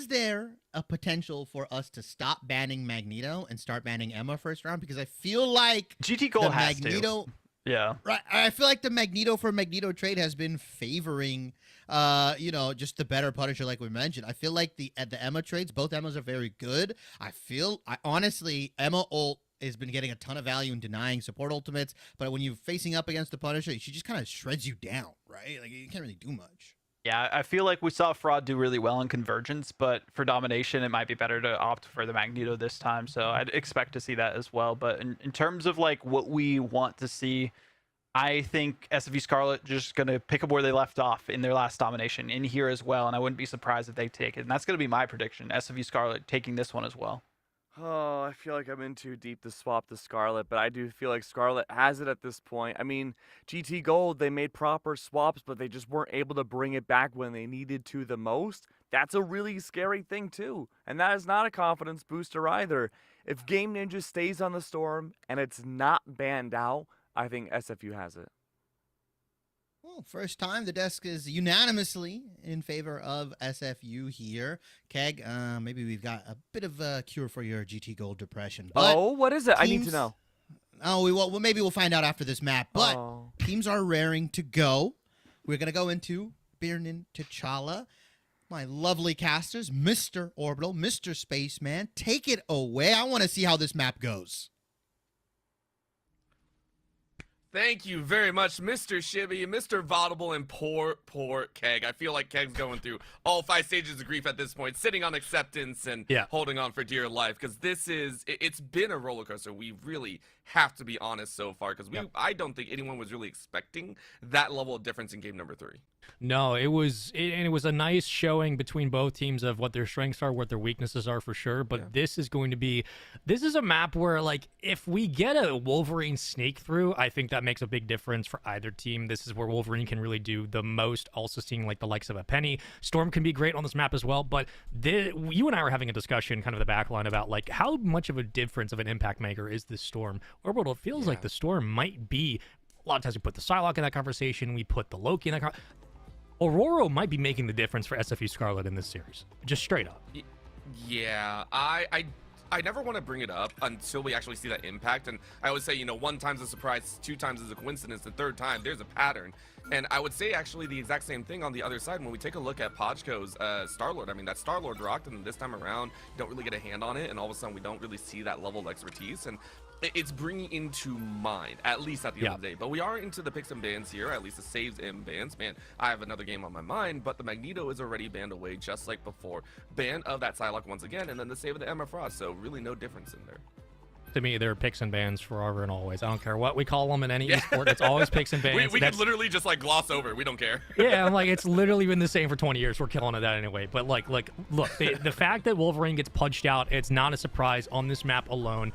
[SPEAKER 6] there a potential for us to stop banning Magneto and start banning Emma first round? Because I feel like
[SPEAKER 7] GT Gold
[SPEAKER 6] the
[SPEAKER 7] has
[SPEAKER 6] Magneto,
[SPEAKER 7] to. Yeah.
[SPEAKER 6] right? I feel like the Magneto for Magneto trade has been favoring, just the better Punisher, like we mentioned. I feel like the Emma trades, both Emmas are very good. I honestly, Emma ult has been getting a ton of value in denying support ultimates, but when you're facing up against the Punisher, she just kind of shreds you down, right? Like, you can't really do much.
[SPEAKER 7] Yeah, I feel like we saw Fraud do really well in Convergence, but for Domination, it might be better to opt for the Magneto this time. So I'd expect to see that as well. But in terms of like what we want to see, I think SFU Scarlet just going to pick up where they left off in their last Domination in here as well. And I wouldn't be surprised if they take it. And that's going to be my prediction. SFU Scarlet taking this one as well.
[SPEAKER 8] Oh, I feel like I'm in too deep to swap the Scarlet, but I do feel like Scarlet has it at this point. I mean, GT Gold, they made proper swaps, but they just weren't able to bring it back when they needed to the most. That's a really scary thing, too. And that is not a confidence booster either. If Game Ninja stays on the Storm and it's not banned out, I think SFU has it.
[SPEAKER 6] Well, first time the desk is unanimously in favor of SFU here. Keg, maybe we've got a bit of a cure for your GT Gold depression. But
[SPEAKER 8] what is it? I need to know.
[SPEAKER 6] Oh, maybe we'll find out after this map. But
[SPEAKER 8] Oh.
[SPEAKER 6] teams are raring to go. We're going to go into Birnin T'Challa. My lovely casters, Mr. Orbital, Mr. Spaceman, take it away. I want to see how this map goes.
[SPEAKER 9] Thank you very much, Mr. Shibby, Mr. Vaudable, and poor Keg. I feel like Keg's going through all 5 stages of grief at this point, sitting on acceptance and holding on for dear life, because it's been a roller coaster. We really have to be honest so far, because I don't think anyone was really expecting that level of difference in game number 3.
[SPEAKER 10] No, it was a nice showing between both teams of what their strengths are, what their weaknesses are for sure. But this is a map where, like, if we get a Wolverine snake through, I think that makes a big difference for either team. This is where Wolverine can really do the most. Also seeing like the likes of a Penny, Storm can be great on this map as well. But you and I were having a discussion, kind of the backline, about like how much of a difference of an impact maker is this Storm. Orbital, it feels like the Storm might be. A lot of times we put the Psylocke in that conversation, we put the Loki in that conversation. Aurora might be making the difference for SFU Scarlet in this series, just straight up.
[SPEAKER 9] Yeah, I never want to bring it up until we actually see that impact. And I always say, 1 time's a surprise, 2 times is a coincidence, the 3rd time there's a pattern. And I would say actually the exact same thing on the other side when we take a look at Podchko's Star-Lord. I mean, that Star-Lord rocked, and this time around, you don't really get a hand on it, and all of a sudden we don't really see that level of expertise. And it's bringing into mind, at least at the end of the day. But we are into the picks and bans here, at least the saves and bans. Man, I have another game on my mind, but the Magneto is already banned away, just like before. Ban of that Psylocke once again, and then the save of the Emma Frost, so really no difference in there.
[SPEAKER 10] To me, they're picks and bans forever and always. I don't care what we call them in any esport. It's always picks and bans.
[SPEAKER 9] we could literally just like gloss over. We don't care.
[SPEAKER 10] Yeah, I'm like, it's literally been the same for 20 years. We're killing it that anyway. But look, the fact that Wolverine gets punched out, it's not a surprise on this map alone.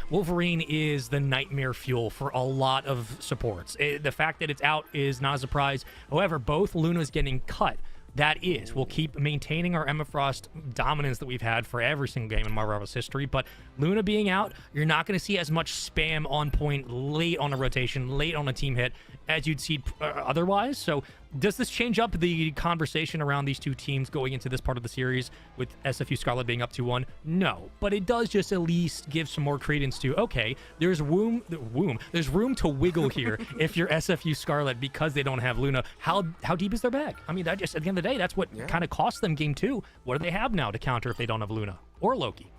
[SPEAKER 10] Wolverine is the nightmare fuel for a lot of supports. The fact that it's out is not a surprise. However, both Luna's getting cut. We'll keep maintaining our Emma Frost dominance that we've had for every single game in Marvel Rivals history, but Luna being out, you're not going to see as much spam on point late on a rotation, late on a team hit, as you'd see otherwise. So does this change up the conversation around these two teams going into this part of the series with SFU Scarlet being up 2-1? No, but it does just at least give some more credence to, okay, there's room to wiggle here if you're SFU Scarlet because they don't have Luna. How deep is their bag? I mean, that just at the end of the day, that's what kind of cost them game 2. What do they have now to counter if they don't have Luna or Loki?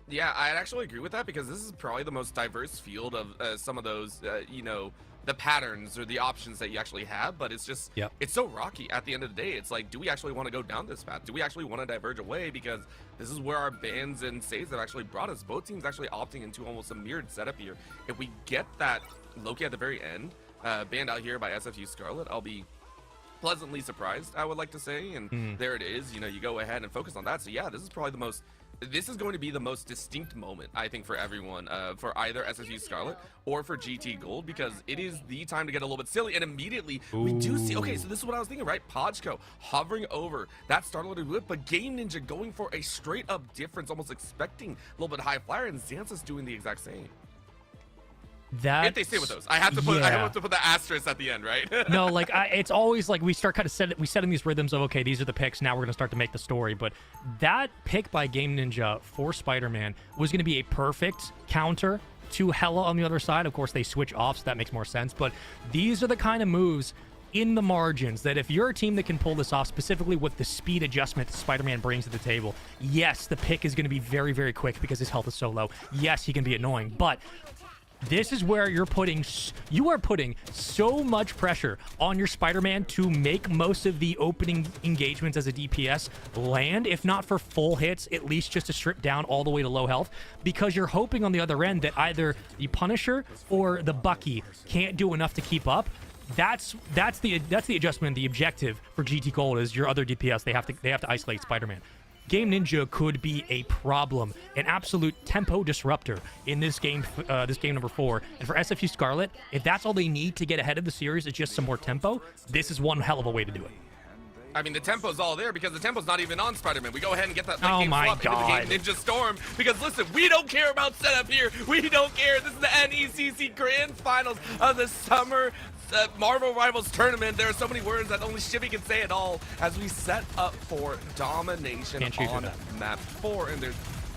[SPEAKER 9] Yeah, I'd actually agree with that because this is probably the most diverse field of some of those, the patterns or the options that you actually have, but it's just, it's so rocky at the end of the day. It's like, do we actually want to go down this path? Do we actually want to diverge away? Because this is where our bans and saves have actually brought us. Both teams actually opting into almost a mirrored setup here. If we get that Loki at the very end, banned out here by SFU Scarlet, I'll be pleasantly surprised, I would like to say. And there it is, you go ahead and focus on that. So yeah, this is probably this is going to be the most distinct moment, I think, for everyone, for either SFU Scarlet or for GT Gold, because it is the time to get a little bit silly. And immediately we do see, okay, so this is what I was thinking, right? Podchko hovering over that Star-Lord whip, but Game Ninja going for a straight up difference, almost expecting a little bit high flyer, and Xanthus doing the exact same.
[SPEAKER 10] That
[SPEAKER 9] if they stay with those, I have to put the asterisk at the end, right?
[SPEAKER 10] No, like it's always like we start kind of set in these rhythms of, okay, these are the picks. Now we're gonna start to make the story. But that pick by Game Ninja for Spider-Man was gonna be a perfect counter to Hella on the other side. Of course, they switch off, so that makes more sense. But these are the kind of moves in the margins that if you're a team that can pull this off, specifically with the speed adjustment that Spider-Man brings to the table, yes, the pick is going to be very, very quick because his health is so low. Yes, he can be annoying, but this is where you are putting so much pressure on your Spider-Man to make most of the opening engagements as a DPS land, if not for full hits, at least just to strip down all the way to low health, because you're hoping on the other end that either the Punisher or the Bucky can't do enough to keep up. That's the adjustment. The objective for GT Gold is your other DPS. They have to isolate Spider-Man. Game Ninja could be a problem, an absolute tempo disruptor in this game number 4. And for SFU Scarlet, if that's all they need to get ahead of the series is just some more tempo, this is one hell of a way to do it.
[SPEAKER 9] I mean, the tempo's all there because the tempo's not even on Spider-Man. We go ahead and get that
[SPEAKER 10] oh
[SPEAKER 9] game
[SPEAKER 10] my
[SPEAKER 9] swap
[SPEAKER 10] God.
[SPEAKER 9] into the Game Ninja Storm because, listen, we don't care about setup here. We don't care. This is the NECC Grand Finals of the Summer Marvel Rivals Tournament. There are so many words that only Shivy can say it all as we set up for Domination on map 4. And there's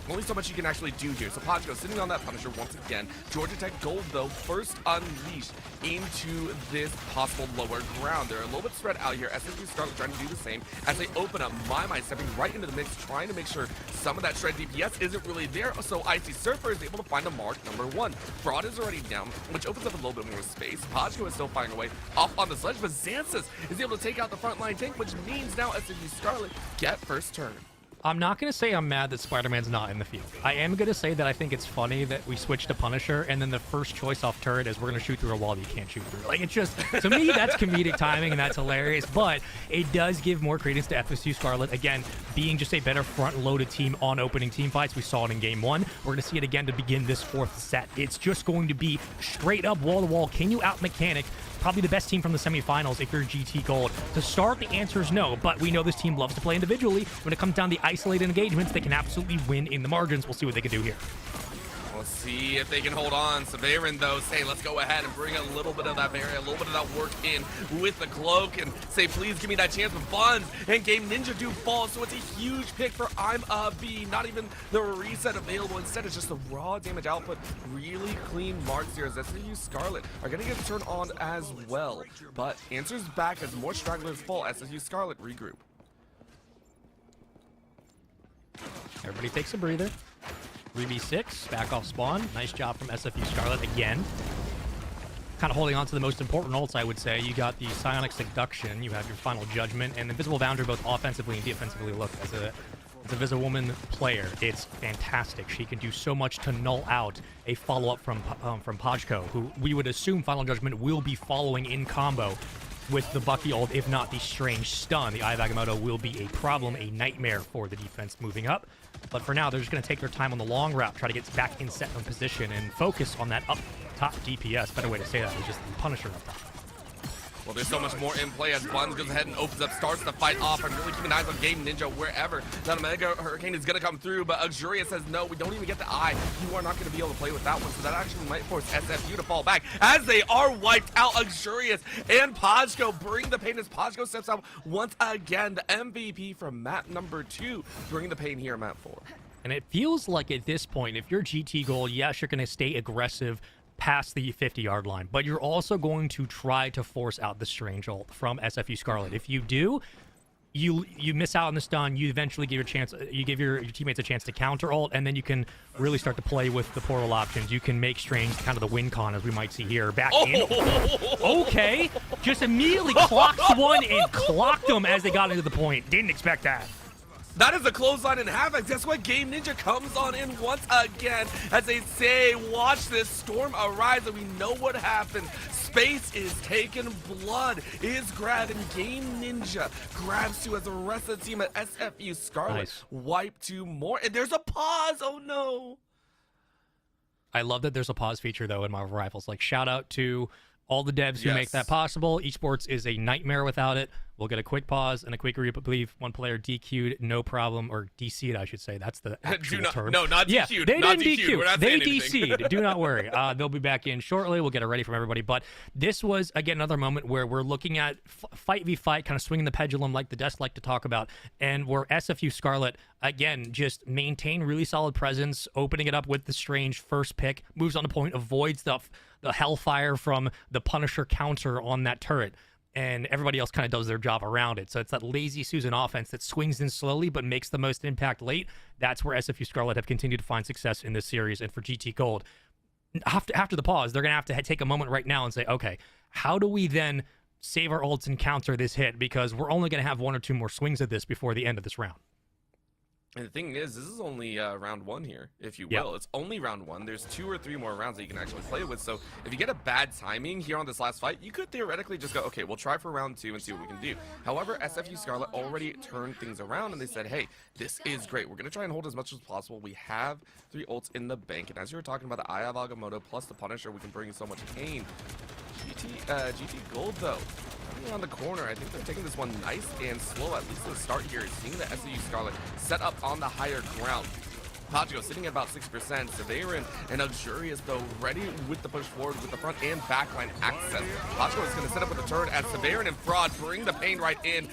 [SPEAKER 9] only so much you can actually do here. So Pachko sitting on that Punisher once again. Georgia Tech Gold, though, first unleashed into this possible lower ground. They're a little bit spread out here. SFU Scarlet trying to do the same as they open up. My stepping right into the mix, trying to make sure some of that shred DPS isn't really there. So Icy Surfer is able to find a mark number 1. Fraud is already down, which opens up a little bit more space. Pachko is still finding a way off on the sledge, but Xanthus is able to take out the frontline tank, which means now SFU Scarlet get first turn.
[SPEAKER 10] I'm not going to say I'm mad that Spider-Man's not in the field. I am going to say that I think it's funny that we switched to Punisher and then the first choice off turret is we're going to shoot through a wall that you can't shoot through. Like, it's just, to me, that's comedic timing and that's hilarious, but it does give more credence to FSU Scarlet. Again, being just a better front-loaded team on opening team fights. We saw it in Game 1. We're going to see it again to begin this 4th set. It's just going to be straight up wall-to-wall. Can you out-mechanic probably the best team from the semifinals if you're GT Gold? To start, the answer is no, but we know this team loves to play individually. When it comes down to the isolated engagements, they can absolutely win in the margins. We'll see what they can do here.
[SPEAKER 9] We'll see if they can hold on. Severin, though, say, let's go ahead and bring a little bit of that barrier, a little bit of that work in with the cloak and say, please give me that chance with Buns. And Game Ninja do fall, so it's a huge pick for I'm a B. Not even the reset available. Instead, it's just the raw damage output. Really clean marks here as SFU Scarlet are going to get turned on as well. But answers back as more stragglers fall. SFU Scarlet regroup.
[SPEAKER 10] Everybody takes a breather. 3v6, back off spawn. Nice job from SFU Scarlet again. Kind of holding on to the most important ults, I would say. You got the Psionic Seduction, you have your Final Judgment, and Invisible Boundary both offensively and defensively. Look, as a Visiwoman player, it's fantastic. She can do so much to null out a follow-up from Pachko, who we would assume Final Judgment will be following in combo with the Bucky ult, if not the strange stun. The Eye of Agamotto will be a problem, a nightmare for the defense moving up. But for now, they're just going to take their time on the long route, try to get back in set of position, and focus on that up top DPS. Better way to say that is just the Punisher up top.
[SPEAKER 9] Well, there's so much more in play as Buns goes ahead and opens up, starts the fight off, and really keeping eyes on Game Ninja wherever that Mega Hurricane is going to come through. But Luxuria says, no, we don't even get the eye. You are not going to be able to play with that one. So that actually might force SFU to fall back as they are wiped out. Luxurious and Pachko bring the pain as Pachko steps out once again. The MVP from map number 2, bringing the pain here in map 4.
[SPEAKER 10] And it feels like at this point, if you're GT Gold, yes, you're going to stay aggressive past the 50-yard line, but you're also going to try to force out the strange ult from SFU Scarlet. If you do, you miss out on the stun, you eventually give your chance, you give your teammates a chance to counter ult, and then you can really start to play with the portal options. You can make strange kind of the win con, as we might see here. Back in. Okay, just immediately clocked one and clocked them as they got into the point. Didn't expect that.
[SPEAKER 9] That is a clothesline in half. That's why Game Ninja comes on in once again as they say, watch this storm arise, and we know what happened. Space is taken, blood is grabbed, and Game Ninja grabs 2 as the rest of the team at SFU Scarlet wipe 2 more. And there's a pause. Oh no.
[SPEAKER 10] I love that there's a pause feature though in Marvel Rivals. Like, shout out to All the devs who make that possible. Esports is a nightmare without it. We'll get a quick pause and a quick replay. I believe one player DQ'd, no problem, or DC'd, I should say. That's the actual term.
[SPEAKER 9] No, not DQ'd.
[SPEAKER 10] Yeah, they
[SPEAKER 9] not
[SPEAKER 10] didn't
[SPEAKER 9] DQ'd. We're not
[SPEAKER 10] They
[SPEAKER 9] saying anything.
[SPEAKER 10] DC'd. Do not worry. They'll be back in shortly. We'll get it ready from everybody. But this was, again, another moment where we're looking at fight v fight, kind of swinging the pendulum like the desk like to talk about, and where SFU Scarlet, again, just maintain really solid presence, opening it up with the Strange first pick, moves on the point, avoids the Hellfire from the Punisher counter on that turret. And everybody else kind of does their job around it. So it's that lazy Susan offense that swings in slowly but makes the most impact late. That's where SFU Scarlet have continued to find success in this series. And for GT Gold, after the pause, they're going to have to take a moment right now and say, okay, how do we then save our ults and counter this hit? Because we're only going to have 1 or 2 more swings at this before the end of this round.
[SPEAKER 9] And the thing is, this is only round 1 here, if you will. It's only round 1. There's 2 or 3 more rounds that you can actually play with. So if you get a bad timing here on this last fight, you could theoretically just go, okay, we'll try for round 2 and see what we can do. However, SFU Scarlet already turned things around and they said, hey, this is great. We're going to try and hold as much as possible. We have 3 ults in the bank. And as you were talking about the Eye of Agamotto plus the Punisher, we can bring so much pain. GT Gold, though, around the corner, I think they're taking this one nice and slow, at least at the start here. Seeing the SFU Scarlet set up on the higher ground. Pagio sitting at about 6%. Severin and Luxurious, though, ready with the push forward with the front and backline access. Pagio is going to set up with the turn as Severin and Fraud bring the pain right in.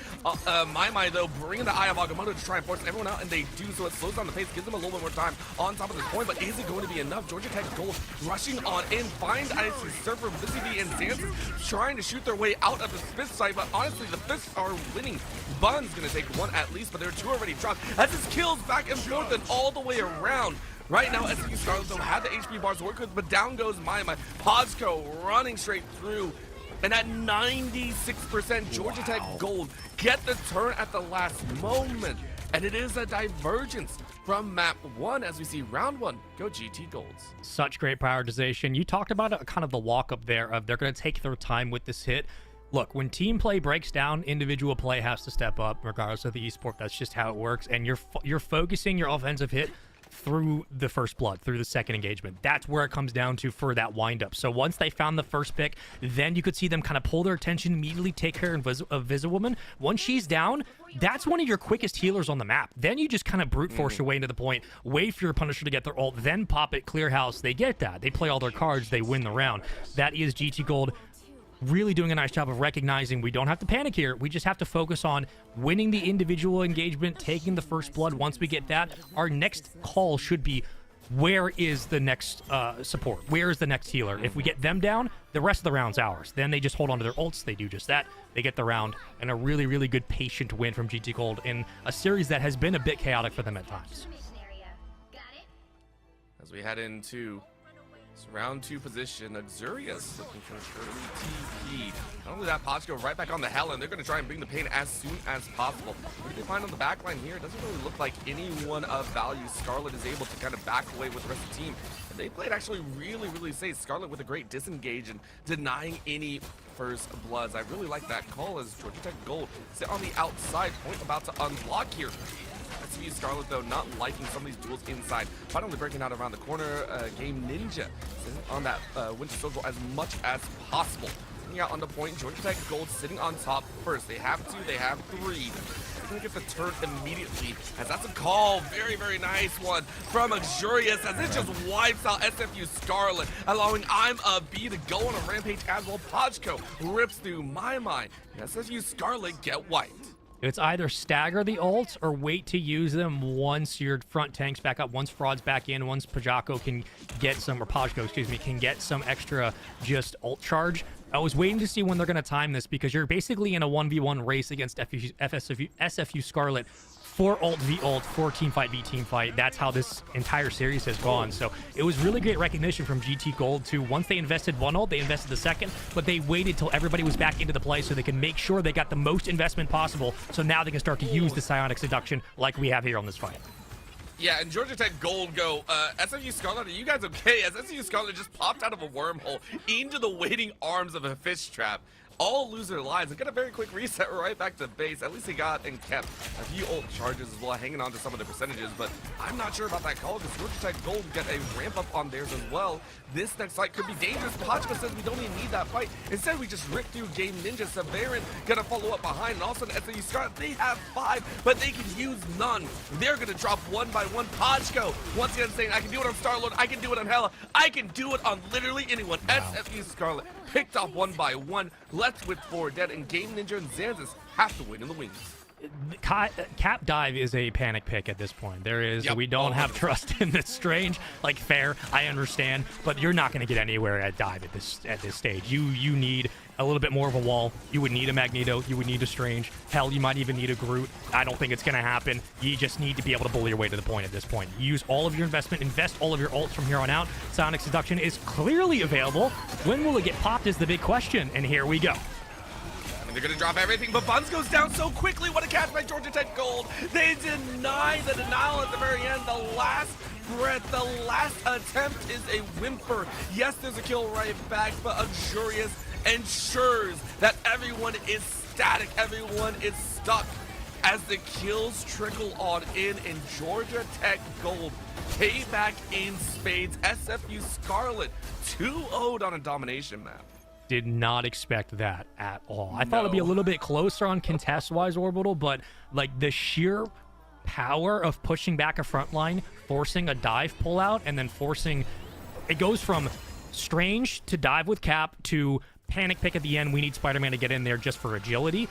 [SPEAKER 9] My, though, bringing the Eye of Agamotto to try and force everyone out, and they do, so it slows down the pace, gives them a little bit more time on top of this point, but is it going to be enough? Georgia Tech Gold rushing on in, find Icy Surfer, Blissy V, and Xanthus trying to shoot their way out of the Smith side, but honestly, the Fists are winning. Bun's going to take 1 at least, but there are 2 already dropped. As his kills back and forth and all the way around. Right now, SFU Scarlet don't have the HP bars to work with, but down goes My. Pozco running straight through. And at 96%, Georgia Tech Gold get the turn at the last moment. And it is a divergence from map 1 as we see round 1 go GT Golds.
[SPEAKER 10] Such great prioritization. You talked about kind of the walk up there of they're going to take their time with this hit. Look, when team play breaks down, individual play has to step up regardless of the esport. That's just how it works. And you're focusing your offensive hit through the first blood, through the second engagement. That's where it comes down to for that windup. So once they found the first pick, then you could see them kind of pull their attention, immediately take care of Visiwoman. Once she's down, that's one of your quickest healers on the map. Then you just kind of brute force your way into the point, wait for your Punisher to get their ult, then pop it, clear house. They get that. They play all their cards, they win the round. That is GT Gold really doing a nice job of recognizing we don't have to panic here. We just have to focus on winning the individual engagement, taking the first blood. Once we get that, our next call should be, where is the next support? Where is the next healer? If we get them down, the rest of the round's ours. Then they just hold on to their ults. They do just that. They get the round, and a really, really good patient win from GT Gold in a series that has been a bit chaotic for them at times.
[SPEAKER 9] As we head into round 2 position, Luxurious looking for early TP. Not only that, Pachko right back on the hell, and they're going to try and bring the pain as soon as possible. What do they find on the backline here? It doesn't really look like anyone of value. Scarlet is able to kind of back away with the rest of the team. And they played actually really, really safe. Scarlet with a great disengage and denying any first bloods. I really like that call as Georgia Tech Gold sit on the outside, point about to unblock here. SFU Scarlet, though, not liking some of these duels inside. Finally breaking out around the corner. Game Ninja on that Winter Social as much as possible. Bringing out on the point, Georgia Tech Gold sitting on top first. They have 2, they have 3. They're going to get the turn immediately, as that's a call. Very, very nice one from Luxurious, as it just wipes out SFU Scarlet, allowing I'm a B to go on a rampage as well. Pachko rips through My. And SFU Scarlet get wiped.
[SPEAKER 10] It's either stagger the ults or wait to use them once your front tank's back up, once Fraud's back in, once Pajako can get some, or Pajko, excuse me, can get some extra just ult charge. I was waiting to see when they're going to time this because you're basically in a 1v1 race against SFU Scarlet for ult v ult, for teamfight v teamfight. That's how this entire series has gone. So it was really great recognition from GT Gold to, once they invested one ult, they invested the second, but they waited till everybody was back into the play so they can make sure they got the most investment possible. So now they can start to use the psionic seduction like we have here on this fight.
[SPEAKER 9] Yeah, and Georgia Tech Gold go, SFU Scarlet, are you guys okay? As SFU Scarlet just popped out of a wormhole into the waiting arms of a fish trap. all lose their lives and get a very quick reset right back to base. At least he got and kept a few old charges as well, hanging on to some of the percentages, but I'm not sure about that call because Georgia Tech Gold get a ramp up on theirs as well. This next fight could be dangerous. Pachima says we don't even need that fight. Instead, we just rip through Game Ninja. Severin gonna follow up behind, and also SFU Scarlet, they have 5, but they can use none. They're gonna drop one by one. Pachko, once again saying, I can do it on Star-Lord, I can do it on Hela, I can do it on literally anyone. Wow. SFU Scarlet picked off one by one, left with 4 dead, and Game Ninja and Zanzas have to win in the wings.
[SPEAKER 10] Cap dive is a panic pick at this point. There is, we don't have trust in this Strange. Like, fair, I understand, but you're not going to get anywhere at dive at this stage. You need a little bit more of a wall. You would need a Magneto. You would need a Strange. Hell, you might even need a Groot. I don't think it's going to happen. You just need to be able to bully your way to the point at this point. Use all of your investment. Invest all of your ults from here on out. Sonic Seduction is clearly available. When will it get popped is the big question, and here we go.
[SPEAKER 9] They're going to drop everything, but Buns goes down so quickly. What a catch by Georgia Tech Gold. They deny the denial at the very end. The last breath, the last attempt is a whimper. Yes, there's a kill right back, but Luxurious ensures that everyone is static. Everyone is stuck as the kills trickle on in Georgia Tech Gold. Payback in spades. SFU Scarlet 2-0'd on a domination map.
[SPEAKER 10] Did not expect that at all. I thought it'd be a little bit closer on contest-wise, Orbital, but like the sheer power of pushing back a front line, forcing a dive pullout, and then forcing... It goes from Strange to dive with Cap to panic pick at the end. We need Spider-Man to get in there just for agility.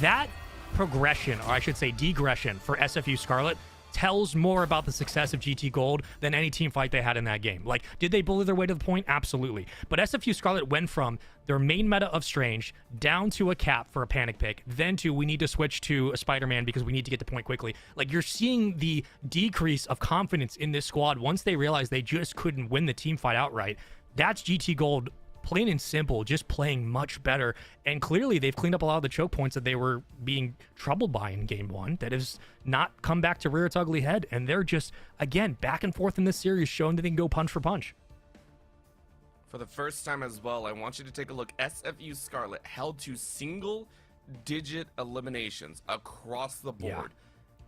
[SPEAKER 10] That progression, or I should say degression, for SFU Scarlet tells more about the success of GT Gold than any team fight they had in that game. Like, did they bully their way to the point? Absolutely. But SFU Scarlet went from their main meta of Strange down to a Cap for a panic pick, then to we need to switch to a Spider-Man because we need to get the point quickly. Like, you're seeing the decrease of confidence in this squad once they realized they just couldn't win the team fight outright. That's GT Gold, plain and simple, just playing much better. And clearly they've cleaned up a lot of the choke points that they were being troubled by in game 1 that has not come back to rear its ugly head. And they're just, again, back and forth in this series, showing that they can go punch for punch.
[SPEAKER 9] For the first time as well, I want you to take a look. SFU Scarlet held to single-digit eliminations across the board.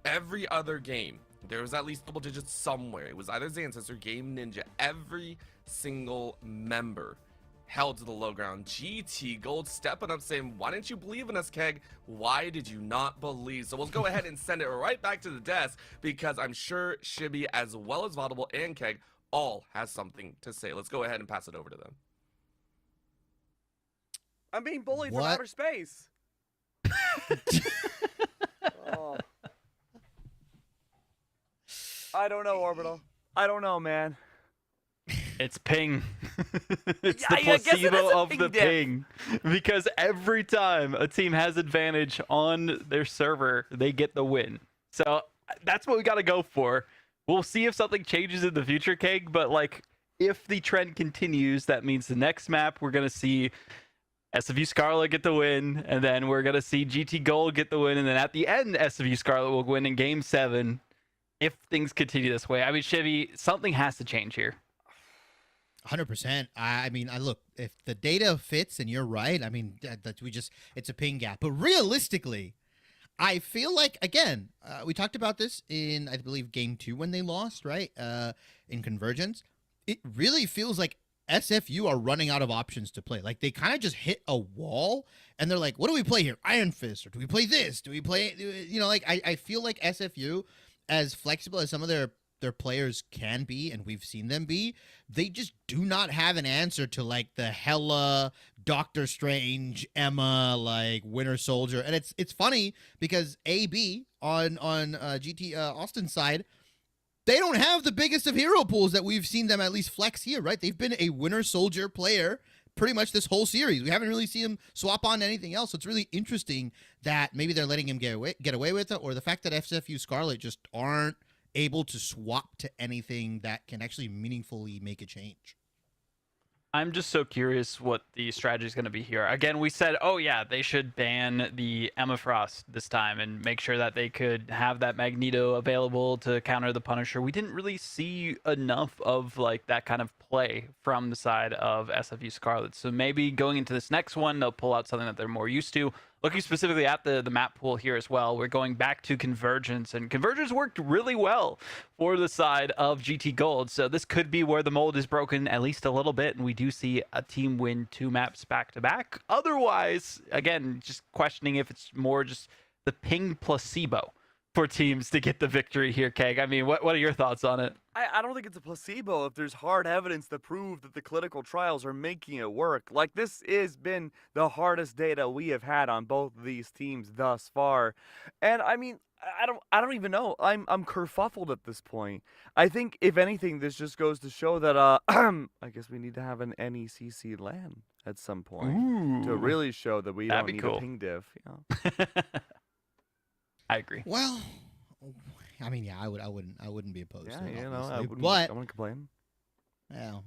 [SPEAKER 9] Yeah. Every other game, there was at least double digits somewhere. It was either Xanthus or Game Ninja. Every single member held to the low ground. GT Gold stepping up saying, why didn't you believe in us, Keg? Why did you not believe? So we'll go ahead and send it right back to the desk because I'm sure Shibby as well as Vaudable and Keg all has something to say. Let's go ahead and pass it over to them.
[SPEAKER 8] I'm being bullied from outer space. Oh. I don't know, Orbital. I don't know, man.
[SPEAKER 7] It's ping. It's the placebo of the ping. Because every time a team has advantage on their server, they get the win. So that's what we got to go for. We'll see if something changes in the future, Keg. But like, if the trend continues, that means the next map we're going to see SFU Scarlet get the win, and then we're going to see GT Gold get the win, and then at the end, SFU Scarlet will win in Game 7 if things continue this way. I mean, Chevy, something has to change here.
[SPEAKER 6] 100%. I mean, look, if the data fits and you're right, I mean, it's a ping gap. But realistically, I feel like, again, we talked about this in, I believe, Game 2 when they lost, right? In Convergence. It really feels like SFU are running out of options to play. Like, they kind of just hit a wall, and they're like, what do we play here? Iron Fist, or do we play this? Do we play, you know, like, I feel like SFU, as flexible as some of their players can be, and we've seen them be, they just do not have an answer to like the Hela, Doctor Strange, Emma, like Winter Soldier. And it's funny because AB on GT Austin's side, they don't have the biggest of hero pools that we've seen them at least flex here, right? They've been a Winter Soldier player pretty much this whole series. We haven't really seen him swap on to anything else. So it's really interesting that maybe they're letting him get away with it, or the fact that SFU Scarlet just aren't able to swap to anything that can actually meaningfully make a change.
[SPEAKER 7] I'm just so curious what the strategy is going to be here. Again, we said, oh yeah, they should ban the Emma Frost this time and make sure that they could have that Magneto available to counter the Punisher. We didn't really see enough of like that kind of play from the side of SFU Scarlet. So maybe going into this next one, they'll pull out something that they're more used to. Looking specifically at the map pool here as well, we're going back to Convergence, and Convergence worked really well for the side of GT Gold. So this could be where the mold is broken at least a little bit, and we do see a team win 2 maps back to back. Otherwise, again, just questioning if it's more just the ping placebo for teams to get the victory here, Keg. I mean, what are your thoughts on it?
[SPEAKER 8] I don't think it's a placebo if there's hard evidence to prove that the clinical trials are making it work. Like, this has been the hardest data we have had on both of these teams thus far. And I mean, I don't even know. I'm kerfuffled at this point. I think if anything, this just goes to show that I guess we need to have an NECC LAN at some point to really show that we don't need a ping diff. You know?
[SPEAKER 7] I agree.
[SPEAKER 6] Well, I mean, yeah, I wouldn't be opposed to it.
[SPEAKER 8] Yeah, you know, I wouldn't complain.
[SPEAKER 6] Well,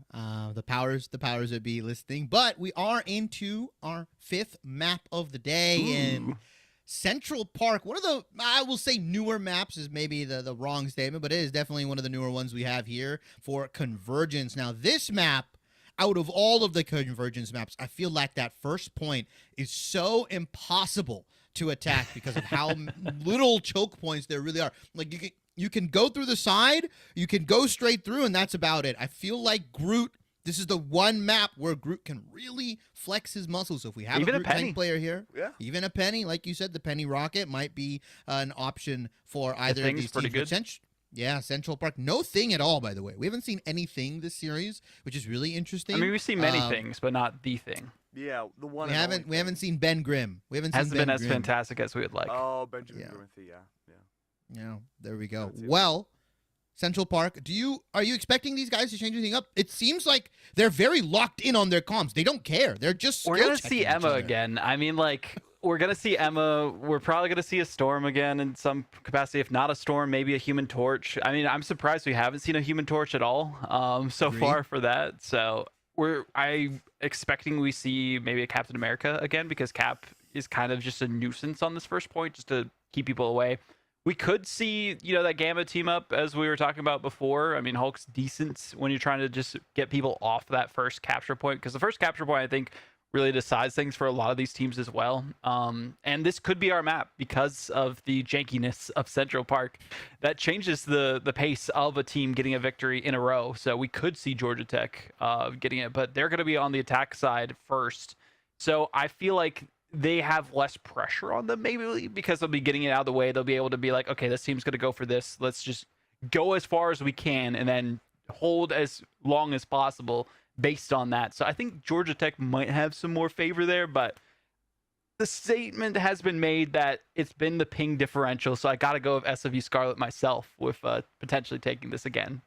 [SPEAKER 6] the powers would be listening, but we are into our 5th map of the day in Central Park. One of the, I will say, newer maps is maybe the wrong statement, but it is definitely one of the newer ones we have here for Convergence. Now, this map, out of all of the Convergence maps, I feel like that first point is so impossible to attack because of how little choke points there really are. Like, you can go through the side, you can go straight through, and that's about it. I feel like Groot, this is the one map where Groot can really flex his muscles. So if we have
[SPEAKER 7] even
[SPEAKER 6] a Groot tank player here, even a Penny, like you said, the Penny Rocket might be an option for either of these
[SPEAKER 7] pretty
[SPEAKER 6] teams.
[SPEAKER 7] good.
[SPEAKER 6] Yeah, Central Park. No thing at all, by the way. We haven't seen anything this series, which is really interesting.
[SPEAKER 7] I mean, we've seen many things, but not the thing.
[SPEAKER 8] Yeah, the one.
[SPEAKER 6] We haven't seen Ben Grimm. We haven't seen
[SPEAKER 7] hasn't
[SPEAKER 6] Ben
[SPEAKER 7] been as
[SPEAKER 6] Grimm.
[SPEAKER 7] fantastic as we would like.
[SPEAKER 8] Oh, Benjamin Grimmothy, yeah.
[SPEAKER 6] Yeah, there we go. Well, Central Park, are you expecting these guys to change anything up? It seems like they're very locked in on their comms. They don't care. They're just
[SPEAKER 7] We're gonna see Emma again. I mean, like, we're gonna see Emma. We're probably gonna see a Storm again in some capacity. If not a Storm, maybe a Human Torch. I mean, I'm surprised we haven't seen a Human Torch at all so far for that. So I'm expecting we see maybe a Captain America again, because Cap is kind of just a nuisance on this first point, just to keep people away. We could see, that Gamma team up as we were talking about before. I mean, Hulk's decent when you're trying to just get people off that first capture point, because the first capture point, I think, really decides things for a lot of these teams as well. And this could be our map because of the jankiness of Central Park. That changes the pace of a team getting a victory in a row. So we could see Georgia Tech getting it, but they're going to be on the attack side first. So I feel like they have less pressure on them, maybe because they'll be getting it out of the way. They'll be able to be like, okay, this team's going to go for this. Let's just go as far as we can and then hold as long as possible based on that. So I think Georgia Tech might have some more favor there, but the statement has been made that it's been the ping differential. So I got to go with SFU Scarlet myself with potentially taking this again.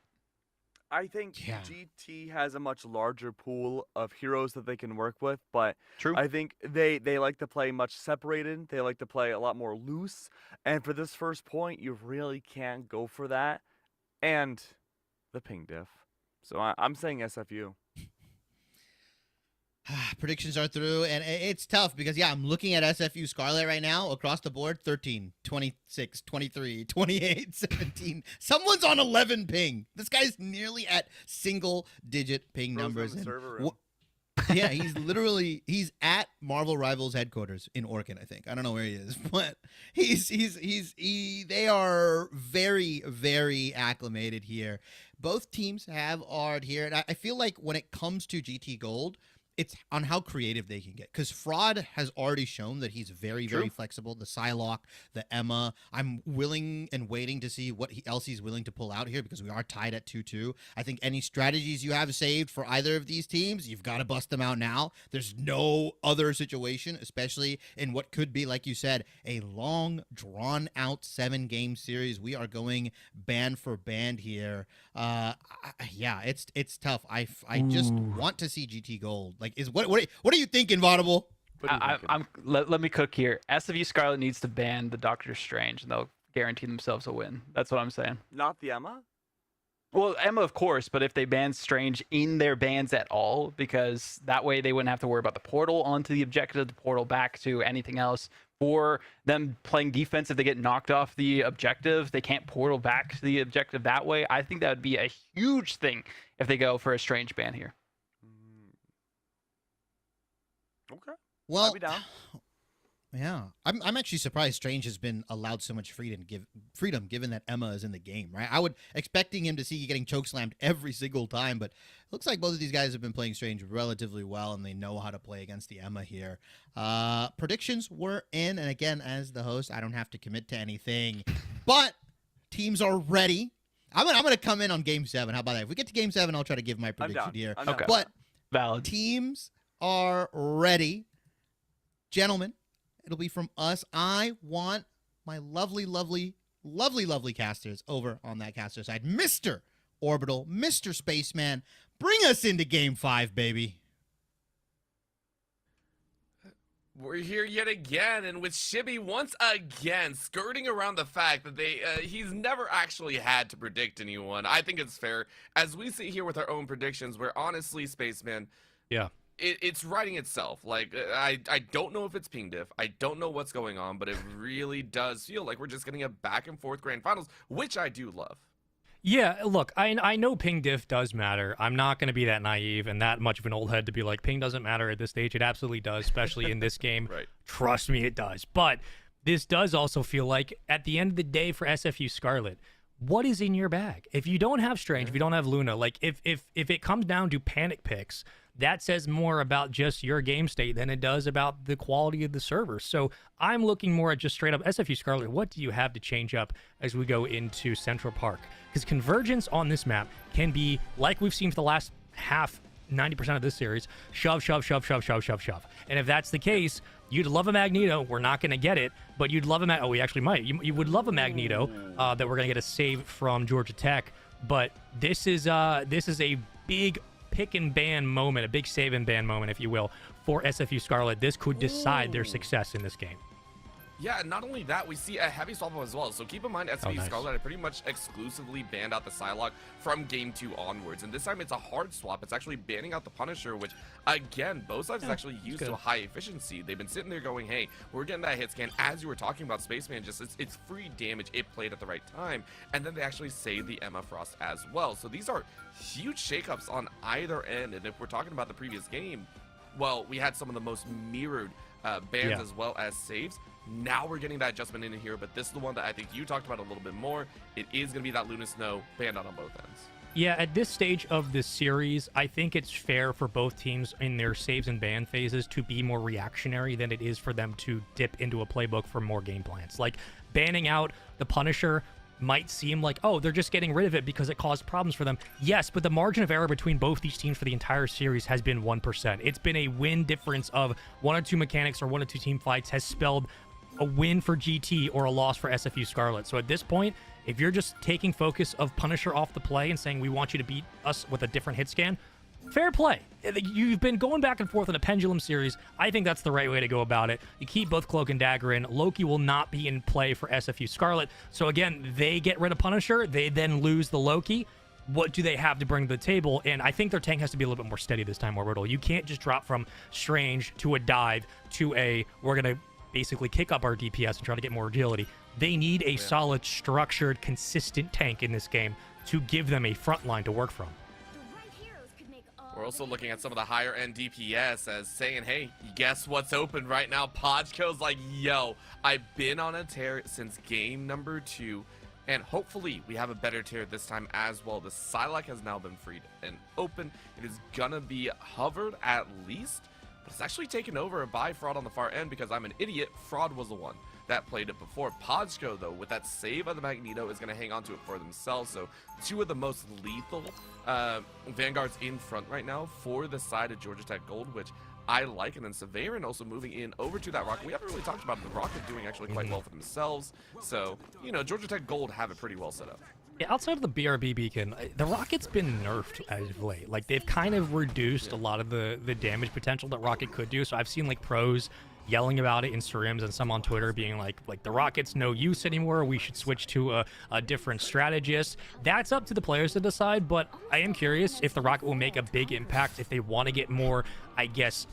[SPEAKER 8] I think GT has a much larger pool of heroes that they can work with, but I think they like to play much separated. They like to play a lot more loose. And for this first point, you really can't go for that. And the ping diff. So I'm saying SFU.
[SPEAKER 6] Predictions are through, and it's tough because, I'm looking at SFU Scarlet right now across the board, 13, 26, 23, 28, 17. Someone's on 11 ping. This guy's nearly at single-digit ping numbers. Yeah, he's at Marvel Rivals headquarters in Orkin, I think. I don't know where he is, but they are very, very acclimated here. Both teams have Ard here, and I feel like when it comes to GT Gold, it's on how creative they can get, because Fraud has already shown that he's very, very flexible. The Psylocke, the Emma. I'm willing and waiting to see what else he's willing to pull out here, because we are tied at 2-2. I think any strategies you have saved for either of these teams, you've got to bust them out now. There's no other situation, especially in what could be, like you said, a long, drawn-out 7-game series. We are going band for band here. It's tough. I just want to see GT Gold. Like, what are you thinking, Vaudable?
[SPEAKER 7] Let me cook here. SFU Scarlet needs to ban the Doctor Strange, and they'll guarantee themselves a win. That's what I'm saying.
[SPEAKER 8] Not the Emma?
[SPEAKER 7] Well, Emma, of course, but if they ban Strange in their bans at all, because that way they wouldn't have to worry about the portal onto the objective, the portal back to anything else. For them playing defense, if they get knocked off the objective, they can't portal back to the objective that way. I think that would be a huge thing if they go for a Strange ban here.
[SPEAKER 8] Okay.
[SPEAKER 6] Well,
[SPEAKER 8] I'll be down.
[SPEAKER 6] yeah, I'm actually surprised Strange has been allowed so much freedom, given that Emma is in the game, right? I would expecting him to see getting chokeslammed every single time, but it looks like both of these guys have been playing Strange relatively well, and they know how to play against the Emma here. Predictions were in, and again, as the host, I don't have to commit to anything, but teams are ready. I'm gonna come in on Game 7. How about that? If we get to Game 7, I'll try to give my prediction here.
[SPEAKER 8] I'm down.
[SPEAKER 6] But
[SPEAKER 7] Valid.
[SPEAKER 6] teams are ready, gentlemen. It'll be from us. I want my lovely, lovely, lovely, lovely casters over on that caster side. Mr. Orbital, Mr. Spaceman, bring us into Game 5, baby.
[SPEAKER 9] We're here yet again, and with Shibby once again skirting around the fact that he's never actually had to predict anyone. I think it's fair, as we sit here with our own predictions, where honestly, Spaceman,
[SPEAKER 10] Yeah.
[SPEAKER 9] it's writing itself. Like, I don't know if it's ping diff. I don't know what's going on, but it really does feel like we're just getting a back and forth grand finals, which I do love.
[SPEAKER 10] Yeah, look, I know ping diff does matter. I'm not going to be that naive and that much of an old head to be like, ping doesn't matter at this stage. It absolutely does, especially in this game.
[SPEAKER 9] Right.
[SPEAKER 10] Trust me, it does. But this does also feel like, at the end of the day for SFU Scarlet, what is in your bag? If you don't have Strange, if you don't have Luna, like if it comes down to panic picks, that says more about just your game state than it does about the quality of the server. So I'm looking more at just straight up SFU Scarlet. What do you have to change up as we go into Central Park? Because convergence on this map can be, like we've seen for the last 90% of this series, shove, shove, shove, shove, shove, shove, shove. And if that's the case, you'd love a Magneto. We're not going to get it, but you'd love a we actually might. You would love a Magneto that we're going to get a save from Georgia Tech. But this is a big pick and ban moment, a big save and ban moment, if you will, for SFU Scarlet. This could decide their success in this game.
[SPEAKER 9] Yeah, not only that, we see a heavy swap as well. So keep in mind, SFU
[SPEAKER 10] nice.
[SPEAKER 9] Scarlet pretty much exclusively banned out the Psylocke from Game 2 onwards. And this time it's a hard swap. It's actually banning out the Punisher, which, again, both sides actually used to a high efficiency. They've been sitting there going, hey, we're getting that hit scan. As you were talking about, Spaceman, just it's free damage. It played at the right time. And then they actually saved the Emma Frost as well. So these are huge shakeups on either end. And if we're talking about the previous game, well, we had some of the most mirrored bans as well as saves. Now we're getting that adjustment in here, but this is the one that I think you talked about a little bit more. It is going to be that Luna Snow banned out on both ends.
[SPEAKER 10] Yeah, at this stage of this series, I think it's fair for both teams in their saves and ban phases to be more reactionary than it is for them to dip into a playbook for more game plans. Like, banning out the Punisher might seem like, oh, they're just getting rid of it because it caused problems for them. Yes, but the margin of error between both these teams for the entire series has been 1%. It's been a win difference of 1 or 2 mechanics or 1 or 2 team fights has spelled a win for GT or a loss for SFU Scarlet. So at this point, if you're just taking focus of Punisher off the play and saying we want you to beat us with a different hit scan, fair play. You've been going back and forth in a pendulum series. I think that's the right way to go about it. You keep both Cloak and Dagger in. Loki will not be in play for SFU Scarlet. So again, they get rid of Punisher. They then lose the Loki. What do they have to bring to the table? And I think their tank has to be a little bit more steady this time, Orbital. You can't just drop from Strange to a dive to a, we're going to basically kick up our DPS and try to get more agility. They need a solid, structured, consistent tank in this game to give them a front line to work from.
[SPEAKER 9] We're also looking at some of the higher end DPS as saying, hey, guess what's open right now? Podco's like, yo, I've been on a tear since game number 2, and hopefully we have a better tier this time as well. The Psylocke has now been freed and open. It is gonna be hovered at least, but it's actually taken over by Fraud on the far end because I'm an idiot. Fraud was the one that played it before. Podco, though, with that save of the Magneto, is going to hang on to it for themselves. So 2 of the most lethal Vanguards in front right now for the side of Georgia Tech Gold, which I like. And then Severin also moving in over to that Rocket. We haven't really talked about it. The Rocket doing actually quite well for themselves. So, you know, Georgia Tech Gold have it pretty well set up.
[SPEAKER 10] Yeah, outside of the BRB beacon, the Rocket's been nerfed as of late. Like, they've kind of reduced a lot of the damage potential that Rocket could do. So I've seen, like, pros yelling about it in scrims and some on Twitter being like the Rockets no use anymore. We should switch to a different strategist. That's up to the players to decide, but I am curious if the Rocket will make a big impact if they want to get more, I guess,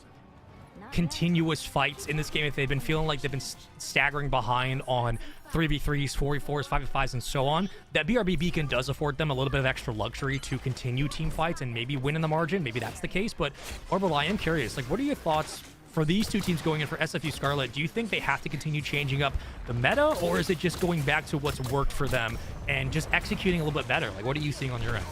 [SPEAKER 10] continuous fights in this game, if they've been feeling like they've been staggering behind on 3v3s, 4v4s, 5v5s, and so on. That BRB beacon does afford them a little bit of extra luxury to continue team fights and maybe win in the margin. Maybe that's the case, but Orbital, I am curious, like, what are your thoughts for these two teams going in for SFU Scarlet? Do you think they have to continue changing up the meta, or is it just going back to what's worked for them and just executing a little bit better? Like, what are you seeing on your end?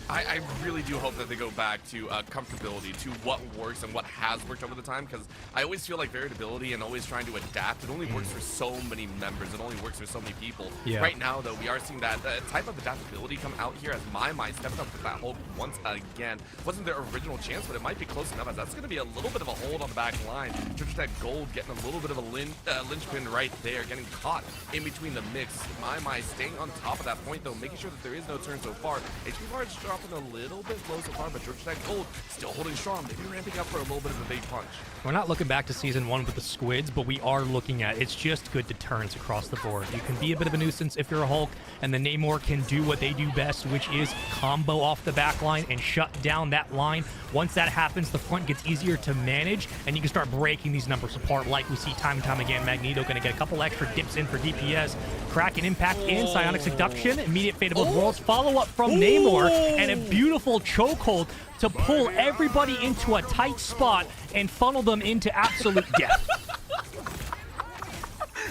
[SPEAKER 9] I really do hope that they go back to comfortability, to what works and what has worked over the time, because I always feel like variability and always trying to adapt, it only works for so many members, it only works for so many people.
[SPEAKER 10] Yeah.
[SPEAKER 9] Right now, though, we are seeing that type of adaptability come out here as my mind stepped up to that hold once again. Wasn't their original chance, but it might be close enough, as that's going to be a little bit of a hold on the back line. Georgia Tech Gold getting a little bit of a linchpin right there, getting caught in between the mix. My mind staying on top of that point, though, making sure that there is no turn so far. HP bar is dropping a little bit low so far, but Georgia Tech Gold still holding strong, maybe ramping up for a little bit of a big punch.
[SPEAKER 10] We're not looking back to season 1 with the squids, but we are looking at it's just good deterrence across the board. You can be a bit of a nuisance if you're a Hulk, and the Namor can do what they do best, which is combo off the back line and shut down that line. Once that happens, the front gets easier to manage, and you can start breaking these numbers apart like we see time and time again. Magneto going to get a couple extra dips in for DPS. Kraken impact in, Psionic Seduction, immediate fate of both worlds, follow-up from Namor, and a beautiful chokehold to pull everybody into a tight spot and funnel them into absolute death.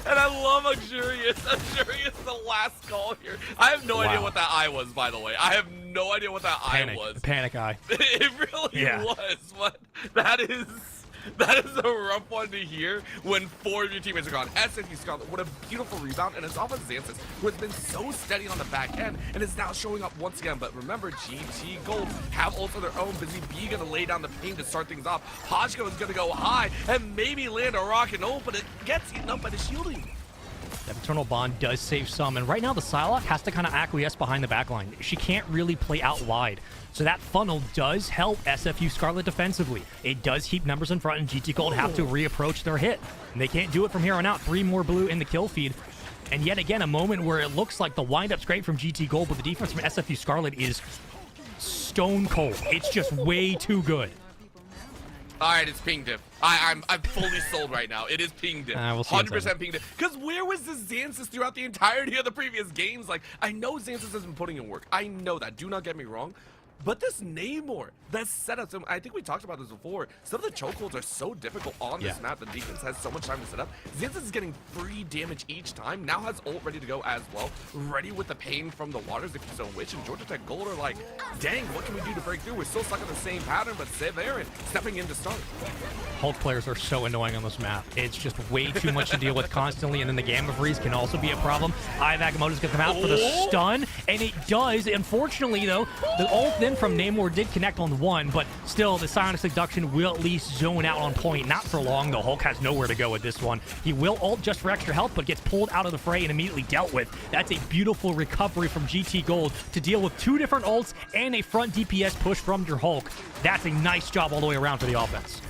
[SPEAKER 9] And I love Luxurious. Luxurious, the last call here. I have no idea what that eye was, by the way. I have no idea what that eye was.
[SPEAKER 10] Panic eye.
[SPEAKER 9] It really was. But that is a rough one to hear when 4 of your teammates are gone. SFU Scarlet, what a beautiful rebound, and it's off of Xanthus, who has been so steady on the back end and is now showing up once again. But remember, GT Gold have ults of their own. Busy B gonna lay down the pain to start things off. Hajko is gonna go high and maybe land a rocket ult, but it gets eaten up by the shielding.
[SPEAKER 10] That Eternal Bond does save some, and right now the Psylocke has to kind of acquiesce behind the backline. She can't really play out wide. So that funnel does help SFU Scarlet defensively. It does keep numbers in front, and GT Gold have to reapproach their hit. And they can't do it from here on out. 3 more blue in the kill feed. And yet again, a moment where it looks like the wind-up's great from GT Gold, but the defense from SFU Scarlet is stone cold. It's just way too good.
[SPEAKER 9] All right, it's ping diff. I'm fully sold right now. It is ping diff.
[SPEAKER 10] We'll see
[SPEAKER 9] 100% ping diff. Because where was this Xanthus throughout the entirety of the previous games? Like, I know Xanthus has been putting in work. I know that. Do not get me wrong. But this Namor, that setup, I think we talked about this before. Some of the chokeholds are so difficult on this map. The defense has so much time to set up. Xanthus is getting free damage each time. Now has ult ready to go as well. Ready with the pain from the waters, the Keystone Witch, and Georgia Tech Gold are like, dang, what can we do to break through? We're still stuck in the same pattern, but Severin stepping in to start.
[SPEAKER 10] Hulk players are so annoying on this map. It's just way too much to deal with constantly, and then the Gamma Freeze can also be a problem. Eye of Agamotto's gonna come out for the stun, and it does. Unfortunately, though, the ult then from Namor did connect on 1, but still, the Psionic Seduction will at least zone out on point. Not for long, though. Hulk has nowhere to go with this one. He will ult just for extra health, but gets pulled out of the fray and immediately dealt with. That's a beautiful recovery from GT Gold to deal with 2 different ults and a front DPS push from your Hulk. That's a nice job all the way around for the offense.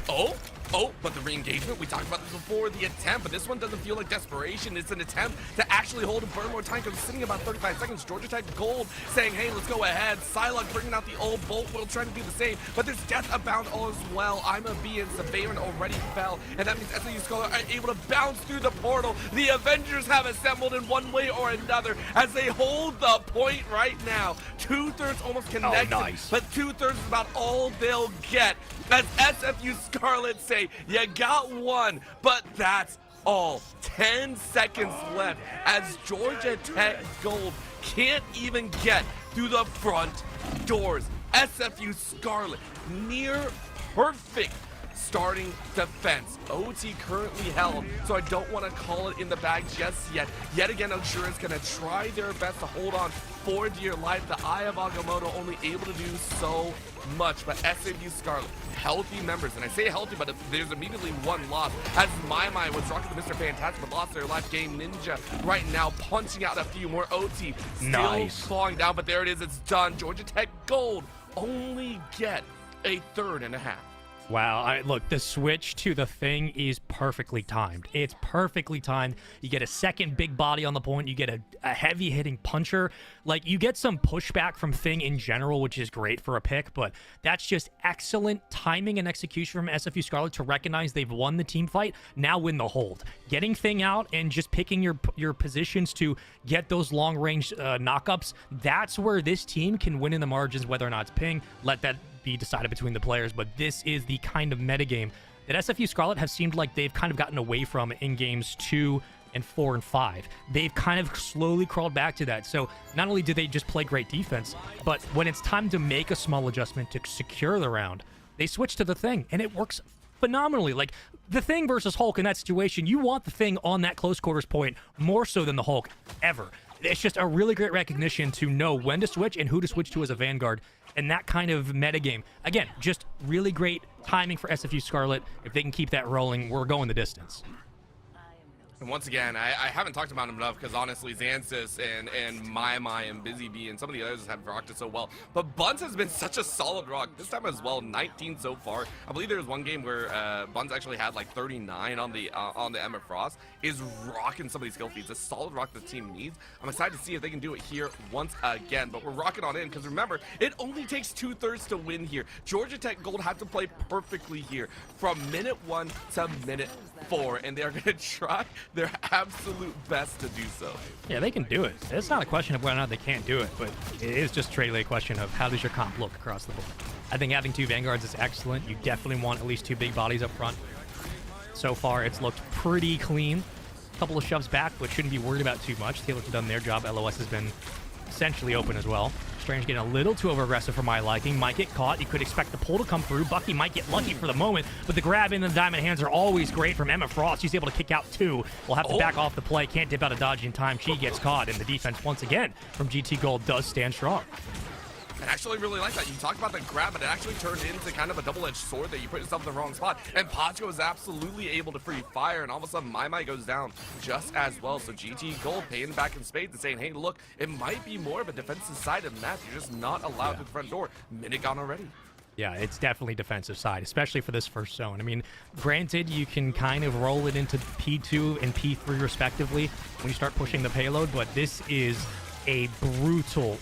[SPEAKER 9] Oh, but the re-engagement, we talked about this before, the attempt, but this one doesn't feel like desperation. It's an attempt to actually hold and burn more time because it's sitting about 35 seconds. Georgia Tech Gold saying, hey, let's go ahead. Psylocke bringing out the old Bolt will trying to do the same, but there's death abound all as well. I'm a B and Severin already fell, and that means SFU Scarlet are able to bounce through the portal. The Avengers have assembled in one way or another as they hold the point right now. 2/3 almost connected, but 2/3 is about all they'll get. As SFU Scarlet say, you got one, but that's all. 10 seconds left as Georgia Tech Gold can't even get through the front doors. SFU Scarlet, near perfect starting defense. OT currently held, so I don't want to call it in the bag just yet. Yet again, Unsure is going to try their best to hold on for dear life. The Eye of Agamotto only able to do so much, but SFU Scarlet, healthy members, and I say healthy, but there's immediately one loss, as My was rocking the Mr. Fantastic, but lost their life. Game Ninja right now punching out a few more. OT still clawing down, but there it is, it's done. Georgia Tech Gold only get a 1/3 and a half.
[SPEAKER 10] Wow, look, the switch to the Thing is perfectly timed. It's perfectly timed. You get a second big body on the point. You get a heavy-hitting puncher. Like, you get some pushback from Thing in general, which is great for a pick, but that's just excellent timing and execution from SFU Scarlet to recognize they've won the team fight, now win the hold. Getting Thing out and just picking your positions to get those long-range knockups, that's where this team can win in the margins, whether or not it's ping. Let that be decided between the players, but this is the kind of metagame that SFU Scarlet have seemed like they've kind of gotten away from in games 2 and 4 and 5. They've kind of slowly crawled back to that. So not only do they just play great defense, but when it's time to make a small adjustment to secure the round, they switch to the Thing, and it works phenomenally. Like, the Thing versus Hulk in that situation, you want the Thing on that close quarters point more so than the Hulk ever. It's just a really great recognition to know when to switch and who to switch to as a Vanguard, and that kind of metagame. Again, just really great timing for SFU Scarlet. If they can keep that rolling, we're going the distance.
[SPEAKER 9] And once again, I haven't talked about him enough because honestly, Xansis and Mai and Busy Bee and some of the others have rocked it so well. But Buns has been such a solid rock this time as well. 19 so far. I believe there was one game where Buns actually had like 39 on the Emma Frost. Is rocking some of these skill feeds. A solid rock the team needs. I'm excited to see if they can do it here once again. But we're rocking on in because remember, it only takes 2/3 to win here. Georgia Tech Gold had to play perfectly here from minute 1 to minute 4, and they're going to try their absolute best to do so.
[SPEAKER 10] Yeah, they can do it. It's not a question of whether or not they can't do it, but it is just strictly a question of how does your comp look across the board. I think having 2 Vanguards is excellent. You definitely want at least 2 big bodies up front. So far, it's looked pretty clean. A couple of shoves back, but shouldn't be worried about too much. Taylor's done their job. LOS has been essentially open as well. Strange getting a little too over-aggressive for my liking. Might get caught. You could expect the pull to come through. Bucky might get lucky for the moment, but the grab in the diamond hands are always great from Emma Frost. She's able to kick out 2. We'll have to back off the play. Can't dip out a dodge in time. She gets caught, and the defense, once again, from GT Gold does stand strong.
[SPEAKER 9] I actually really like that. You talked about the grab, but it actually turned into kind of a double-edged sword that you put yourself in the wrong spot. And Pacho is absolutely able to free fire, and all of a sudden, Mai goes down just as well. So GT Gold paying back in spades and saying, hey, look, it might be more of a defensive side of the map. You're just not allowed through the front door. Minute gone already.
[SPEAKER 10] Yeah, it's definitely defensive side, especially for this first zone. I mean, granted, you can kind of roll it into P2 and P3 respectively when you start pushing the payload, but this is a brutal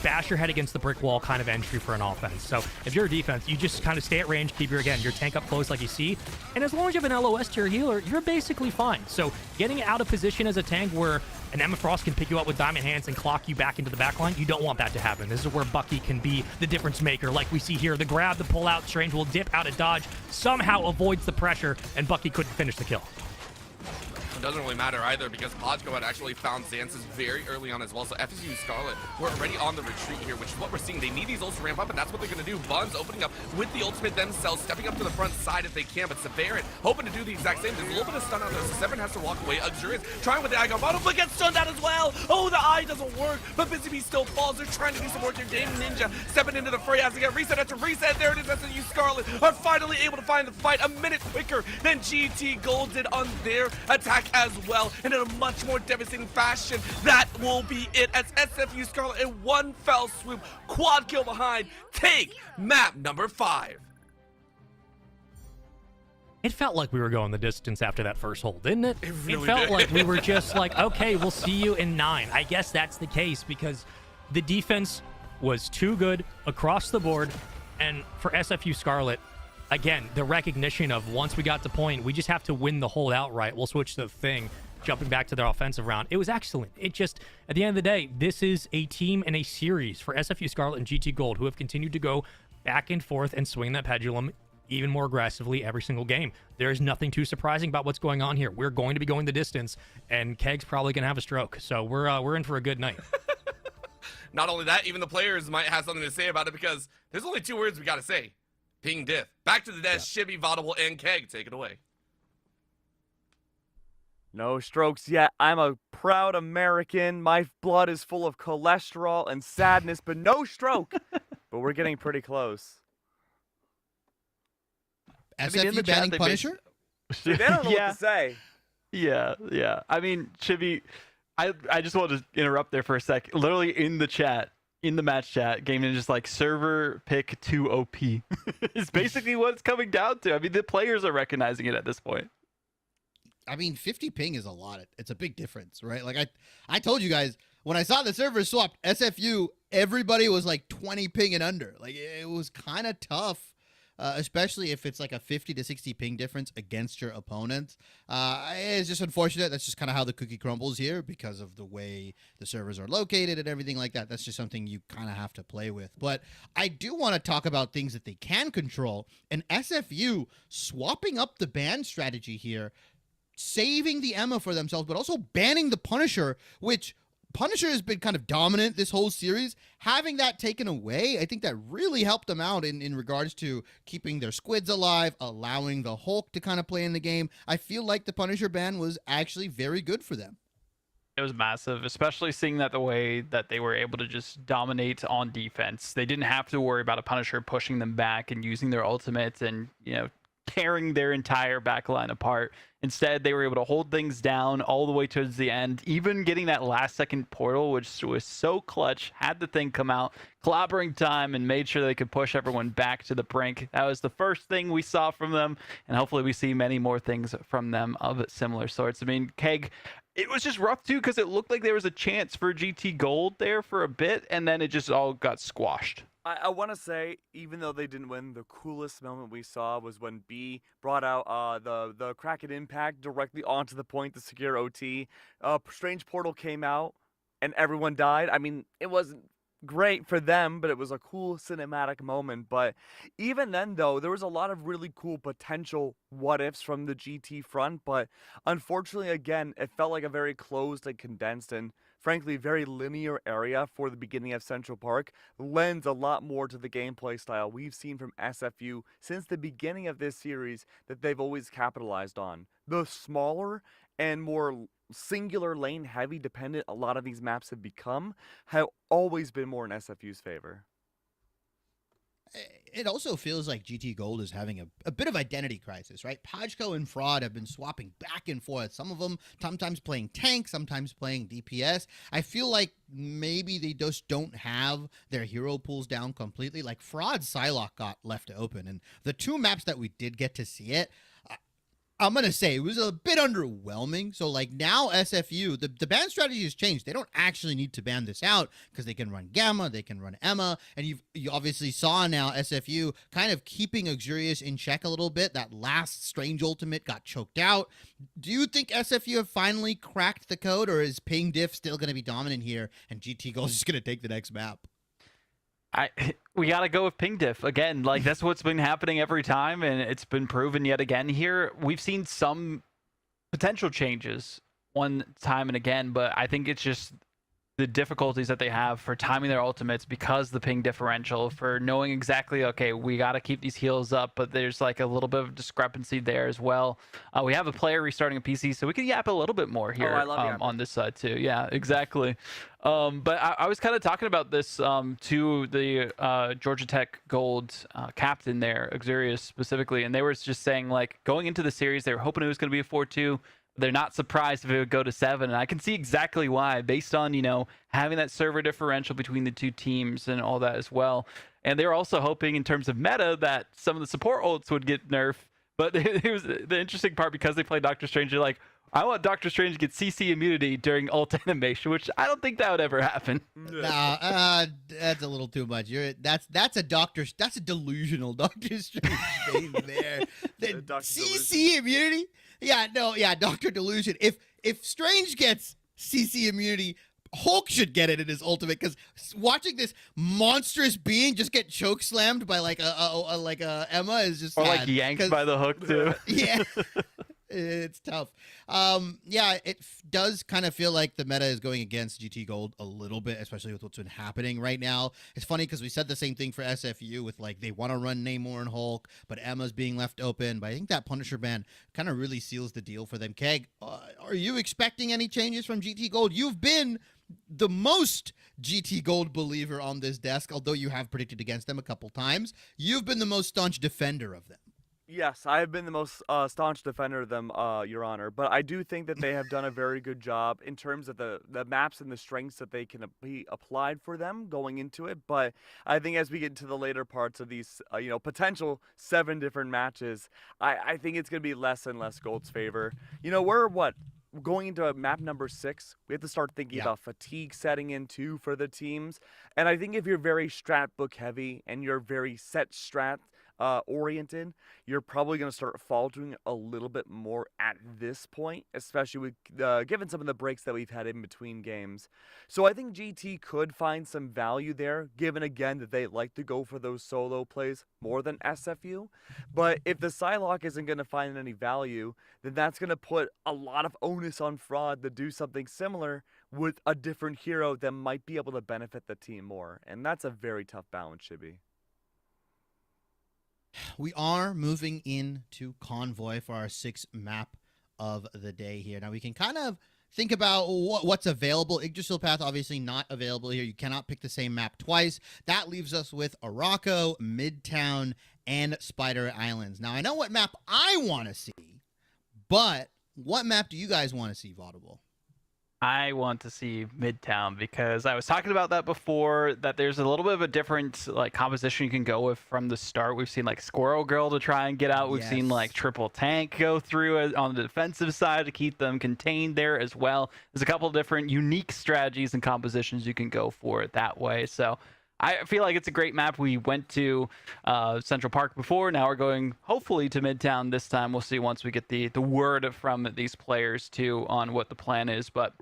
[SPEAKER 10] bash your head against the brick wall kind of entry for an offense. So if you're a defense, you just kind of stay at range, keep your tank up close like you see, and as long as you have an LOS to your healer, you're basically fine. So getting out of position as a tank where an Emma Frost can pick you up with diamond hands and clock you back into the backline, you don't want that to happen. This is where Bucky can be the difference maker, like we see here. The grab, the pull out, Strange will dip out of dodge, somehow avoids the pressure, and Bucky couldn't finish the kill.
[SPEAKER 9] It doesn't really matter either because Podko had actually found Xansis very early on as well. So FSU Scarlet, we're already on the retreat here, which is what we're seeing. They need these ults to ramp up, and that's what they're going to do. Buns opening up with the ultimate themselves, stepping up to the front side if they can, but Severin hoping to do the exact same. There's a little bit of stun out there, so Severin has to walk away. Luxurious trying with the eye bottom, but gets stunned out as well. Oh, the eye doesn't work, but Busy Bee still falls. They're trying to do some work here. Dame Ninja stepping into the fray as they get reset after reset. There it is. FSU Scarlet are finally able to find the fight a minute quicker than GT Gold did on their attack as well. And in a much more devastating fashion, that will be it as SFU Scarlet in one fell swoop, quad kill behind, take map number 5.
[SPEAKER 10] It felt like we were going the distance after that first hold, didn't it?
[SPEAKER 9] It really
[SPEAKER 10] felt
[SPEAKER 9] did.
[SPEAKER 10] like we were just like, okay, we'll see you in 9. I guess that's the case because the defense was too good across the board. And for SFU Scarlet, again, the recognition of once we got to point, we just have to win the hold outright. We'll switch to the Thing. Jumping back to their offensive round, it was excellent. It just, at the end of the day, this is a team and a series for SFU Scarlet and GT Gold who have continued to go back and forth and swing that pendulum even more aggressively every single game. There's nothing too surprising about what's going on here. We're going to be going the distance, and Keg's probably going to have a stroke. So we're in for a good night.
[SPEAKER 9] Not only that, even the players might have something to say about it because there's only 2 words we got to say. Ping diff. Back to the desk, Shibby, Vaudable, and Keg. Take it away.
[SPEAKER 8] No strokes yet. I'm a proud American. My blood is full of cholesterol and sadness, but no stroke. But we're getting pretty close.
[SPEAKER 6] SFU banning Punisher?
[SPEAKER 8] See, they don't know what to say.
[SPEAKER 7] Yeah. I mean, Chibi, I just wanted to interrupt there for a sec. Literally in the chat, in the match chat, Game Ninja's like, server pick 2 OP is basically what it's coming down to. I mean, the players are recognizing it at this point.
[SPEAKER 6] I mean, 50 ping is a lot. It's a big difference, right? Like I told you guys, when I saw the servers swapped, SFU, everybody was like 20 ping and under. Like, it was kind of tough. Especially if it's like a 50 to 60 ping difference against your opponent. It's just unfortunate. That's just kind of how the cookie crumbles here because of the way the servers are located and everything like that. That's just something you kind of have to play with. But I do want to talk about things that they can control. And SFU swapping up the ban strategy here, saving the Emma for themselves, but also banning the Punisher, which Punisher has been kind of dominant this whole series. Having that taken away, I think that really helped them out in regards to keeping their squids alive, allowing the Hulk to kind of play in the game. I feel like the Punisher ban was actually very good for them.
[SPEAKER 7] It was massive, especially seeing that the way that they were able to just dominate on defense. They didn't have to worry about a Punisher pushing them back and using their ultimates and, tearing their entire backline apart. Instead, they were able to hold things down all the way towards the end, even getting that last second portal, which was so clutch, had the thing come out, clobbering time, and made sure they could push everyone back to the brink. That was the first thing we saw from them, and hopefully we see many more things from them of similar sorts. I mean, Keg, it was just rough too, because it looked like there was a chance for GT Gold there for a bit, and then it just all got squashed.
[SPEAKER 8] I want to say, even though they didn't win, the coolest moment we saw was when B brought out the Kraken Impact directly onto the point to secure OT. Strange Portal came out, and everyone died. I mean, it wasn't great for them, but it was a cool cinematic moment. But even then, though, there was a lot of really cool potential what-ifs from the GT front. But unfortunately, again, it felt like a very closed and condensed and frankly, very linear area for the beginning of Central Park lends a lot more to the gameplay style we've seen from SFU since the beginning of this series that they've always capitalized on. The smaller and more singular lane heavy dependent a lot of these maps have become have always been more in SFU's favor.
[SPEAKER 6] It also feels like GT Gold is having a bit of identity crisis, right? Pajko and Fraud have been swapping back and forth. Some of them sometimes playing tank, sometimes playing DPS. I feel like maybe they just don't have their hero pools down completely. Like Fraud Psylocke got left open, and the two maps that we did get to see it, I'm going to say it was a bit underwhelming. So like now SFU, the ban strategy has changed. They don't actually need to ban this out because they can run Gamma, they can run Emma. And you obviously saw now SFU kind of keeping Luxurious in check a little bit. That last Strange ultimate got choked out. Do you think SFU have finally cracked the code, or is Ping Diff still going to be dominant here and GT Gold is just going to take the next map?
[SPEAKER 7] We got to go with Ping Diff again. Like, that's what's been happening every time, and it's been proven yet again here. We've seen some potential changes one time and again, but I think it's just the difficulties that they have for timing their ultimates because the ping differential, for knowing exactly, okay, we got to keep these heals up, but there's like a little bit of discrepancy there as well. We have a player restarting a PC, so we can yap a little bit more here on this side too. Yeah, exactly. But I was kind of talking about this to the Georgia Tech Gold captain there, Luxurious specifically, and they were just saying, like, going into the series, they were hoping it was going to be a 4-2. They're not surprised if it would go to 7, and I can see exactly why, based on, having that server differential between the two teams and all that as well. And they're also hoping, in terms of meta, that some of the support ults would get nerfed. But it was the interesting part, because they play Doctor Strange, they're like, I want Doctor Strange to get CC immunity during ult animation, which I don't think that would ever happen.
[SPEAKER 6] Nah, that's a little too much. That's a delusional Doctor Strange thing there. CC immunity? Yeah, Doctor Delusion. If Strange gets CC immunity, Hulk should get it in his ultimate, because watching this monstrous being just get choke slammed by like a Emma is just
[SPEAKER 7] or
[SPEAKER 6] sad,
[SPEAKER 7] like yanked by the hook too.
[SPEAKER 6] Yeah. It's tough. It does kind of feel like the meta is going against GT Gold a little bit, especially with what's been happening right now. It's funny because we said the same thing for SFU with, like, they want to run Namor and Hulk, but Emma's being left open. But I think that Punisher ban kind of really seals the deal for them. Keg, are you expecting any changes from GT Gold? You've been the most GT Gold believer on this desk, although you have predicted against them a couple times. You've been the most staunch defender of them.
[SPEAKER 8] Yes, I have been the most staunch defender of them, Your Honor. But I do think that they have done a very good job in terms of the maps and the strengths that they can be applied for them going into it. But I think as we get into the later parts of these, potential 7 different matches, I think it's going to be less and less Gold's favor. We're going into map number 6, we have to start thinking about fatigue setting in too for the teams. And I think if you're very strat book heavy and you're very set strat oriented, you're probably going to start faltering a little bit more at this point, especially with given some of the breaks that we've had in between games. So I think GT could find some value there, given again that they like to go for those solo plays more than SFU. But if the Psylocke isn't going to find any value, then that's going to put a lot of onus on Fraud to do something similar with a different hero that might be able to benefit the team more. And that's a very tough balance, Shibby.
[SPEAKER 6] We are moving into Convoy for our 6th map of the day here. Now we can kind of think about what's available. Yggdrasil Path obviously not available here. You cannot pick the same map twice. That leaves us with Araco, Midtown, and Spider Islands. Now I know what map I want to see, but what map do you guys want to see, Vaudable?
[SPEAKER 7] I want to see Midtown because I was talking about that before, that there's a little bit of a different composition you can go with from the start. We've seen Squirrel Girl to try and get out. We've seen Triple Tank go through on the defensive side to keep them contained there as well. There's a couple of different unique strategies and compositions you can go for it that way. So I feel like it's a great map. We went to Central Park before. Now we're going hopefully to Midtown this time. We'll see once we get the word from these players too on what the plan is. But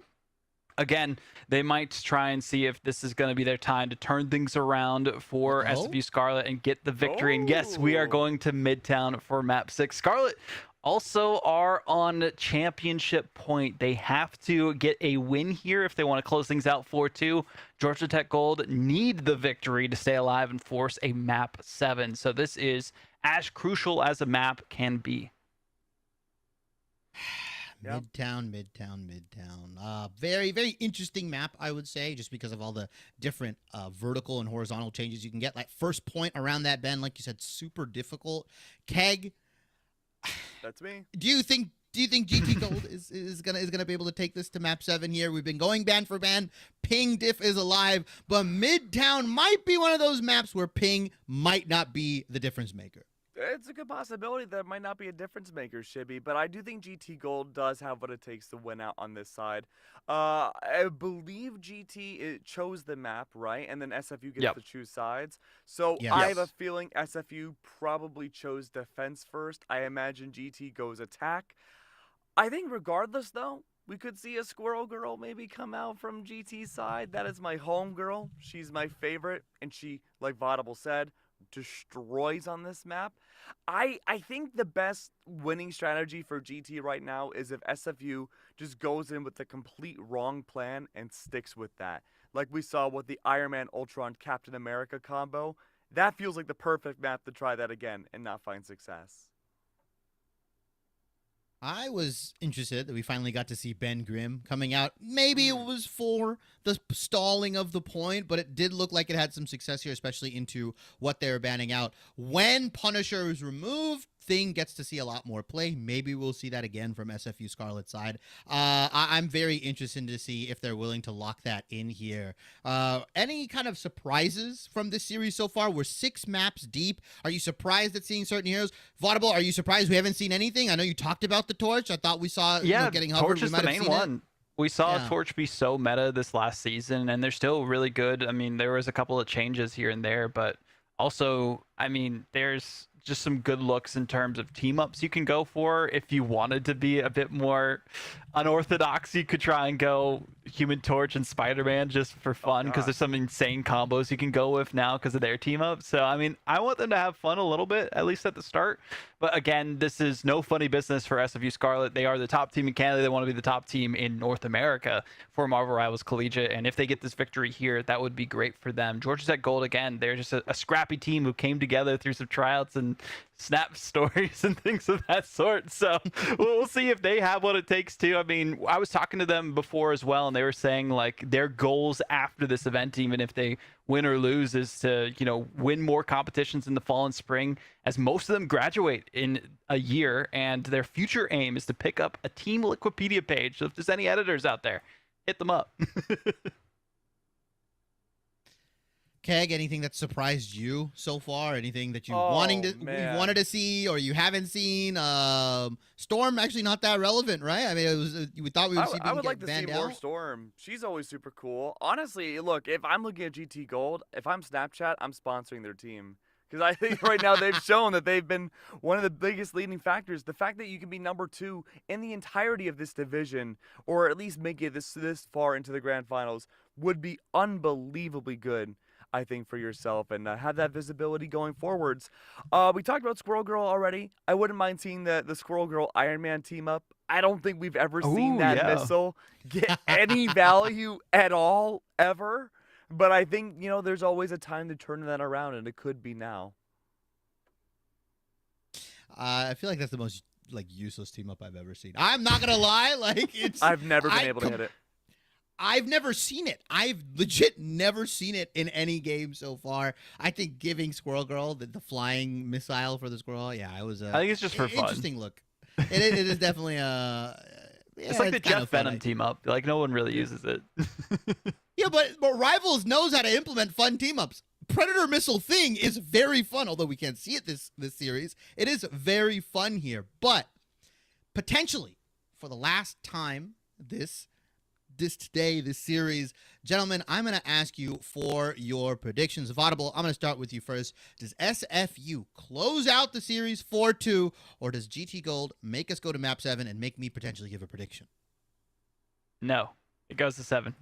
[SPEAKER 7] again, they might try and see if this is going to be their time to turn things around for SFU Scarlet and get the victory. And yes, we are going to Midtown for map 6. Scarlet also are on championship point. They have to get a win here if they want to close things out 4-2. Georgia Tech Gold need the victory to stay alive and force a map 7. So this is as crucial as a map can be.
[SPEAKER 6] Midtown. Very, very interesting map, I would say, just because of all the different vertical and horizontal changes you can get. First point around that bend, like you said, super difficult. Keg,
[SPEAKER 8] that's me.
[SPEAKER 6] Do you think GT Gold is gonna be able to take this to map 7 here? We've been going band for band. Ping diff is alive, but Midtown might be one of those maps where ping might not be the difference maker.
[SPEAKER 8] It's a good possibility that it might not be a difference maker, Shibby, but I do think GT Gold does have what it takes to win out on this side. I believe GT chose the map, right? And then SFU gets to choose sides. So I have a feeling SFU probably chose defense first. I imagine GT goes attack. I think regardless, though, we could see a Squirrel Girl maybe come out from GT's side. That is my home girl. She's my favorite, and she, like Vaudable said, destroys on this map. I think the best winning strategy for GT right now is if SFU just goes in with the complete wrong plan and sticks with that. Like we saw with the Iron Man Ultron Captain America combo. That feels like the perfect map to try that again and not find success.
[SPEAKER 6] I was interested that we finally got to see Ben Grimm coming out. Maybe it was for the stalling of the point, but it did look like it had some success here, especially into what they were banning out. When Punisher is removed, Thing gets to see a lot more play. Maybe we'll see that again from SFU Scarlet side. I'm very interested to see if they're willing to lock that in here. Any kind of surprises from this series so far? We're 6 maps deep. Are you surprised at seeing certain heroes? Vaudable, are you surprised we haven't seen anything? I know you talked about the Torch. I thought we saw getting hovered.
[SPEAKER 7] Torch is the main one. We saw Torch be so meta this last season, and they're still really good. I mean, there was a couple of changes here and there, but also, I mean, there's just some good looks in terms of team ups you can go for. If you wanted to be a bit more unorthodox, you could try and go Human Torch and Spider-Man just for fun, because there's some insane combos you can go with now because of their team up. So I mean, I want them to have fun a little bit, at least at the start. But again, this is no funny business for SFU Scarlet. They are the top team in Canada. They want to be the top team in North America for Marvel Rivals Collegiate. And if they get this victory here, that would be great for them. Georgia Tech Gold, again, they're just a scrappy team who came together through some tryouts and snap stories and things of that sort. So we'll see if they have what it takes to. I mean, I was talking to them before as well, and and they were saying like their goals after this event, even if they win or lose, is to, you know, win more competitions in the fall and spring, as most of them graduate in a year, and their future aim is to pick up a team Wikipedia page. So if there's any editors out there, hit them up.
[SPEAKER 6] Keg, anything that surprised you so far? Anything that you wanted to see or you haven't seen? Storm actually not that relevant, right? I mean, it was we thought we would see.
[SPEAKER 8] I would like to see
[SPEAKER 6] Vandal.
[SPEAKER 8] more Storm. She's always super cool. Honestly, look, if I'm looking at GT Gold, if I'm Snapchat, I'm sponsoring their team. Because I think right now they've shown that they've been one of the biggest leading factors. The fact that you can be number 2 in the entirety of this division, or at least make it this far into the grand finals, would be unbelievably good, I think, for yourself, and have that visibility going forwards. We talked about Squirrel Girl already. I wouldn't mind seeing the Squirrel Girl Iron Man team up. I don't think we've ever seen that missile get any value at all, ever. But I think, you know, there's always a time to turn that around, and it could be now.
[SPEAKER 6] I feel like that's the most useless team up I've ever seen. I'm not gonna lie,
[SPEAKER 8] I've never been able to hit it.
[SPEAKER 6] I've never seen it. I've legit never seen it in any game so far. I think giving Squirrel Girl the flying missile for the squirrel, I was.
[SPEAKER 7] I think it's just for fun.
[SPEAKER 6] Interesting look. It is definitely
[SPEAKER 7] it's like the Jeff Venom team up. Like no one really uses it.
[SPEAKER 6] Yeah, but Rivals knows how to implement fun team ups. Predator Missile thing is very fun, although we can't see it this series. It is very fun here, but potentially for the last time this series, gentlemen, I'm going to ask you for your predictions. Vaudible, I'm going to start with you first. Does SFU close out the series 4-2, or does GT Gold make us go to map 7 and make me potentially give a prediction?
[SPEAKER 7] No. It goes to 7.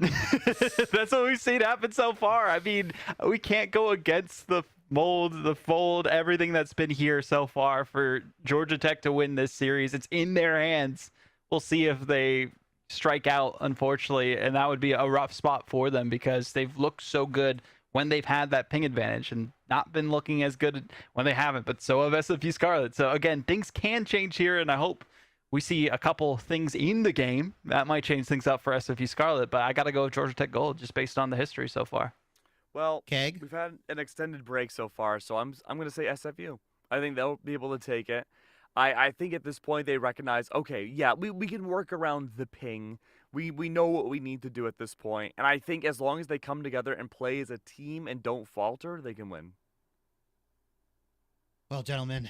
[SPEAKER 7] That's what we've seen happen so far. I mean, we can't go against the mold, the fold, everything that's been here so far for Georgia Tech to win this series. It's in their hands. We'll see if they strike out, unfortunately, and that would be a rough spot for them because they've looked so good when they've had that ping advantage and not been looking as good when they haven't, but so have SFU Scarlet. So again, things can change here, and I hope we see a couple things in the game that might change things up for SFU Scarlet, but I got to go with Georgia Tech Gold just based on the history so far.
[SPEAKER 8] Well,
[SPEAKER 6] Keg?
[SPEAKER 8] We've had an extended break so far, so I'm going to say SFU. I think they'll be able to take it. I think at this point they recognize, okay, yeah, we can work around the ping. We know what we need to do at this point, and I think as long as they come together and play as a team and don't falter, they can win.
[SPEAKER 6] Well, gentlemen,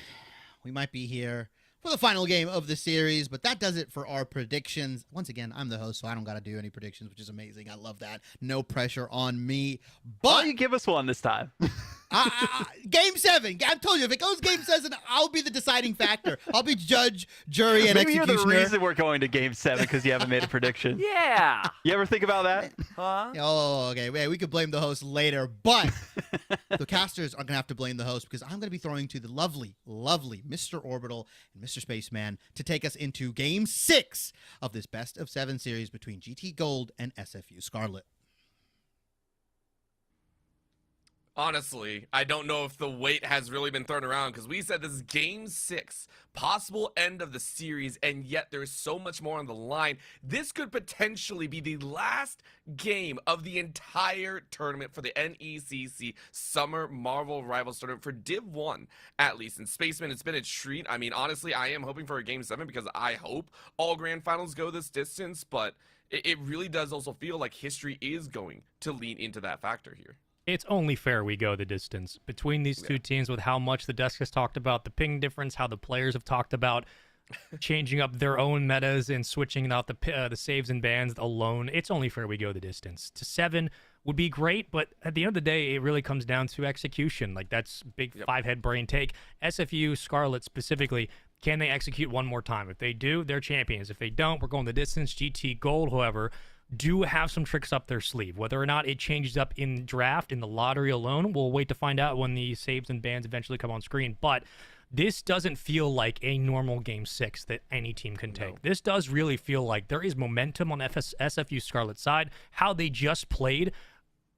[SPEAKER 6] we might be here for the final game of the series, but that does it for our predictions. Once again, I'm the host, so I don't got to do any predictions, which is amazing. I love that. No pressure on me. But
[SPEAKER 7] why don't you give us one this time?
[SPEAKER 6] Game 7. I told you, if it goes Game 7, I'll be the deciding factor. I'll be judge, jury, and
[SPEAKER 7] Maybe
[SPEAKER 6] executioner.
[SPEAKER 7] You're the reason we're going to Game 7 because you haven't made a prediction.
[SPEAKER 8] Yeah.
[SPEAKER 7] You ever think about that?
[SPEAKER 8] Huh?
[SPEAKER 6] Oh, okay. Wait, we could blame the host later, but the casters are going to have to blame the host because I'm going to be throwing to the lovely, lovely Mr. Orbital and Mr. Spaceman to take us into Game 6 of this best of 7 series between GT Gold and SFU Scarlet.
[SPEAKER 9] Honestly, I don't know if the weight has really been thrown around because we said this is Game 6, possible end of the series, and yet there's so much more on the line. This could potentially be the last game of the entire tournament for the NECC Summer Marvel Rivals Tournament for Div 1, at least. In Spaceman, it's been a treat. I mean, honestly, I am hoping for a Game 7 because I hope all Grand Finals go this distance, but it really does also feel like history is going to lean into that factor here.
[SPEAKER 10] It's only fair we go the distance between these two teams with how much the desk has talked about the ping difference, how the players have talked about changing up their own metas and switching out the saves and bans alone. It's only fair we go the distance. To 7 would be great, but at the end of the day, it really comes down to execution. Like, that's big 5-head brain take. SFU Scarlet specifically, can they execute one more time? If they do, they're champions. If they don't, we're going the distance. GT Gold, however, do have some tricks up their sleeve. Whether or not it changes up in draft, in the lottery alone, we'll wait to find out when the saves and bans eventually come on screen. But this doesn't feel like a normal Game 6 that any team can take. No. This does really feel like there is momentum on SFU Scarlet's side. How they just played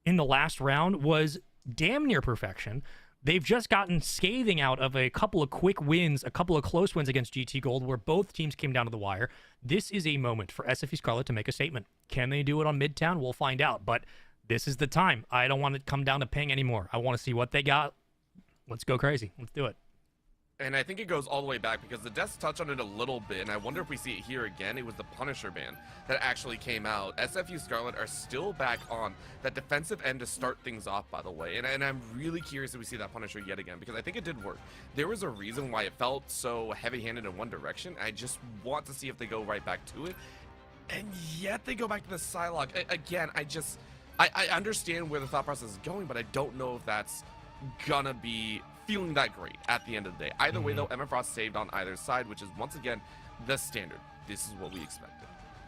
[SPEAKER 10] in the last round was damn near perfection. They've just gotten scathing out of a couple of quick wins, a couple of close wins against GT Gold, where both teams came down to the wire. This is a moment for SFU Scarlet to make a statement. Can they do it on Midtown? We'll find out. But this is the time. I don't want to come down to ping anymore. I want to see what they got. Let's go crazy. Let's do it.
[SPEAKER 9] And I think it goes all the way back because the devs touched on it a little bit, and I wonder if we see it here again. It was the Punisher ban that actually came out. SFU Scarlet are still back on that defensive end to start things off, by the way. And I'm really curious if we see that Punisher yet again, because I think it did work. There was a reason why it felt so heavy-handed in one direction. I just want to see if they go right back to it. And yet they go back to the Psylocke. Again, I understand where the thought process is going, but I don't know if that's gonna be feeling that great at the end of the day. Either way, though, Emma Frost saved on either side, which is, once again, the standard. This is what we expected.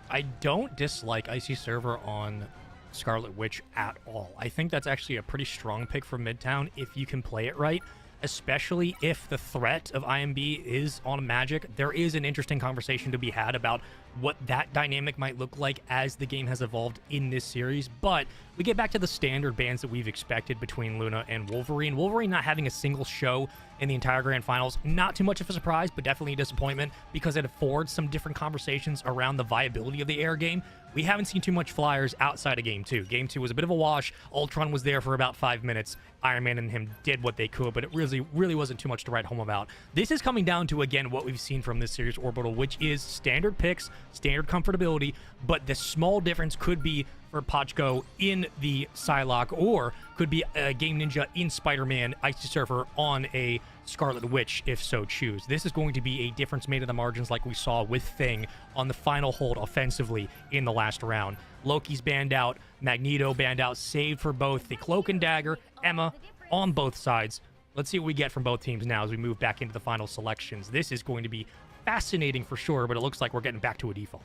[SPEAKER 10] I don't dislike Icy Server on Scarlet Witch at all. I think that's actually a pretty strong pick for Midtown if you can play it right, especially if the threat of IMB is on Magic. There is an interesting conversation to be had about what that dynamic might look like as the game has evolved in this series. But we get back to the standard bans that we've expected between Luna and Wolverine. Wolverine not having a single show in the entire Grand Finals, not too much of a surprise, but definitely a disappointment because it affords some different conversations around the viability of the air game. We haven't seen too much flyers outside of Game 2. Game 2 was a bit of a wash. Ultron was there for about 5 minutes. Iron Man and him did what they could, but it really wasn't too much to write home about. This is coming down to, again, what we've seen from this series Orbital, which is standard picks, standard comfortability, but the small difference could be for Pachko in the Psylocke, or could be a Game Ninja in Spider-Man, Icy Surfer on a Scarlet Witch, if so choose. This is going to be a difference made in the margins like we saw with Thing on the final hold offensively in the last round. Loki's banned out, Magneto banned out, saved for both the Cloak and Dagger, Emma on both sides. Let's see what we get from both teams now as we move back into the final selections. This is going to be fascinating for sure, but it looks like we're getting back to a default.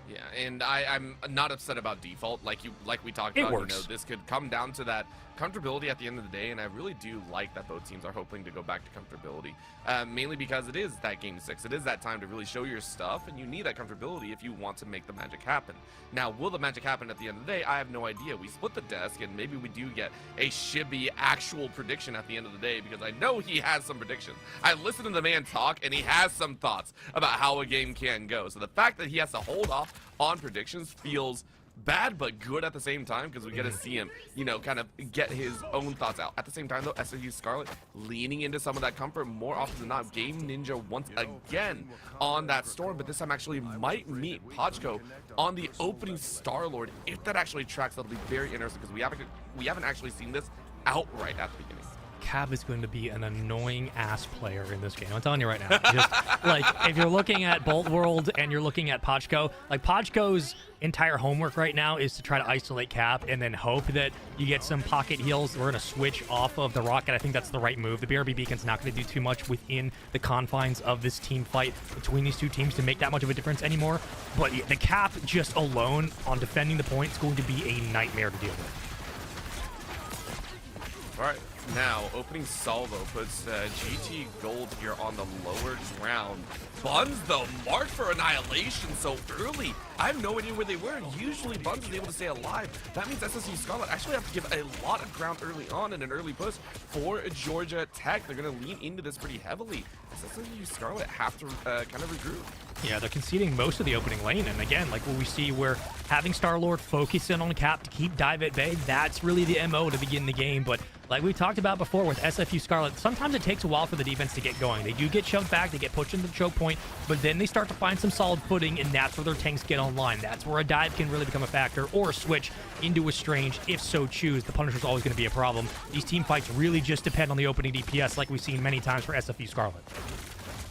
[SPEAKER 9] Yeah, and I'm not upset about default, like we talked about.
[SPEAKER 10] Works.
[SPEAKER 9] You know, this could come down to that comfortability at the end of the day, and I really do like that both teams are hoping to go back to comfortability, mainly because it is that Game 6. It is that time to really show your stuff, and you need that comfortability if you want to make the magic happen. Now, will the magic happen at the end of the day? I have no idea. We split the desk, and maybe we do get a shibby actual prediction at the end of the day, because I know he has some predictions. I listened to the man talk, and he has some thoughts about how a game can go. So the fact that he has to hold off on predictions feels bad but good at the same time, because we get to see him, you know, kind of get his own thoughts out. At the same time, though, SFU Scarlet leaning into some of that comfort more often than not. Game Ninja once again on that storm, but this time actually might meet Pachko on the opening Star-Lord. If that actually tracks, that'll be very interesting, because we haven't actually seen this outright at the beginning.
[SPEAKER 10] Cab is going to be an annoying ass player in this game. I'm telling you right now. Just like, if you're looking at Bolt World and you're looking at Pachko, like Pachko's entire homework right now is to try to isolate Cap and then hope that you get some pocket heals. We're going to switch off of the Rocket. I think that's the right move. The BRB Beacon's not going to do too much within the confines of this team fight between these two teams to make that much of a difference anymore. But the Cap just alone on defending the point is going to be a nightmare to deal with.
[SPEAKER 9] All right. Now, opening salvo puts GT Gold here on the lower ground. Buns, though, marked for annihilation so early. I have no idea where they were. Usually, Buns is able to stay alive. That means SFU Scarlet actually have to give a lot of ground early on in an early push for Georgia Tech. They're going to lean into this pretty heavily. SFU Scarlet have to kind of regroup.
[SPEAKER 10] Yeah, they're conceding most of the opening lane, and again, like what we see, where having Star-Lord focus in on Cap to keep dive at bay, that's really the MO to begin the game. But like we talked about before with SFU Scarlet, sometimes it takes a while for the defense to get going. They do get shoved back, they get pushed into the choke point, but then they start to find some solid footing, and that's where their tanks get online. That's where a dive can really become a factor, or a switch into a strange, if so choose. The Punisher's always going to be a problem. These team fights really just depend on the opening DPS, like we've seen many times for SFU Scarlet.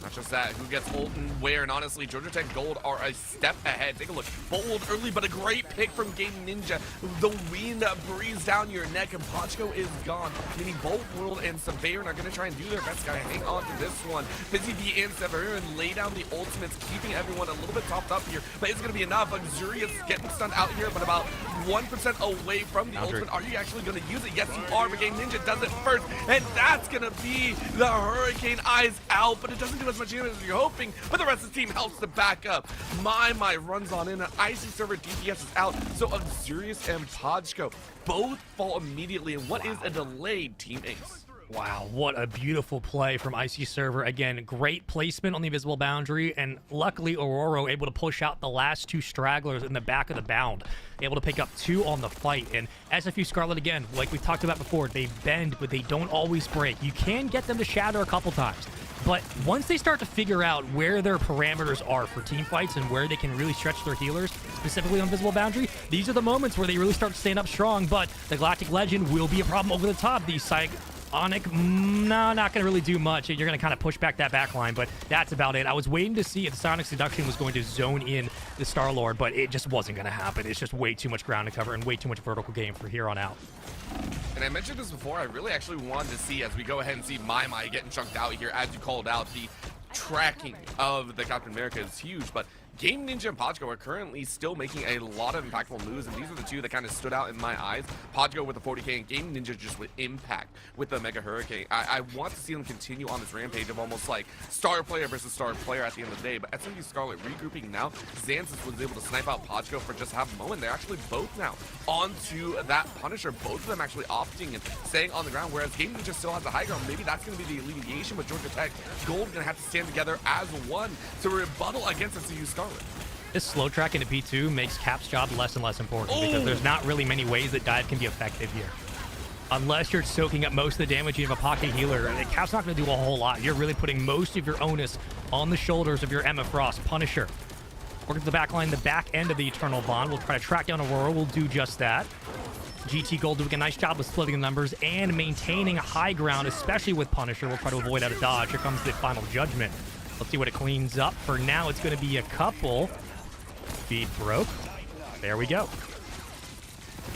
[SPEAKER 9] Not just that, who gets ult and where, and honestly, Georgia Tech Gold are a step ahead. Take a look. Bold early, but a great pick from Game Ninja. The wind breathes down your neck, and Pachko is gone. Meaning Bolt World and Severin are going to try and do their best. Got to hang on to this one. Busy B and Severin lay down the ultimates, keeping everyone a little bit topped up here, but it's going to be enough. Luxurious getting stunned out here, but about 1% away from the ultimate. Are you actually going to use it? Yes, you are, but Game Ninja does it first, and that's going to be the Hurricane Eyes out, but it doesn't do as much damage as you're hoping, but the rest of the team helps to back up. My runs on in, an Icy Server DPS is out, so Luxurious and Pachko both fall immediately in what is a delayed Team Ace.
[SPEAKER 10] Wow, what a beautiful play from Icy Server. Again, great placement on the invisible boundary, and luckily Aurora able to push out the last 2 stragglers in the back of the bound, able to pick up 2 on the fight. And SFU Scarlet, again, like we talked about before, they bend, but they don't always break. You can get them to shatter a couple times, but once they start to figure out where their parameters are for team fights and where they can really stretch their healers, specifically on Visible Boundary, these are the moments where they really start to stand up strong. But the Galactic Legend will be a problem over the top. The Psionic, no, not going to really do much. You're going to kind of push back that back line, but that's about it. I was waiting to see if the Sonic Seduction was going to zone in the Star-Lord, but it just wasn't going to happen. It's just way too much ground to cover and way too much vertical game for here on out.
[SPEAKER 9] And I mentioned this before, I really actually wanted to see, as we go ahead and see Mai getting chunked out here, as you called out, the tracking of the Captain America is huge, but Game Ninja and Podgo are currently still making a lot of impactful moves, and these are the 2 that kind of stood out in my eyes. Podgo with the 40k and Game Ninja just with impact with the Mega Hurricane. I want to see them continue on this rampage of almost like star player versus star player at the end of the day, but SFU Scarlet regrouping now. Xanthus was able to snipe out Podgo for just half a moment. They're actually both now onto that Punisher, both of them actually opting and staying on the ground, whereas Game Ninja still has the high ground. Maybe that's going to be the alleviation, but Georgia Tech Gold going to have to stand together as one to rebuttal against SFU Scarlet.
[SPEAKER 10] This slow track into P2 makes Cap's job less and less important because there's not really many ways that dive can be effective here. Unless you're soaking up most of the damage, you have a pocket healer, and Cap's not going to do a whole lot. You're really putting most of your onus on the shoulders of your Emma Frost Punisher. Working to the back line, the back end of the Eternal Bond. We'll try to track down Aurora. We'll do just that. GT Gold doing a nice job of splitting the numbers and maintaining high ground, especially with Punisher. We'll try to avoid out of dodge. Here comes the final judgment. Let's see what it cleans up. For now, it's going to be a couple. Speed broke. There we go.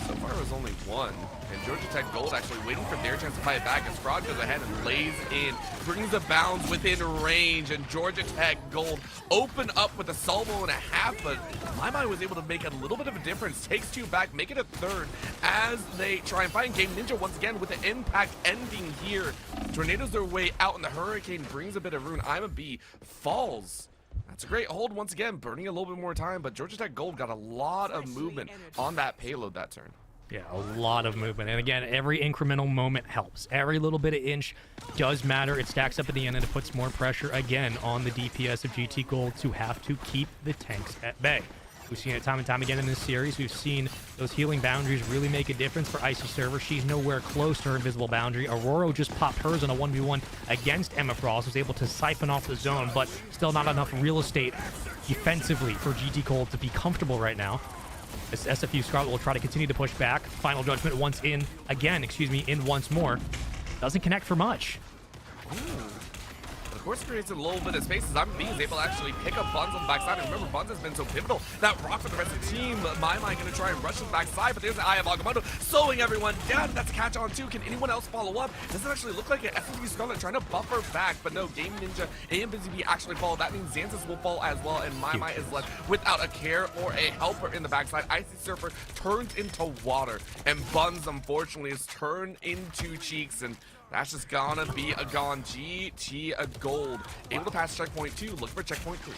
[SPEAKER 9] So far it was only 1, and Georgia Tech Gold actually waiting for their chance to fight back as Frog goes ahead and lays in, brings the bounds within range, and Georgia Tech Gold open up with a salvo and a half, but My was able to make a little bit of a difference, takes 2 back, make it a 3rd as they try and find Game Ninja once again with the impact ending here. Tornadoes their way out, and the Hurricane brings a bit of ruin. I'm a B falls. That's a great hold once again, burning a little bit more time, but Georgia Tech Gold got a lot of movement on that payload that turn.
[SPEAKER 10] Yeah, a lot of movement. And again, every incremental moment helps. Every little bit of inch does matter. It stacks up at the end and it puts more pressure again on the DPS of GT Gold to have to keep the tanks at bay. We've seen it time and time again in this series. We've seen those healing boundaries really make a difference for Icy Server. She's nowhere close to her invisible boundary. Aurora just popped hers on a 1v1 against Emma Frost, was able to siphon off the zone, but still not enough real estate defensively for GT Gold to be comfortable right now. This SFU Scarlet will try to continue to push back. Final judgment once in, again, in once more. Doesn't connect for much.
[SPEAKER 9] Of course, creates a little bit of space as I'm is able to actually pick up Buns on the backside. And remember, Buns has been so pivotal. That rock for the rest of the team. My going to try and rush to the backside, but there's the Eye of Agamotto slowing everyone down. That's a catch on too. Can anyone else follow up? Doesn't actually look like an SFU Scarlet trying to buffer back, but no, Game Ninja and Busy Bee actually fall. That means Xanthus will fall as well, and My is left without a care or a helper in the backside. Icy Surfer turns into water, and Buns, unfortunately, is turned into Cheeks, and that's just gonna be a gone. GT a Gold. Able to pass checkpoint 2, look for checkpoint 3.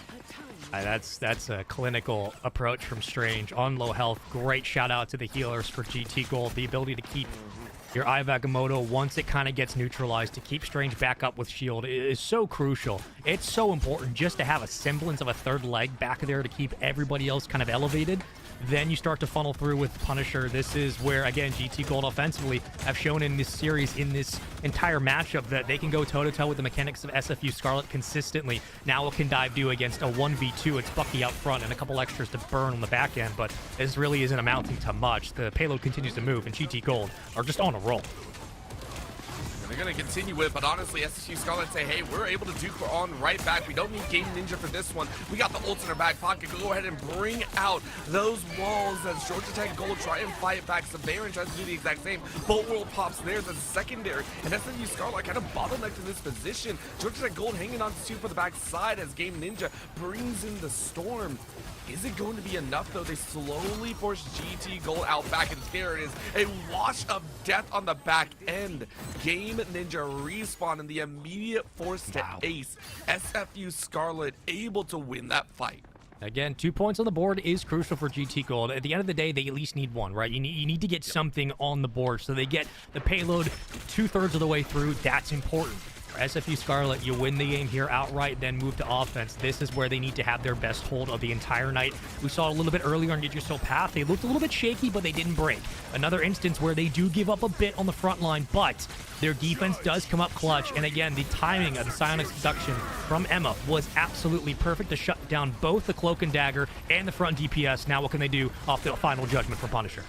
[SPEAKER 10] That's a clinical approach from Strange on low health. Great shout out to the healers for GT Gold. The ability to keep your Eye of Agamotto, once it kind of gets neutralized, to keep Strange back up with shield is so crucial. It's so important just to have a semblance of a third leg back there to keep everybody else kind of elevated. Then you start to funnel through with Punisher. This is where, again, GT Gold offensively have shown in this series, in this entire matchup, that they can go toe-to-toe with the mechanics of SFU Scarlet consistently. Now what can Dive do against a 1v2? It's Bucky out front and a couple extras to burn on the back end, but this really isn't amounting to much. The payload continues to move, and GT Gold are just on a roll.
[SPEAKER 9] They're going to continue with, but honestly, SFU Scarlet say, hey, we're able to duke on right back. We don't need Game Ninja for this one. We got the ults in our back pocket. Go ahead and bring out those walls as Georgia Tech Gold try and fight back. Severin tries to do the exact same. Bolt World pops there as a secondary, and SFU Scarlet kind of bottlenecked in this position. Georgia Tech Gold hanging on to 2 for the backside as Game Ninja brings in the Storm. Is it going to be enough, though? They slowly force GT Gold out back, and there it is. A wash of death on the back end. Game Ninja respawn in the immediate force to ace. SFU Scarlet able to win that fight.
[SPEAKER 10] Again, 2 points on the board is crucial for GT Gold. At the end of the day, they at least need one, right? You need to get something on the board so they get the payload 2/3 of the way through. That's important. For SFU Scarlet, you win the game here outright, then move to offense. This is where they need to have their best hold of the entire night. We saw a little bit earlier on Get Yourself Path. They looked a little bit shaky, but they didn't break. Another instance where they do give up a bit on the front line, but their defense does come up clutch. And again, the timing of the Psionic Seduction from Emma was absolutely perfect to shut down both the Cloak and Dagger and the front DPS. Now what can they do off the final judgment from Punisher?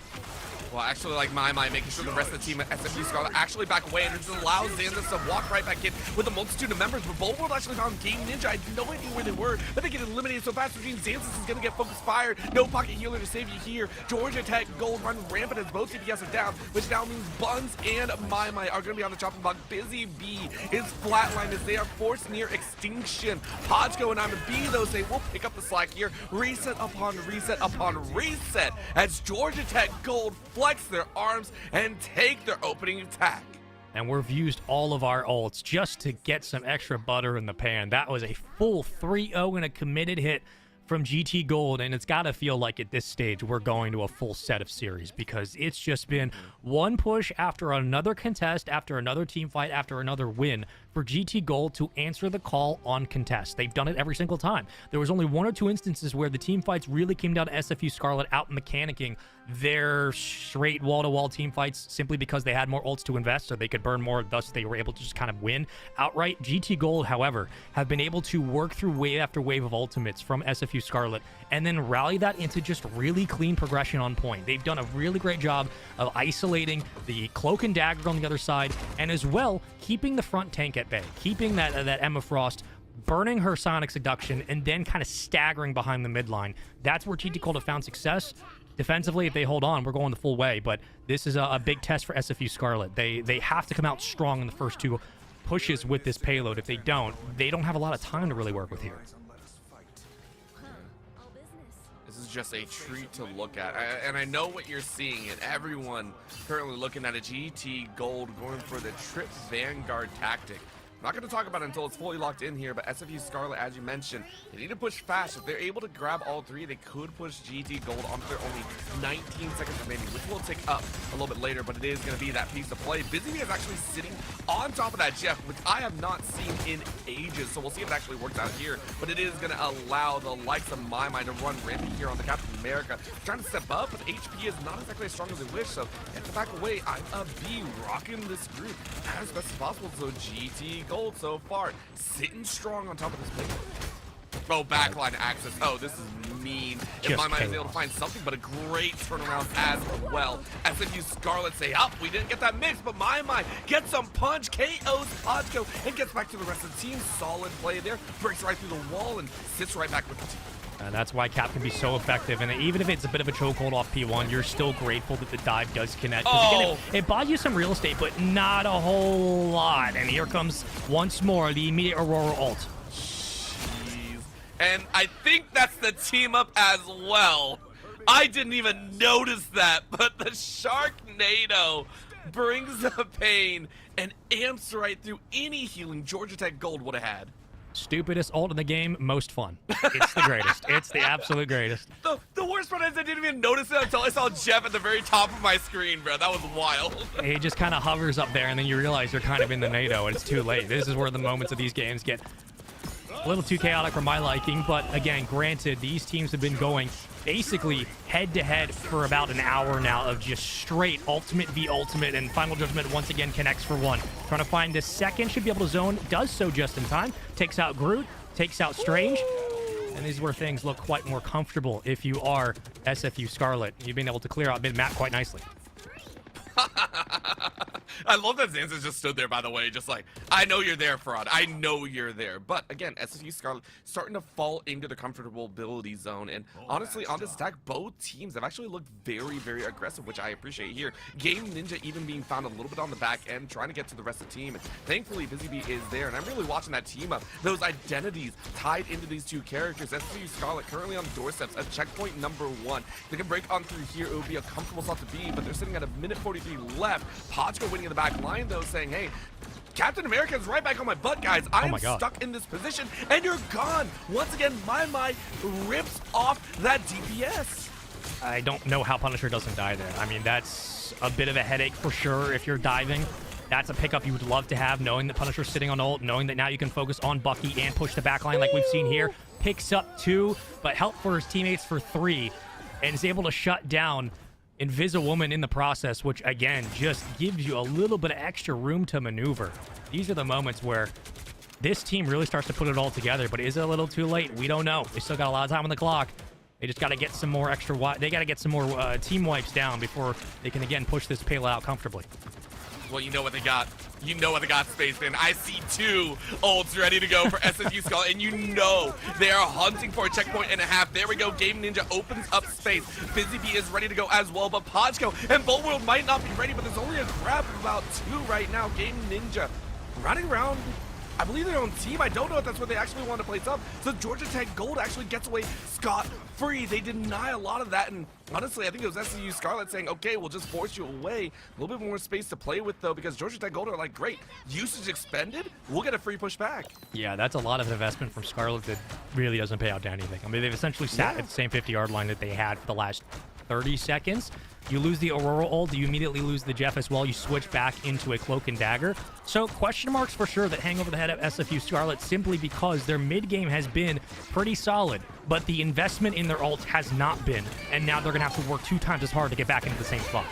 [SPEAKER 9] Well, actually, like my making sure the rest of the team at SFU Scarlet actually back away, and it just allows Xanthus to walk right back in with a multitude of members. But Bold World actually found Game Ninja. I had no idea where they were, but they get eliminated so fast. Xanthus is going to get focus fired. No pocket healer to save you here. Georgia Tech Gold run rampant as both CPS are down, which now means Buns and My are going to be on the chopping block. Busy B is flatlined as they are forced near extinction. Podgo and I'm a B, though, say we'll pick up the slack here. Reset upon reset upon reset as Georgia Tech Gold flex their arms and take their opening attack.
[SPEAKER 10] And we've used all of our ults just to get some extra butter in the pan. That was a full 3-0 and a committed hit from GT Gold, and it's got to feel like at this stage we're going to a full set of series because it's just been one push after another contest, after another team fight, after another win for GT Gold to answer the call on contest. They've done it every single time. There was only 1 or 2 instances where the team fights really came down to SFU Scarlet out mechanicking their straight wall-to-wall team fights simply because they had more ults to invest so they could burn more, thus they were able to just kind of win outright. GT Gold, however, have been able to work through wave after wave of ultimates from SFU Scarlet and then rally that into just really clean progression on point. They've done a really great job of isolating the Cloak and Dagger on the other side and as well keeping the front tank at bay, keeping that Emma Frost, burning her Sonic Seduction, and then kind of staggering behind the midline. That's where GT Gold have found success. Defensively, if they hold on, we're going the full way, but this is a big test for SFU Scarlet. They have to come out strong in the first 2 pushes with this payload. If they don't have a lot of time to really work with here.
[SPEAKER 9] This is just a treat to look at, and I know what you're seeing, and everyone currently looking at a GT Gold going for the Trip Vanguard tactic. I'm not going to talk about it until it's fully locked in here, but SFU Scarlet, as you mentioned, they need to push fast. If they're able to grab all 3, they could push GT Gold onto their only 19 seconds remaining, which will take up a little bit later, but it is going to be that piece of play. Busy Bee is actually sitting on top of that Jeff, which I have not seen in ages, so we'll see if it actually works out here, but it is going to allow the likes of My to run rampant here on the Captain America. Trying to step up, but HP is not exactly as strong as they wish, so get the back away. I'm a B rocking this group as best as possible, so GT Gold so far sitting strong on top of this plate. Oh, backline access. Oh, this is mean. If My is able to find something, but a great turnaround as well. SFU Scarlet say, we didn't get that mix, but My gets some punch, KOs Podgo, and gets back to the rest of the team. Solid play there. Breaks right through the wall and sits right back with the team.
[SPEAKER 10] And that's why Cap can be so effective. And even if it's a bit of a chokehold off P1, you're still grateful that the dive does connect. Again, it buys you some real estate, but not a whole lot. And here comes once more the immediate Aurora ult.
[SPEAKER 9] Jeez. And I think that's the team up as well. I didn't even notice that, but the Sharknado brings the pain and amps right through any healing Georgia Tech Gold would have had.
[SPEAKER 10] Stupidest ult in the game, most fun. It's the greatest. It's the absolute greatest.
[SPEAKER 9] The worst part is I didn't even notice it until I saw Jeff at the very top of my screen, bro. That was wild.
[SPEAKER 10] He just kind of hovers up there, and then you realize you're kind of in the NATO, and it's too late. This is where the moments of these games get a little too chaotic for my liking, but again, granted, these teams have been going basically head-to-head for about an hour now of just straight ultimate v ultimate, and Final Judgment once again connects for 1. Trying to find the second, should be able to zone, does so just in time, takes out Groot, takes out Strange, and this is where things look quite more comfortable if you are SFU Scarlet. You've been able to clear out mid-map quite nicely.
[SPEAKER 9] I love that Xanthus just stood there, by the way, just like, I know you're there, Fraud. I know you're there. But again, SFU Scarlet starting to fall into the comfortability zone. And honestly, on this attack, both teams have actually looked very, very aggressive, which I appreciate here. Game Ninja even being found a little bit on the back end, trying to get to the rest of the team. And thankfully, Busy Bee is there. And I'm really watching that team up. Those identities tied into these 2 characters. SFU Scarlet currently on doorsteps at checkpoint number 1. They can break on through here. It would be a comfortable spot to be, but they're sitting at a minute 43 left. Podgo winning in the back line, though, saying, hey, Captain America is right back on my butt, guys. I am
[SPEAKER 10] God.
[SPEAKER 9] stuck in this position, and you're gone. Once again, My rips off that DPS.
[SPEAKER 10] I don't know how Punisher doesn't die there. I mean, that's a bit of a headache for sure if you're diving. That's a pickup you would love to have, knowing that Punisher's sitting on ult, knowing that now you can focus on Bucky and push the backline like we've seen here. Picks up 2, but help for his teammates for 3, and is able to shut down Invisiwoman in the process, which, again, just gives you a little bit of extra room to maneuver. These are the moments where this team really starts to put it all together, but is it a little too late? We don't know. They still got a lot of time on the clock. They just got to get some more they got to get some more team wipes down before they can, again, push this payload out comfortably.
[SPEAKER 9] Well, you know what they got. You know what they got, Spaceman. I see 2 ults ready to go for SFU Scarlet, and you know they are hunting for a checkpoint and a half. There we go. Game Ninja opens up space. Busy Bee is ready to go as well, but Pajko and Bolt World might not be ready, but there's only a grab of about 2 right now. Game Ninja running around, I believe, their own team. I don't know if that's where they actually want to place up. So Georgia Tech Gold actually gets away scot-free. They deny a lot of that, and honestly, I think it was SFU Scarlet saying, okay, we'll just force you away. A little bit more space to play with, though, because Georgia Tech Gold are like, great, usage expended, we'll get a free push back.
[SPEAKER 10] Yeah, that's a lot of investment from Scarlet that really doesn't pay out to anything. I mean, they've essentially sat at the same 50-yard line that they had for the last 30 seconds. You lose the Aurora ult, you immediately lose the Jeff as well. You switch back into a Cloak and Dagger. So question marks for sure that hang over the head of SFU Scarlet simply because their mid game has been pretty solid, but the investment in their ult has not been. And now they're going to have to work 2 times as hard to get back into the same spot.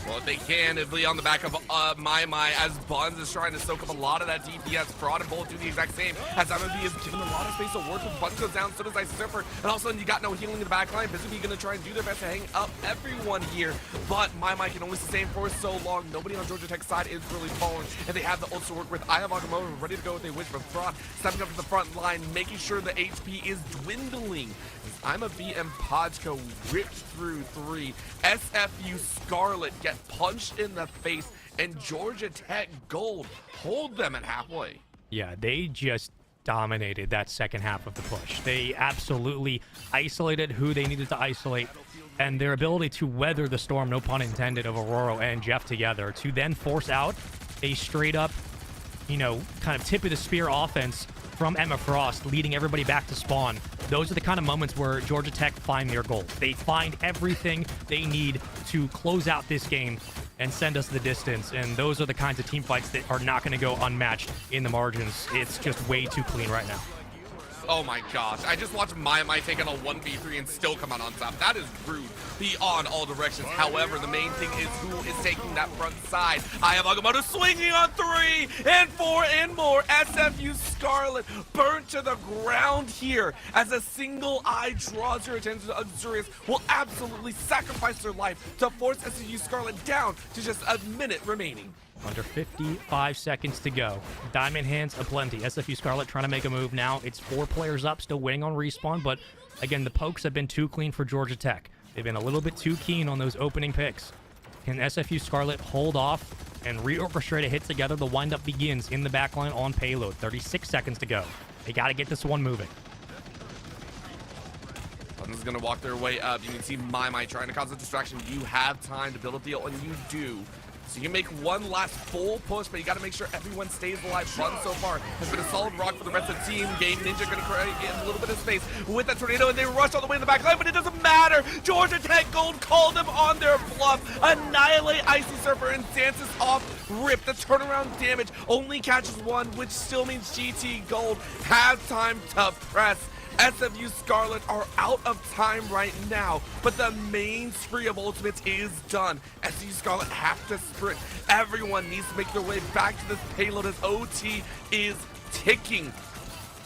[SPEAKER 9] Well, if they can, it'll be on the back of My as Buns is trying to soak up a lot of that DPS. Fraud and Bolt do the exact same, as MMB is given a lot of space to work with. Buns goes down, so does Ice Surfer, and all of a sudden you got no healing in the backline. Busy going to try and do their best to hang up everyone here, but My can only sustain for so long. Nobody on Georgia Tech's side is really falling, and they have the ults to work with. I have Agamotto ready to go with a wish, but Fraud stepping up to the front line, making sure the HP is dwindling. I'm a B and Pajko ripped through 3. SFU Scarlet get punched in the face, and Georgia Tech Gold hold them at halfway.
[SPEAKER 10] Yeah, they just dominated that second half of the push. They absolutely isolated who they needed to isolate, and their ability to weather the storm, no pun intended, of Aurora and Jeff together to then force out a straight up, you know, kind of tip of the spear offense from Emma Frost, leading everybody back to spawn. Those are the kind of moments where Georgia Tech find their goal. They find everything they need to close out this game and send us the distance, and those are the kinds of team fights that are not going to go unmatched in the margins. It's just way too clean right now.
[SPEAKER 9] Oh my gosh, I just watched My take on a 1v3 and still come out on top. That is rude beyond all directions. However, the main thing is who is taking that front side. I have Agamotto swinging on 3 and 4 and more. SFU Scarlet burnt to the ground here as a single eye draws your attention to Azurius will absolutely sacrifice their life to force SFU Scarlet down to just a minute remaining.
[SPEAKER 10] Under 55 seconds to go. Diamond hands aplenty. SFU Scarlet trying to make a move now. It's 4 players up, still waiting on respawn, but again, the pokes have been too clean for Georgia Tech. They've been a little bit too keen on those opening picks. Can SFU Scarlet hold off and reorchestrate a hit together? The windup begins in the backline on payload. 36 seconds to go. They got to get this one moving.
[SPEAKER 9] Buttons is going to walk their way up. You can see My trying to cause a distraction. You have time to build up the ult, and you do. So you can make one last full push, but you got to make sure everyone stays alive. Bun so far has been a solid rock for the rest of the team. Game Ninja going to create a little bit of space with that tornado, and they rush all the way in the back line, but it doesn't matter. Georgia Tech Gold called them on their bluff. Annihilate Icy Surfer and dances off rip. The turnaround damage only catches 1, which still means GT Gold has time to press. SFU Scarlet are out of time right now, but the main spree of ultimates is done. SFU Scarlet have to sprint. Everyone needs to make their way back to this payload as OT is ticking.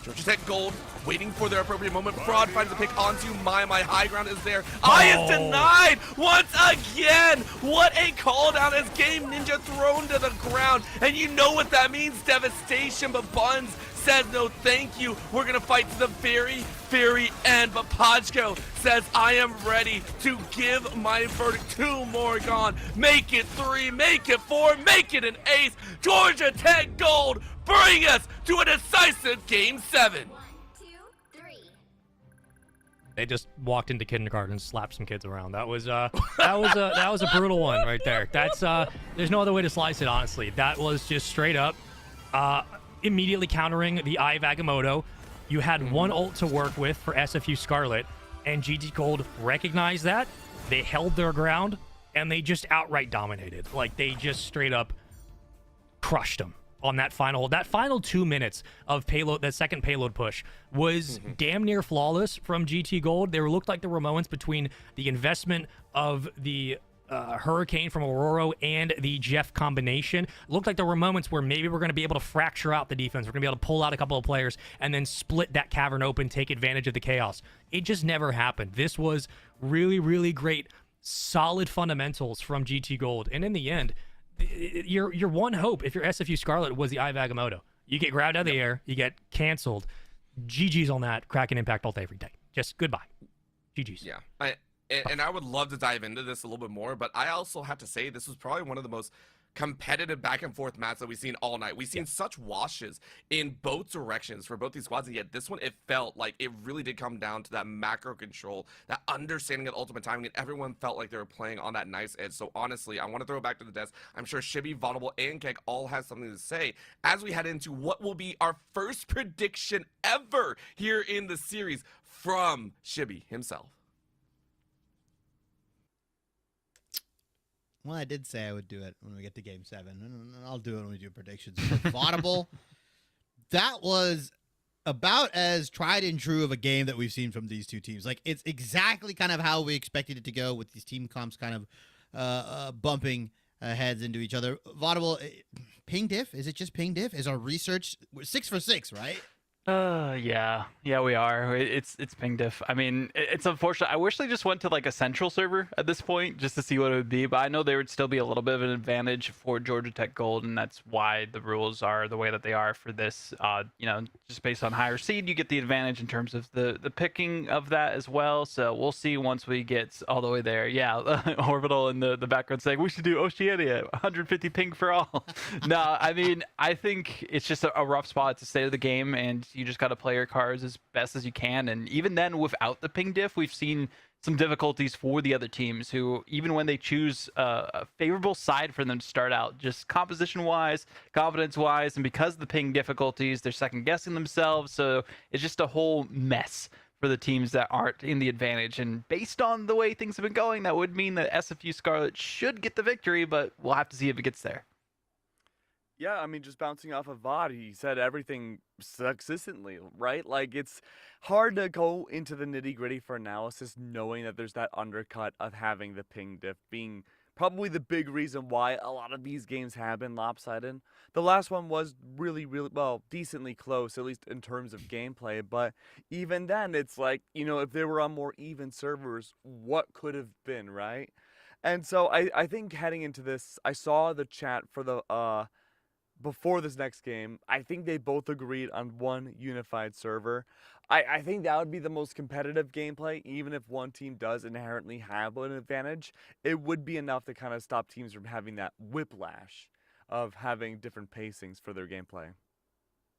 [SPEAKER 9] Georgia Tech Gold waiting for their appropriate moment. Fraud finds a pick onto My. High ground is there. Is denied once again. What a call down as Game Ninja thrown to the ground. And you know what that means, devastation, but Buns says no thank you. We're gonna fight to the very, very end, but Pajko says I am ready to give my verdict. 2 more gone. Make it 3, make it 4, make it an ace. Georgia Tech Gold bring us to a decisive Game 7.
[SPEAKER 5] 1, 2, 3.
[SPEAKER 10] They just walked into kindergarten and slapped some kids around. That was a brutal one right there. That's there's no other way to slice it, honestly. That was just straight up immediately countering the Eye of Agamotto. You had one ult to work with for SFU Scarlet, and GT Gold recognized that. They held their ground, and they just outright dominated. Like, they just straight up crushed them on that final 2 minutes of payload. That second payload push was damn near flawless from GT Gold. There looked like there were moments between the investment of the Hurricane from Aurora and the Jeff combination. It looked like there were moments where maybe we're going to be able to fracture out the defense. We're going to be able to pull out a couple of players and then split that cavern open, take advantage of the chaos. It just never happened. This was really, really great, solid fundamentals from GT Gold. And in the end, your one hope, if you're SFU Scarlet, was the Eye of Agamotto. You get grabbed out of the air, you get canceled. GG's on that. Kraken Impact Ult every day. Just goodbye. GG's.
[SPEAKER 9] Yeah. And I would love to dive into this a little bit more, but I also have to say this was probably one of the most competitive back and forth matches that we've seen all night. We've seen such washes in both directions for both these squads, and yet this one, it felt like it really did come down to that macro control, that understanding of ultimate timing, and everyone felt like they were playing on that nice edge. So honestly, I want to throw it back to the desk. I'm sure Shibby, Vulnerable, and Keg all have something to say as we head into what will be our first prediction ever here in the series from Shibby himself.
[SPEAKER 6] Well, I did say I would do it when we get to Game 7, and I'll do it when we do predictions. For Vaudable, that was about as tried and true of a game that we've seen from these two teams. Like, it's exactly kind of how we expected it to go, with these team comps kind of bumping heads into each other. Vaudable, ping diff? Is it just ping diff? Is our research 6 for 6, right?
[SPEAKER 7] Yeah, we are. It's ping diff. I mean, it's unfortunate. I wish they just went to like a central server at this point just to see what it would be, but I know there would still be a little bit of an advantage for Georgia Tech Gold, and that's why the rules are the way that they are for this. Just based on higher seed, you get the advantage in terms of the picking of that as well. So we'll see once we get all the way there. Yeah, Orbital in the background saying we should do Oceania, 150 ping for all. No, I mean, I think it's just a rough spot. It's the state of the game, and you just got to play your cards as best as you can. And even then, without the ping diff, we've seen some difficulties for the other teams who, even when they choose a favorable side for them to start out, just composition-wise, confidence-wise, and because of the ping difficulties, they're second-guessing themselves. So it's just a whole mess for the teams that aren't in the advantage. And based on the way things have been going, that would mean that SFU Scarlet should get the victory, but we'll have to see if it gets there.
[SPEAKER 8] Yeah, I mean, just bouncing off of VOD, he said everything succinctly, right? Like, it's hard to go into the nitty-gritty for analysis knowing that there's that undercut of having the ping diff being probably the big reason why a lot of these games have been lopsided. The last one was really, well, decently close, at least in terms of gameplay, but even then, it's like, if they were on more even servers, what could have been, right? And so I think heading into this, I saw the chat for the before this next game. I think they both agreed on one unified server. I think that would be the most competitive gameplay. Even if one team does inherently have an advantage, it would be enough to kind of stop teams from having that whiplash of having different pacings for their gameplay.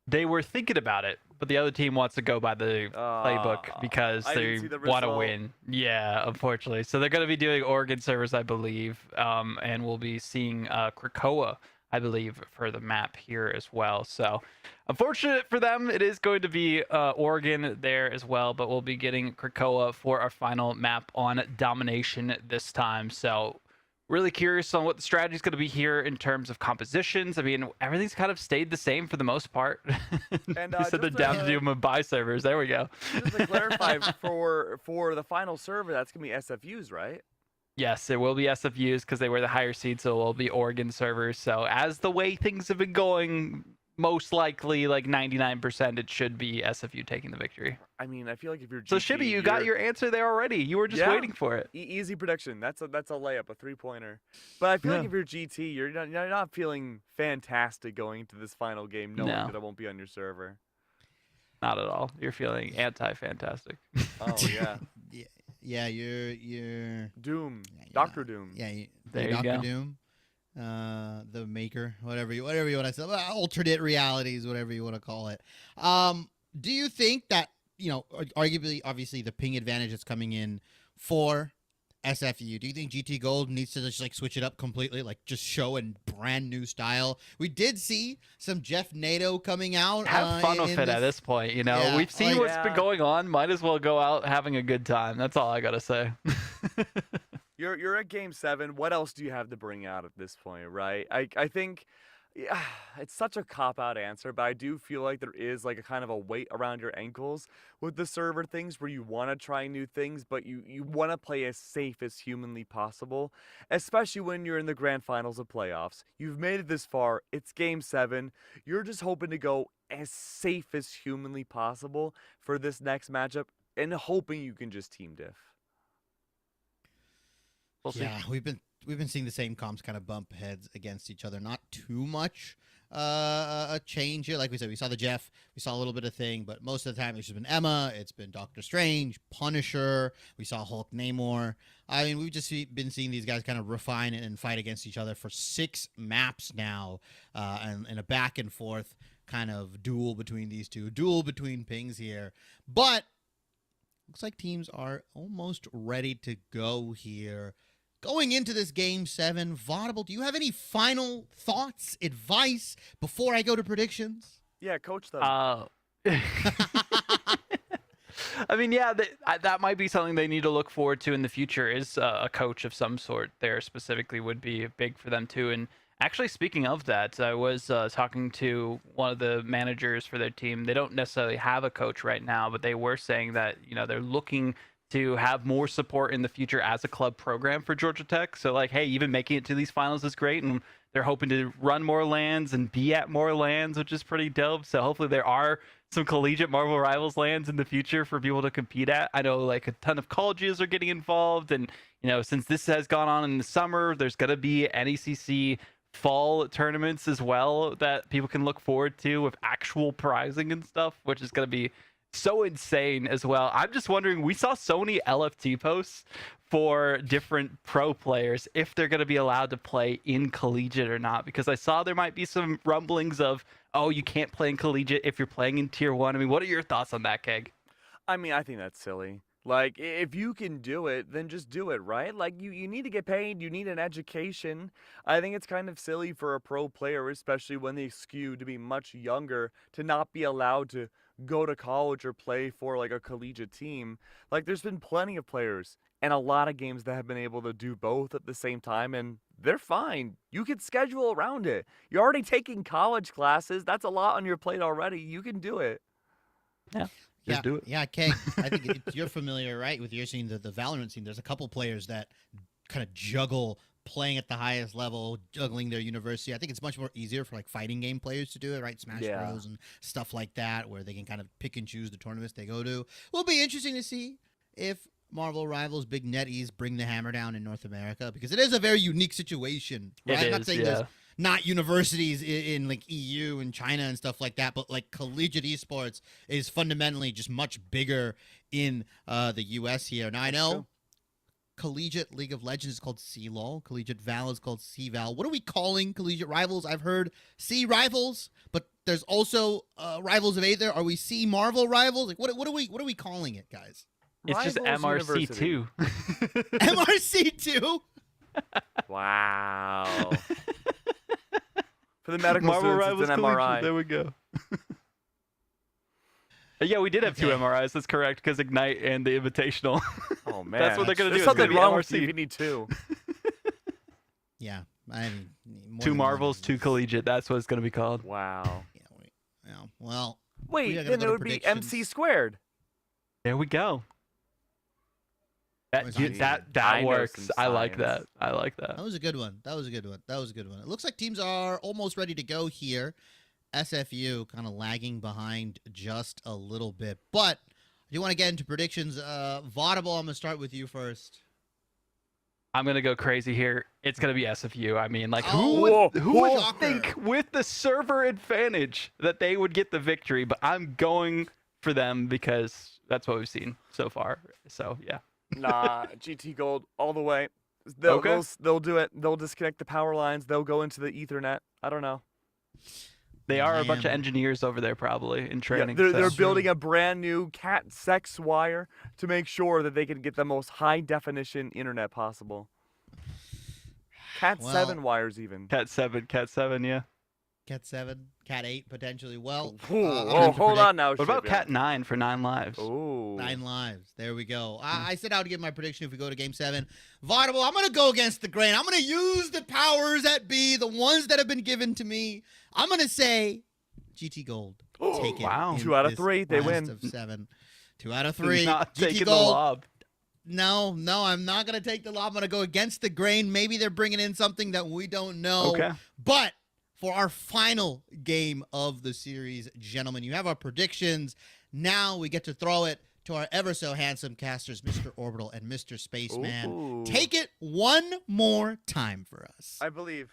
[SPEAKER 7] They were thinking about it, but the other team wants to go by the playbook because they want to win. Yeah, unfortunately. So they're going to be doing Oregon servers, I believe, and we'll be seeing Krakoa, I believe, for the map here as well. So unfortunate for them, it is going to be Oregon there as well, but we'll be getting Krakoa for our final map on Domination this time. So really curious on what the strategy is going to be here in terms of compositions. I mean, everything's kind of stayed the same for the most part. And so they're down to do Mumbai servers. There we go.
[SPEAKER 8] Just to clarify, for the final server, that's going to be SFUs, right?
[SPEAKER 7] Yes, it will be SFUs because they were the higher seed, so it will be Oregon servers. So as the way things have been going, most likely, like 99%, it should be SFU taking the victory.
[SPEAKER 8] I mean, I feel like if you're GT,
[SPEAKER 7] so Shibby, you got your answer there already. You were just waiting for it.
[SPEAKER 8] Easy prediction. That's a layup, a 3-pointer. But I feel like if you're GT, you're not feeling fantastic going into this final game, knowing that it won't be on your server.
[SPEAKER 7] Not at all. You're feeling anti-fantastic.
[SPEAKER 8] Oh yeah.
[SPEAKER 6] Yeah, you're
[SPEAKER 8] Doom, Dr. Doom.
[SPEAKER 6] Yeah,
[SPEAKER 7] there you
[SPEAKER 6] Dr.
[SPEAKER 7] go.
[SPEAKER 6] Doom, the maker, whatever you want to say, alternate realities, whatever you want to call it. Do you think that arguably, obviously, the ping advantage that's coming in for SFU. Do you think GT Gold needs to just switch it up completely, just show a brand new style? We did see some Jeff Nato coming out.
[SPEAKER 7] Have fun with it at this point.
[SPEAKER 6] Yeah,
[SPEAKER 7] we've seen what's been going on. Might as well go out having a good time. That's all I gotta say.
[SPEAKER 8] You're at Game 7. What else do you have to bring out at this point, right? I think it's such a cop-out answer, but I do feel like there is a kind of a weight around your ankles with the server things where you want to try new things, but you want to play as safe as humanly possible, especially when you're in the grand finals of playoffs. You've made it this far. It's Game 7. You're just hoping to go as safe as humanly possible for this next matchup and hoping you can just team diff.
[SPEAKER 6] Yeah, we've been seeing the same comps kind of bump heads against each other. Not too much a change here. Like we said, we saw the Jeff, we saw a little bit of thing, but most of the time it's just been Emma, it's been Doctor Strange, Punisher, we saw Hulk Namor. I mean, we've just been seeing these guys kind of refine and fight against each other for 6 maps now, and a back and forth kind of duel between these two, duel between pings here. But looks like teams are almost ready to go here. Going into this Game 7, Vaudable, do you have any final thoughts, advice before I go to predictions?
[SPEAKER 8] Yeah, coach them.
[SPEAKER 7] I mean, yeah, that might be something they need to look forward to in the future, is a coach of some sort there specifically would be big for them too. And actually, speaking of that, I was talking to one of the managers for their team. They don't necessarily have a coach right now, but they were saying that, they're looking to have more support in the future as a club program for Georgia Tech. So hey, even making it to these finals is great, and they're hoping to run more lands and be at more lands, which is pretty dope. So hopefully there are some collegiate Marvel Rivals lands in the future for people to compete at. I know a ton of colleges are getting involved, and since this has gone on in the summer, there's going to be NECC fall tournaments as well that people can look forward to with actual prizing and stuff, which is going to be so insane as well. I'm just wondering, we saw so many LFT posts for different pro players if they're going to be allowed to play in collegiate or not, because I saw there might be some rumblings of, oh, you can't play in collegiate if you're playing in tier 1. I mean, what are your thoughts on that, Keg?
[SPEAKER 8] I mean, I think that's silly. If you can do it, then just do it, right? You need to get paid. You need an education. I think it's kind of silly for a pro player, especially when they skew to be much younger, to not be allowed to go to college or play for a collegiate team. There's been plenty of players and a lot of games that have been able to do both at the same time, and they're fine. You can schedule around it. You're already taking college classes. That's a lot on your plate already. You can do it.
[SPEAKER 7] Yeah. Just do it.
[SPEAKER 6] Yeah, Keg, I think you're familiar, right, with your scene, the Valorant scene. There's a couple players that kind of juggle playing at the highest level, juggling their university. I think it's much more easier for fighting game players to do it, right? Smash Bros and stuff like that, where they can kind of pick and choose the tournaments they go to. Will be interesting to see if Marvel Rivals Big Netties bring the hammer down in North America, because it is a very unique situation, right? I'm not saying there's not universities in EU and China and stuff like that, but collegiate esports is fundamentally just much bigger in the US here. Now I know Collegiate League of Legends is called CLOL. Collegiate Val is called CVal. What are we calling Collegiate Rivals? I've heard C Rivals, but there's also Rivals of Aether. Are we C Marvel Rivals? What are we calling it, guys?
[SPEAKER 7] It's just MRC2.
[SPEAKER 6] MRC2?
[SPEAKER 8] Wow. For the medical
[SPEAKER 7] Marvel
[SPEAKER 8] students,
[SPEAKER 7] Rivals
[SPEAKER 8] it's an MRI.
[SPEAKER 7] There we go. Yeah, we did have 2 MRIs. That's correct, because Ignite and the Invitational.
[SPEAKER 8] Oh, man.
[SPEAKER 7] That's what they're going to do.
[SPEAKER 8] There's something wrong with
[SPEAKER 7] MRC.
[SPEAKER 8] you if you need 2.
[SPEAKER 6] Yeah. I mean,
[SPEAKER 7] 2 Marvels, 2 Collegiate. That's what it's going to be called.
[SPEAKER 8] Wow.
[SPEAKER 6] Yeah, well.
[SPEAKER 8] Wait, then it would be MC squared.
[SPEAKER 7] There we go. That works. I like that. I like that.
[SPEAKER 6] That was a good one. It looks like teams are almost ready to go here. SFU kind of lagging behind just a little bit. But I do want to get into predictions. Vaudable, I'm going to start with you first.
[SPEAKER 7] I'm going to go crazy here. It's going to be SFU. I mean, who would think with the server advantage that they would get the victory? But I'm going for them because that's what we've seen so far. So, yeah.
[SPEAKER 8] Nah, GT Gold all the way. They'll do it. They'll disconnect the power lines. They'll go into the Ethernet. I don't know.
[SPEAKER 7] They are a bunch of
[SPEAKER 6] Man.
[SPEAKER 7] engineers over there probably in training.
[SPEAKER 8] Yeah, they're
[SPEAKER 7] so.
[SPEAKER 8] building a brand new Cat 6 wire to make sure that they can get the most high definition internet possible. Cat 7 wires even.
[SPEAKER 7] Cat 7, yeah.
[SPEAKER 6] Cat 7, Cat 8 potentially. Well,
[SPEAKER 8] Hold on now.
[SPEAKER 7] What about Cat 9 for 9 lives?
[SPEAKER 8] Oh,
[SPEAKER 6] 9 lives. There we go. I said I would give my prediction if we go to Game 7. Vaudable, I'm going to go against the grain. I'm going to use the powers that be, the ones that have been given to me. I'm going to say GT Gold. Take it.
[SPEAKER 7] Wow.
[SPEAKER 8] 2 out of 3, they win.
[SPEAKER 6] Of 7. 2 out of 3.
[SPEAKER 7] Not
[SPEAKER 6] GT
[SPEAKER 7] taking the
[SPEAKER 6] Gold.
[SPEAKER 7] lob.
[SPEAKER 6] No, I'm not going to take the lob. I'm going to go against the grain. Maybe they're bringing in something that we don't know.
[SPEAKER 7] Okay.
[SPEAKER 6] But for our final game of the series, gentlemen, you have our predictions. Now we get to throw it to our ever so handsome casters, Mr. Orbital and Mr. Spaceman.
[SPEAKER 8] Ooh.
[SPEAKER 6] Take it one more time for us.
[SPEAKER 8] I believe.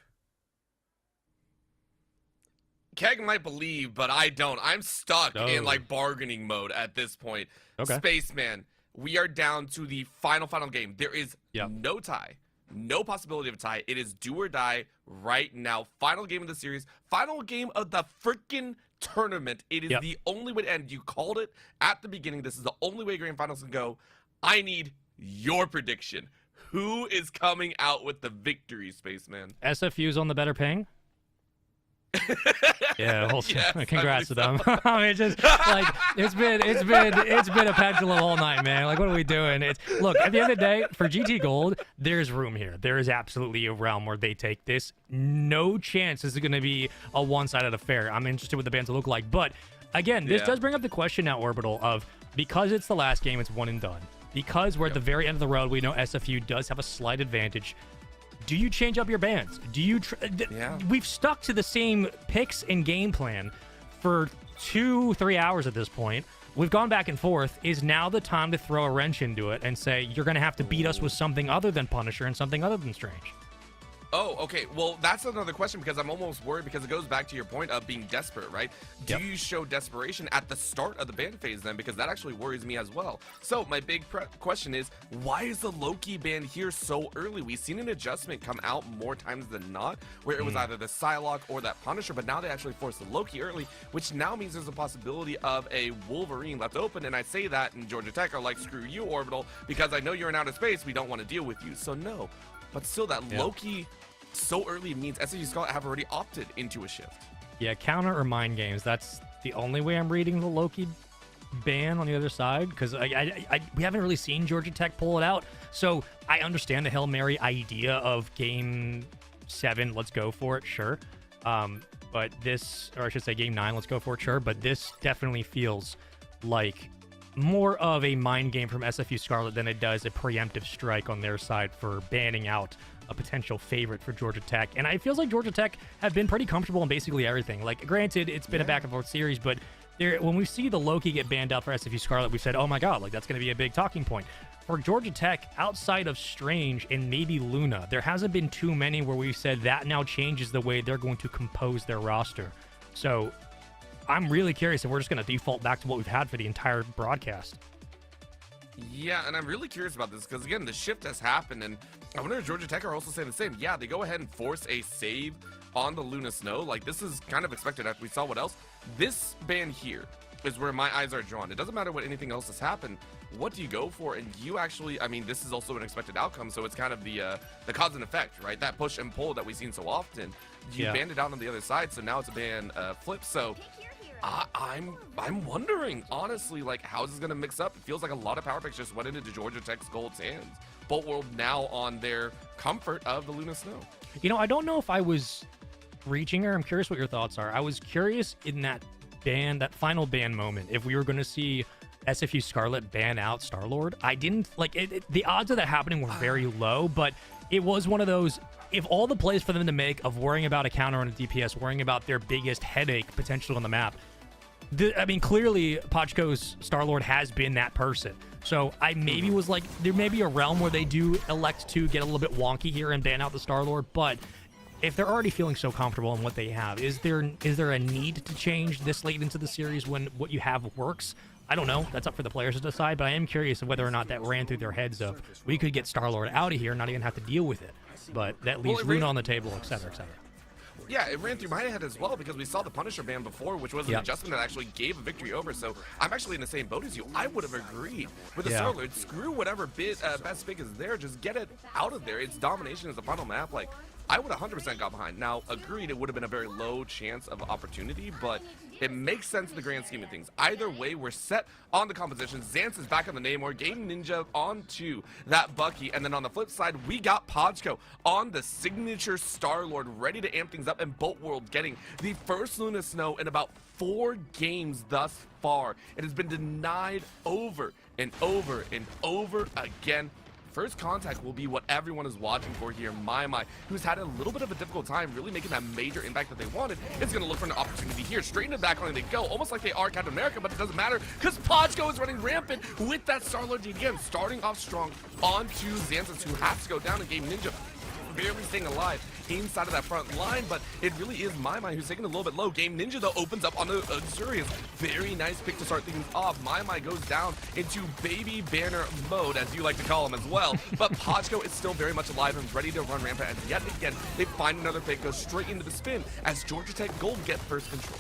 [SPEAKER 9] Keg might believe, but I don't. I'm stuck in like bargaining mode at this point.
[SPEAKER 10] Okay.
[SPEAKER 9] Spaceman, we are down to the final game. There is no tie. No possibility of a tie. It is do or die right now. Final game of the series. Final game of the freaking tournament. It is the only way to end. You called it at the beginning. This is the only way grand finals can go. I need your prediction. Who is coming out with the victory, Spaceman?
[SPEAKER 10] SFU's on the better ping. Yeah,
[SPEAKER 9] Yes,
[SPEAKER 10] congrats to them. I mean, just like it's been a pendulum all night, man. Like, what are we doing? Look, at the end of the day, for GT Gold, there's room here. There is absolutely a realm where they take this. No chance this is going to be a one-sided affair. I'm interested what the bands will look like, but again, this does bring up the question now, Orbital, of because it's the last game, it's one and done. Because we're at the very end of the road, we know SFU does have a slight advantage. Do you change up your bands? Do you? We've stuck to the same picks and game plan for 2-3 hours at this point. We've gone back and forth. Is now the time to throw a wrench into it and say you're going to have to beat us with something other than Punisher and something other than Strange?
[SPEAKER 9] Oh, okay. Well, that's another question because I'm almost worried because it goes back to your point of being desperate, right? Do you show desperation at the start of the ban phase then? Because that actually worries me as well. So my big question is, why is the Loki ban here so early? We've seen an adjustment come out more times than not, where it was either the Psylocke or that Punisher, but now they actually forced the Loki early, which now means there's a possibility of a Wolverine left open. And I say that, and Georgia Tech are like, screw you, Orbital, because I know you're in outer space. We don't want to deal with you. So no. But still, that Loki so early means SFU Scarlet have already opted into a shift.
[SPEAKER 10] Yeah, counter or mind games. That's the only way I'm reading the Loki ban on the other side, because we haven't really seen Georgia Tech pull it out. So I understand the Hail Mary idea of Game 7, let's go for it, sure. But this, or I should say Game 9, let's go for it, sure. But this definitely feels like more of a mind game from SFU Scarlet than it does a preemptive strike on their side for banning out a potential favorite for Georgia Tech. And it feels like Georgia Tech have been pretty comfortable in basically everything. Like, granted, it's been a back and forth series, but when we see the Loki get banned out for SFU Scarlet, we said, oh my god, like that's going to be a big talking point. For Georgia Tech, outside of Strange and maybe Luna, there hasn't been too many where we've said that now changes the way they're going to compose their roster. So I'm really curious if we're just going to default back to what we've had for the entire broadcast.
[SPEAKER 9] Yeah, and I'm really curious about this because, again, the shift has happened, and I wonder if Georgia Tech are also saying the same. Yeah, they go ahead and force a save on the Luna Snow. Like, this is kind of expected after we saw what else. This ban here is where my eyes are drawn. It doesn't matter what anything else has happened. What do you go for? And you actually, I mean, this is also an expected outcome, so it's kind of the cause and effect, right? That push and pull that we've seen so often. You banned it out on the other side, so now it's a ban flip. So I'm wondering, honestly, like, how is this going to mix up? It feels like a lot of power picks just went into Georgia Tech's Gold's hands. Bolt World now on their comfort of the Luna Snow.
[SPEAKER 10] You know, I don't know if I was reaching her. I'm curious what your thoughts are. I was curious in that ban, that final ban moment, if we were going to see SFU Scarlet ban out Star-Lord. I didn't, like, the odds of that happening were very low, but it was one of those, if all the plays for them to make of worrying about a counter on a DPS, worrying about their biggest headache potentially on the map, I mean, clearly, Pochko's Star-Lord has been that person. So I maybe was like, there may be a realm where they do elect to get a little bit wonky here and ban out the Star-Lord, but if they're already feeling so comfortable in what they have, is there a need to change this late into the series when what you have works? I don't know. That's up for the players to decide, but I am curious of whether or not that ran through their heads of, we could get Star-Lord out of here, not even have to deal with it. But that leaves Luna on the table, et cetera, et cetera.
[SPEAKER 9] Yeah, it ran through my head as well because we saw the Punisher ban before, which was an adjustment that actually gave a victory over. So I'm actually in the same boat as you. I would have agreed with the Scarlet. Screw whatever best pick is there. Just get it out of there. It's Domination as the final map. Like, I would 100% got behind. Now, agreed, it would have been a very low chance of opportunity, but it makes sense in the grand scheme of things. Either way, we're set on the composition. Xance is back on the Namor, Game Ninja onto that Bucky, and then on the flip side, we got Podchko on the signature Star-Lord, ready to amp things up, and Bolt World getting the first Luna Snow in about 4 games thus far. It has been denied over and over and over again. First contact will be what everyone is watching for here. My, who's had a little bit of a difficult time really making that major impact that they wanted, is going to look for an opportunity here. Straight into the back line they go, almost like they are Captain America, but it doesn't matter because Podchko is running rampant with that Star-Lord DDM, starting off strong onto Xanthus, who has to go down in Game Ninja. Barely staying alive inside of that front line, but it really is My who's taking a little bit low. Game Ninja, though, opens up on the Xurius. Very nice pick to start things off. My goes down into Baby Banner mode, as you like to call him as well. But Podchko is still very much alive and ready to run rampant. And yet again, they find another pick, goes straight into the spin as Georgia Tech Gold get first control.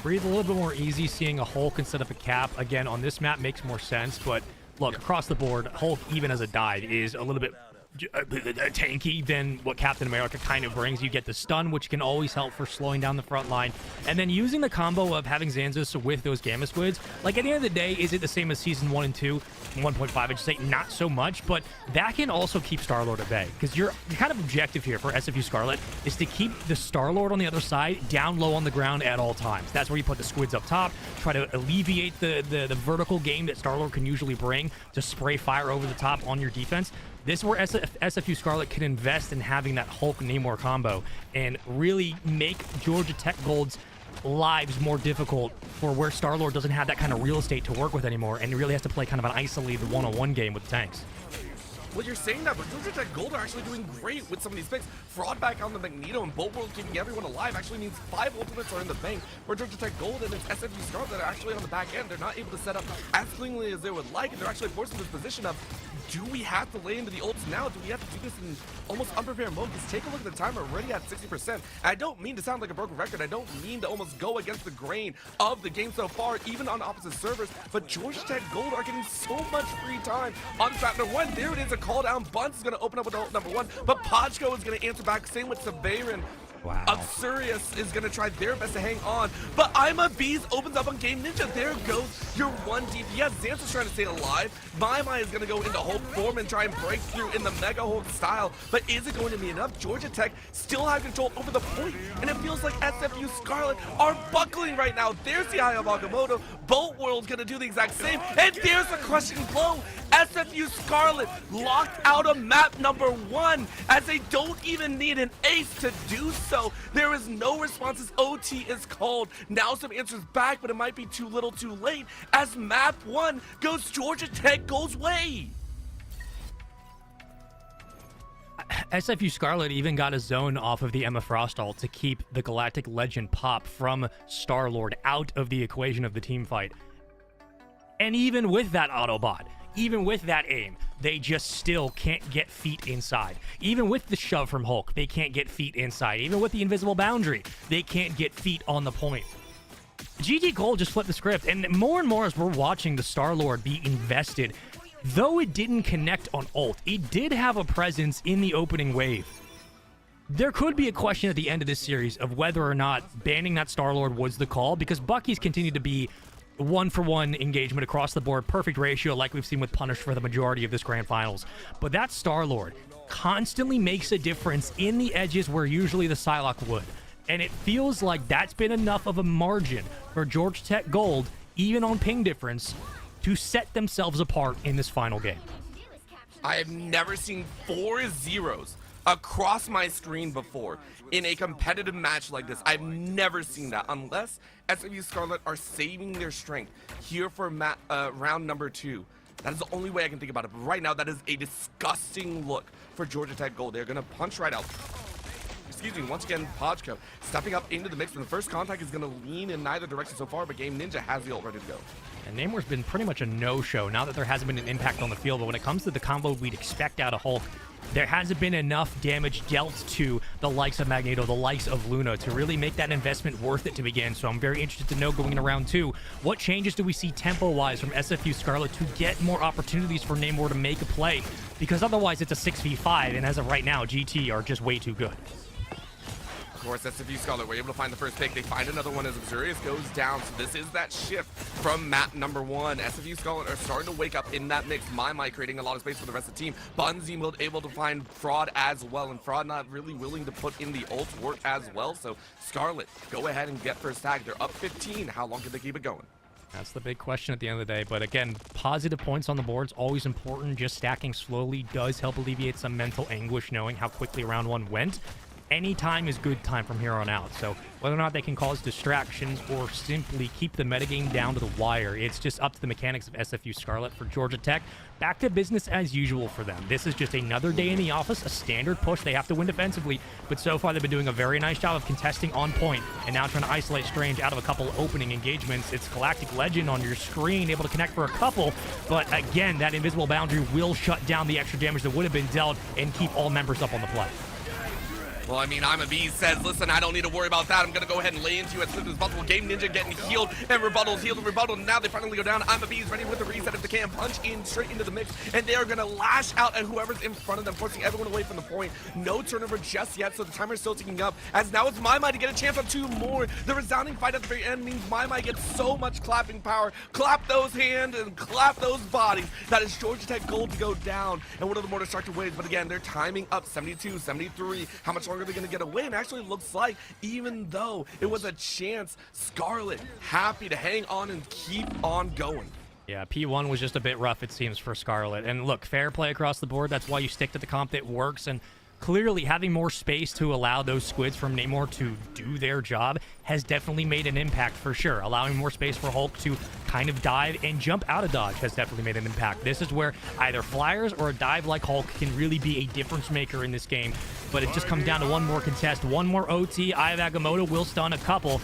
[SPEAKER 10] Breathe a little bit more easy. Seeing a Hulk instead of a Cap, again, on this map makes more sense. But look, across the board, Hulk, even as a dive, is a little bit tanky than what Captain America kind of brings. You get the stun, which can always help for slowing down the front line, and then using the combo of having Xanthus with those Gamma Squids. Like, at the end of the day, is it the same as Season 1 and 2? 1.5, I'd say not so much, but that can also keep Star-Lord at bay, because your kind of objective here for SFU Scarlet is to keep the Star-Lord on the other side down low on the ground at all times. That's where you put the Squids up top, try to alleviate the vertical game that Star-Lord can usually bring to spray fire over the top on your defense. This is where SFU Scarlet can invest in having that Hulk-Namor combo and really make Georgia Tech Gold's lives more difficult for where Star-Lord doesn't have that kind of real estate to work with anymore and really has to play kind of an isolated one-on-one game with the tanks.
[SPEAKER 9] Well, you're saying that, but Georgia Tech Gold are actually doing great with some of these picks. Fraud back on the Magneto and Bolt World keeping everyone alive actually means 5 ultimates are in the bank, where Georgia Tech Gold and its SFU Scarlet that are actually on the back end. They're not able to set up as cleanly as they would like, and they're actually forced in this position of, do we have to lay into the ults now? Do we have to do this in almost unprepared mode? Because take a look at the timer, already at 60%. I don't mean to sound like a broken record. I don't mean to almost go against the grain of the game so far, even on opposite servers. But Georgia Tech Gold are getting so much free time on track number 1. There it is, a call down. Bunce is going to open up with ult number 1, but Podchko is going to answer back. Same with Sabarin.
[SPEAKER 10] Wow.
[SPEAKER 9] Xurius is going to try their best to hang on, but I'm a Bees opens up on Game Ninja. There goes your 1 DPS. Xanthus is trying to stay alive. My is going to go into Hulk form and try and break through in the Mega Hulk style, but is it going to be enough? Georgia Tech still have control over the point, and it feels like SFU Scarlet are buckling right now. There's the Eye of Agamotto. Bolt World's going to do the exact same, and there's the crushing blow. SFU Scarlet locked out of map number 1 as they don't even need an ace to do so. There is no responses. OT is called. Now some answers back, but it might be too little too late as map 1 goes Georgia Tech Gold's way.
[SPEAKER 10] SFU Scarlet even got a zone off of the Emma Frost ult to keep the Galactic Legend pop from Star-Lord out of the equation of the team fight. And even with that Autobot, even with that aim, they just still can't get feet inside. Even with the shove from Hulk, they can't get feet inside. Even with the invisible boundary, they can't get feet on the point. GG Gold just flipped the script, and more as we're watching the Star-Lord be invested, though it didn't connect on ult, it did have a presence in the opening wave. There could be a question at the end of this series of whether or not banning that Star-Lord was the call, because Bucky's continued to be 1-for-1 engagement across the board, perfect ratio like we've seen with Punish for the majority of this Grand Finals. But that Star-Lord constantly makes a difference in the edges where usually the Psylocke would. And it feels like that's been enough of a margin for Georgia Tech Gold, even on ping difference, to set themselves apart in this final game.
[SPEAKER 9] I have never seen 4 zeros across my screen before in a competitive match like this. I've never seen that, unless SFU Scarlet are saving their strength here for round number 2. That is the only way I can think about it. But right now, that is a disgusting look for Georgia Tech Gold. They're going to punch right out. Excuse me, once again, Podchko stepping up into the mix, and the first contact is going to lean in neither direction so far, but Game Ninja has the ult ready to go.
[SPEAKER 10] And Namor's been pretty much a no-show now that there hasn't been an impact on the field, but when it comes to the combo we'd expect out of Hulk, there hasn't been enough damage dealt to the likes of Magneto, the likes of Luna, to really make that investment worth it to begin. So I'm very interested to know going into round 2, what changes do we see tempo-wise from SFU Scarlet to get more opportunities for Namor to make a play? Because otherwise it's a 6v5, and as of right now, GT are just way too good.
[SPEAKER 9] Of course, SFU Scarlet were able to find the first pick. They find another one as Xurius goes down. So this is that shift from map number 1. SFU Scarlet are starting to wake up in that mix. My creating a lot of space for the rest of the team. Bunzy will able to find Fraud as well, and Fraud not really willing to put in the ult work as well. So Scarlet, go ahead and get first tag. They're up 15. How long can they keep it going?
[SPEAKER 10] That's the big question at the end of the day. But again, positive points on the board is always important. Just stacking slowly does help alleviate some mental anguish knowing how quickly round 1 went. Any time is good time from here on out. So whether or not they can cause distractions or simply keep the metagame down to the wire, it's just up to the mechanics of SFU Scarlet. For Georgia Tech, back to business as usual for them. This is just another day in the office, a standard push. They have to win defensively, but so far they've been doing a very nice job of contesting on point and now trying to isolate Strange out of a couple opening engagements. It's Galactic Legend on your screen, able to connect for a couple, but again, that invisible boundary will shut down the extra damage that would have been dealt and keep all members up on the play.
[SPEAKER 9] Well, I mean, I'm a Beast says, listen, I don't need to worry about that. I'm going to go ahead and lay into you as swift as possible. Game Ninja getting healed and rebuttal, healed and rebuttal. Now they finally go down. I'm a Beast ready with the reset if they can. Punch in straight into the mix, and they are going to lash out at whoever's in front of them, forcing everyone away from the point. No turnover just yet, so the timer's still ticking up. As now it's My to get a chance on 2 more. The resounding fight at the very end means My gets so much clapping power. Clap those hands and clap those bodies. That is Georgia Tech gold to go down. And one of the more destructive ways, but again, they're timing up 72, 73. How much longer are they going to get away? And actually looks like, even though it was a chance, Scarlet happy to hang on and keep on going.
[SPEAKER 10] Yeah, P1 was just a bit rough, it seems, for Scarlet. And look, fair play across the board. That's why you stick to the comp that works. And clearly having more space to allow those squids from Namor to do their job has definitely made an impact for sure. Allowing more space for Hulk to kind of dive and jump out of dodge has definitely made an impact. This is where either flyers or a dive like Hulk can really be a difference maker in this game. But it just comes down to one more contest, one more OT. Eye of Agamotto will stun a couple.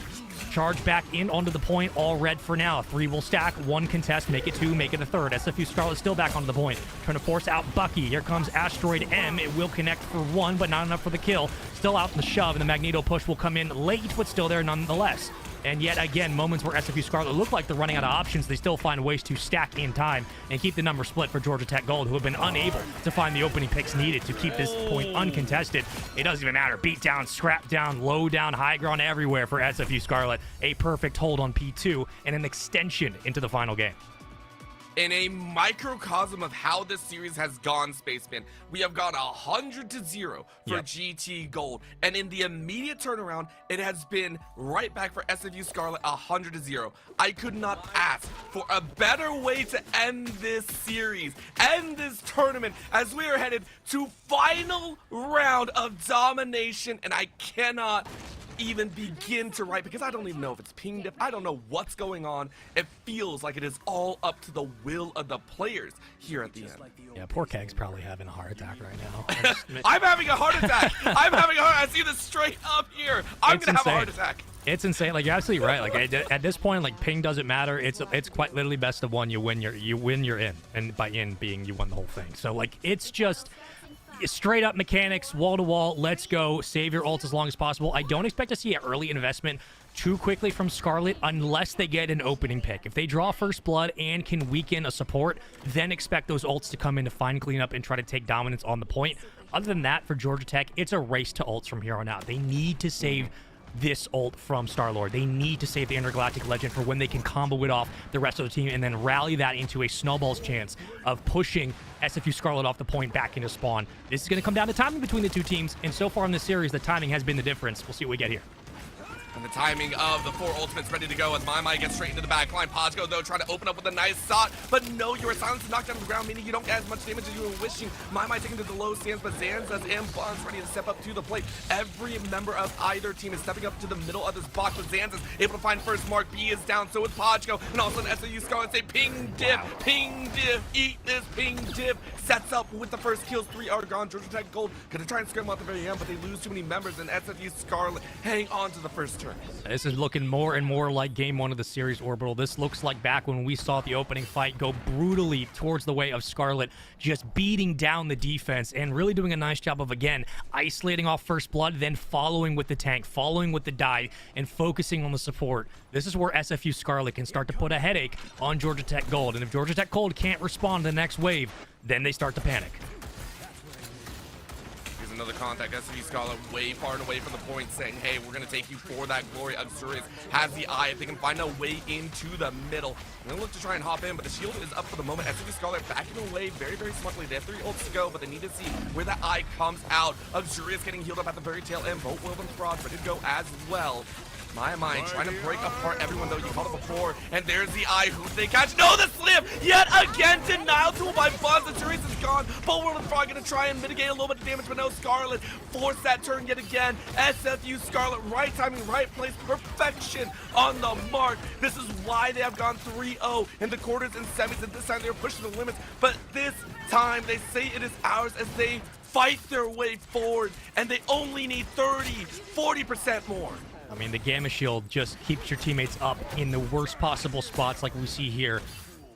[SPEAKER 10] Charge back in onto the point, all red for now. 3 will stack, 1 contest, make it 2, make it a 3rd. SFU Scarlet still back onto the point, trying to force out Bucky. Here comes Asteroid M. It will connect for 1, but not enough for the kill. Still out in the shove, and the Magneto push will come in late, but still there nonetheless. And yet again, moments where SFU Scarlet look like they're running out of options, they still find ways to stack in time and keep the number split for Georgia Tech Gold, who have been unable to find the opening picks needed to keep this point uncontested. It doesn't even matter. Beat down, scrap down, low down, high ground everywhere for SFU Scarlet. A perfect hold on P2 and an extension into the final game.
[SPEAKER 9] In a microcosm of how this series has gone, Spaceman, we have gone 100-0 for GT Gold. And in the immediate turnaround, it has been right back for SFU Scarlet 100-0. I could not ask for a better way to end this series, end this tournament, as we are headed to final round of Domination. And I cannot even begin to write, because I don't even know if it's ping dip. I don't know what's going on. It feels like it is all up to the will of the players here at the end.
[SPEAKER 10] Yeah, poor Keg's probably having a heart attack right now.
[SPEAKER 9] I'm having a heart attack. I'm having a heart. I see this straight up here. I'm gonna have a heart attack.
[SPEAKER 10] It's insane. Like, you're absolutely right. Like, at this point, like, ping doesn't matter. It's quite literally best of 1. You win, you're in, and by in being you won the whole thing. So like, it's just straight up mechanics, wall to wall. Let's go. Save your ults as long as possible. I don't expect to see an early investment too quickly from Scarlet unless they get an opening pick. If they draw first blood and can weaken a support, then expect those ults to come in to find cleanup and try to take dominance on the point. Other than that, for Georgia Tech, it's a race to ults from here on out. They need to save this ult from Star-Lord. They need to save the Intergalactic Legend for when they can combo it off the rest of the team and then rally that into a snowball's chance of pushing SFU Scarlet off the point back into spawn. This is going to come down to timing between the two teams, and so far in this series, the timing has been the difference. We'll see what we get here.
[SPEAKER 9] And the timing of the 4 ultimates ready to go as My gets straight into the back line. Podgo, though, trying to open up with a nice shot, but no, you are silenced and knocked down to the ground, meaning you don't get as much damage as you were wishing. My taking to the low stands, but Zanzas and Bonds ready to step up to the plate. Every member of either team is stepping up to the middle of this box, with Zanzas able to find first mark. B is down, so is Podgo, and also an SFU Scarlet say ping dip, ping dip, eat this ping dip. Sets up with the first kills. 3 are gone. Georgia Tech Gold gonna try and scrim out the very end, but they lose too many members, and SFU Scarlet hang on to the first turn. sure.
[SPEAKER 10] This is looking more and more like game one of the series, Orbital. This looks like back when we saw the opening fight go brutally towards the way of Scarlet, just beating down the defense and really doing a nice job of, again, isolating off first blood, then following with the tank, following with the dive, and focusing on the support. This is where SFU Scarlet can start to put a headache on Georgia Tech Gold. And if Georgia Tech Gold can't respond to the next wave, then they start to panic.
[SPEAKER 9] Another contact. SFU Scarlet way far and away from the point, saying, hey, we're going to take you for that glory. Luxurious has the eye. If they can find a way into the middle, they're going to look to try and hop in, but the shield is up for the moment. SFU Scarlet backing away very, very smartly. They have 3 ults to go, but they need to see where that eye comes out. Luxurious getting healed up at the very tail end. Both Will and Fraud ready to go as well. My mind trying to break apart everyone, though. You called it before, and there's the eye. Who they catch? No, the slam! Yet again, denial tool by Buzz. The Therese is gone. Both Will and Fraud gonna try and mitigate a little bit of damage, but no, Scarlet force that turn yet again. SFU Scarlet, right timing, right place, perfection on the mark. This is why they have gone 3-0 in the quarters and semis, and this time they're pushing the limits, but this time they say it is ours as they fight their way forward, and they only need 40% more.
[SPEAKER 10] I mean, the Gamma Shield just keeps your teammates up in the worst possible spots like we see here.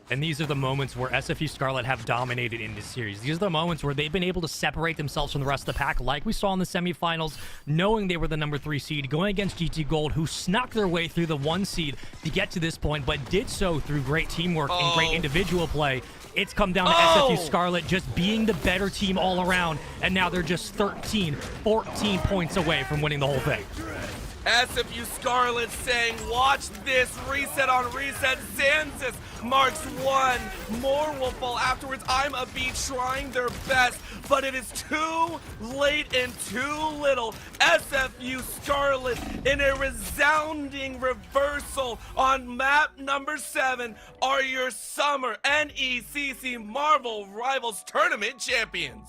[SPEAKER 10] And these are the moments where SFU Scarlet have dominated in this series. These are the moments where they've been able to separate themselves from the rest of the pack, like we saw in the semifinals, knowing they were the number 3 seed, going against GT Gold, who snuck their way through the 1 seed to get to this point, but did so through great teamwork and great individual play. It's come down to SFU Scarlet just being the better team all around, and now they're just 13, 14 points away from winning the whole thing.
[SPEAKER 9] SFU Scarlet saying, watch this, reset on reset. Zanzis marks 1. More will fall afterwards. I'm a B trying their best, but it is too late and too little. SFU Scarlet in a resounding reversal on map number 7 are your summer NECC Marvel Rivals Tournament champions.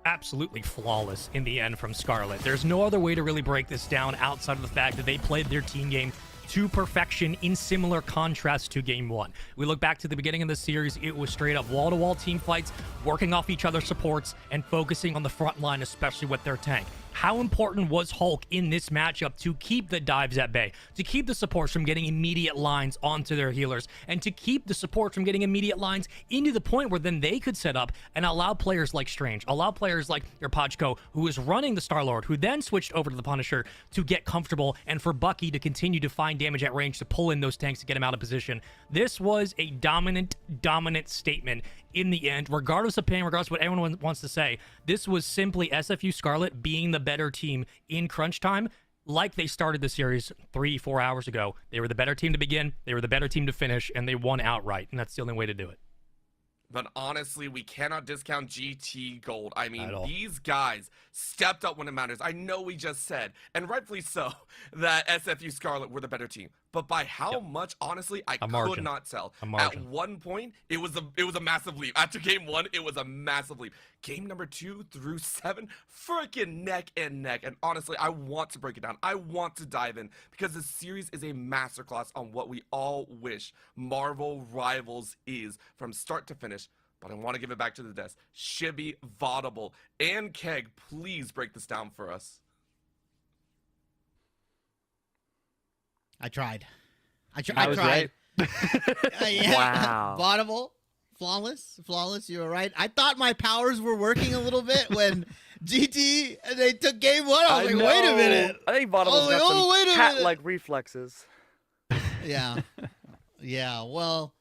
[SPEAKER 10] Absolutely flawless in the end from Scarlet. There's no other way to really break this down outside of the fact that they played their team game to perfection in similar contrast to game 1. We look back to the beginning of the series, it was straight up wall-to-wall team fights, working off each other's supports and focusing on the front line, especially with their tank. How important was Hulk in this matchup to keep the dives at bay, to keep the supports from getting immediate lines onto their healers, and to keep the support from getting immediate lines into the point where then they could set up and allow players like Strange, allow players like your Pachko, who is running the Star-Lord, who then switched over to the Punisher, to get comfortable, and for Bucky to continue to find damage at range to pull in those tanks to get him out of position. This was a dominant statement in the end, regardless of pain, regardless of what everyone wants to say. This was simply SFU Scarlet being the better team in crunch time, like they started the series 3-4 hours ago. They were the better team to begin, they were the better team to finish, and they won outright, and that's the only way to do it.
[SPEAKER 9] But honestly, we cannot discount GT Gold. I mean, these guys stepped up when it matters. I know we just said, and rightfully so, that SFU Scarlet were the better team. But by how much, honestly, I could not tell. At one point, it was a massive leap. After game 1, it was a massive leap. Game number 2 through 7, freaking neck and neck. And honestly, I want to break it down. I want to dive in because this series is a masterclass on what we all wish Marvel Rivals is from start to finish. But I want to give it back to the desk. Shibby, Vaudable, and Keg, please break this down for us.
[SPEAKER 6] I tried. I
[SPEAKER 7] was
[SPEAKER 6] tried.
[SPEAKER 7] Right.
[SPEAKER 6] Yeah.
[SPEAKER 8] Wow.
[SPEAKER 6] Vaudable, flawless. You were right. I thought my powers were working a little bit when GT and they took game 1. I was like, wait a minute.
[SPEAKER 8] I think Vaudable's got some
[SPEAKER 6] wait a
[SPEAKER 8] cat-like reflexes.
[SPEAKER 6] Yeah. Yeah. Well,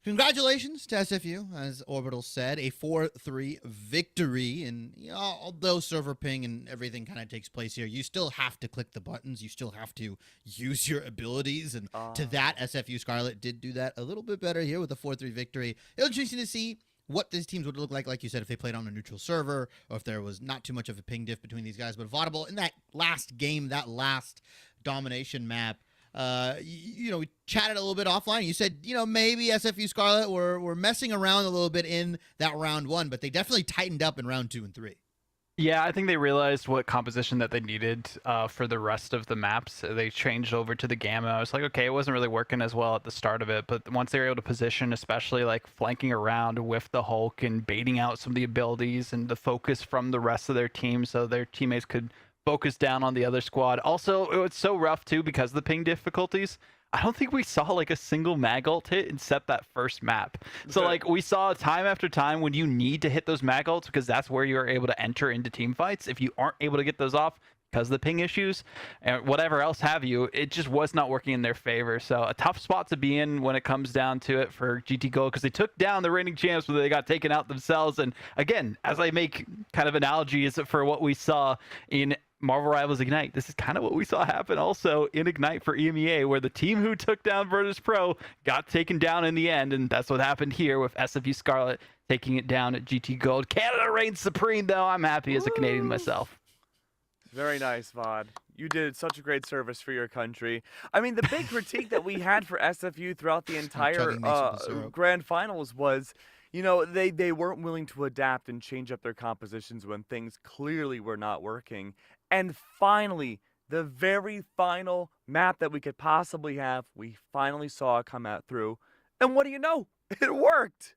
[SPEAKER 6] congratulations to SFU, as Orbital said, a 4-3 victory. And although server ping and everything kind of takes place here, you still have to click the buttons. You still have to use your abilities. And to that, SFU Scarlet did do that a little bit better here with a 4-3 victory. It'll be interesting to see what these teams would look like you said, if they played on a neutral server or if there was not too much of a ping diff between these guys. But Vaudable, in that last game, that last domination map, we chatted a little bit offline. You said, maybe SFU Scarlet were messing around a little bit in that round 1, but they definitely tightened up in round 2 and 3.
[SPEAKER 7] Yeah, I think they realized what composition that they needed for the rest of the maps. They changed over to the Gamma. I was like, okay, it wasn't really working as well at the start of it, but once they were able to position, especially like flanking around with the Hulk and baiting out some of the abilities and the focus from the rest of their team so their teammates could focus down on the other squad. Also, it was so rough too because of the ping difficulties. I don't think we saw like a single mag ult hit except that first map. So like we saw time after time when you need to hit those mag ults because that's where you're able to enter into team fights. If you aren't able to get those off because of the ping issues and whatever else have you, it just was not working in their favor. So a tough spot to be in when it comes down to it for GT Gold because they took down the reigning champs but they got taken out themselves. And again, as I make kind of analogies for what we saw in Marvel Rivals Ignite, this is kind of what we saw happen also in Ignite for EMEA, where the team who took down Virtus Pro got taken down in the end, and that's what happened here with SFU Scarlet taking it down at GT Gold. Canada reigns supreme, though. I'm happy as a Canadian myself.
[SPEAKER 8] Very nice, Vod. You did such a great service for your country. I mean, the big critique that we had for SFU throughout the entire grand finals was, you know, they weren't willing to adapt and change up their compositions when things clearly were not working. And finally, the very final map that we could possibly have, we finally saw it come out through. And what do you know? It worked.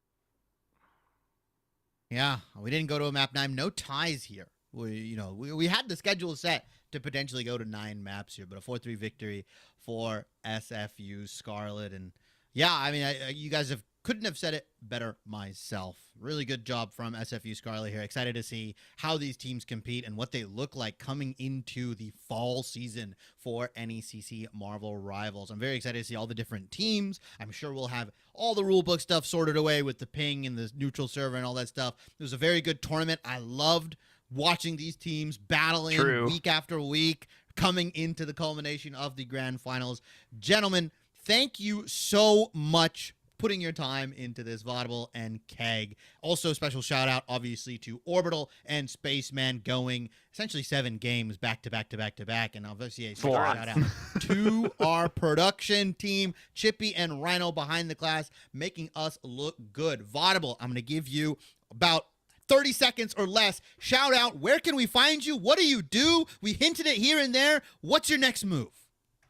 [SPEAKER 6] Yeah, we didn't go to a map 9. No ties here. We had the schedule set to potentially go to 9 maps here, but a 4-3 victory for SFU Scarlet. And yeah, I mean, you guys couldn't have said it better myself. Really good job from SFU Scarlet here. Excited to see how these teams compete and what they look like coming into the fall season for NECC Marvel Rivals. I'm very excited to see all the different teams. I'm sure we'll have all the rulebook stuff sorted away with the ping and the neutral server and all that stuff. It was a very good tournament. I loved watching these teams battling week after week, coming into the culmination of the grand finals. Gentlemen, thank you so much putting your time into this, Vaudible and Keg. Also, special shout out, obviously, to Orbital and Spaceman going essentially 7 games back to back to back to back. And obviously, a special shout out to our production team, Chippy and Rhino behind the glass, making us look good. Vaudible, I'm going to give you about 30 seconds or less. Shout out, where can we find you? What do you do? We hinted it here and there. What's your next move?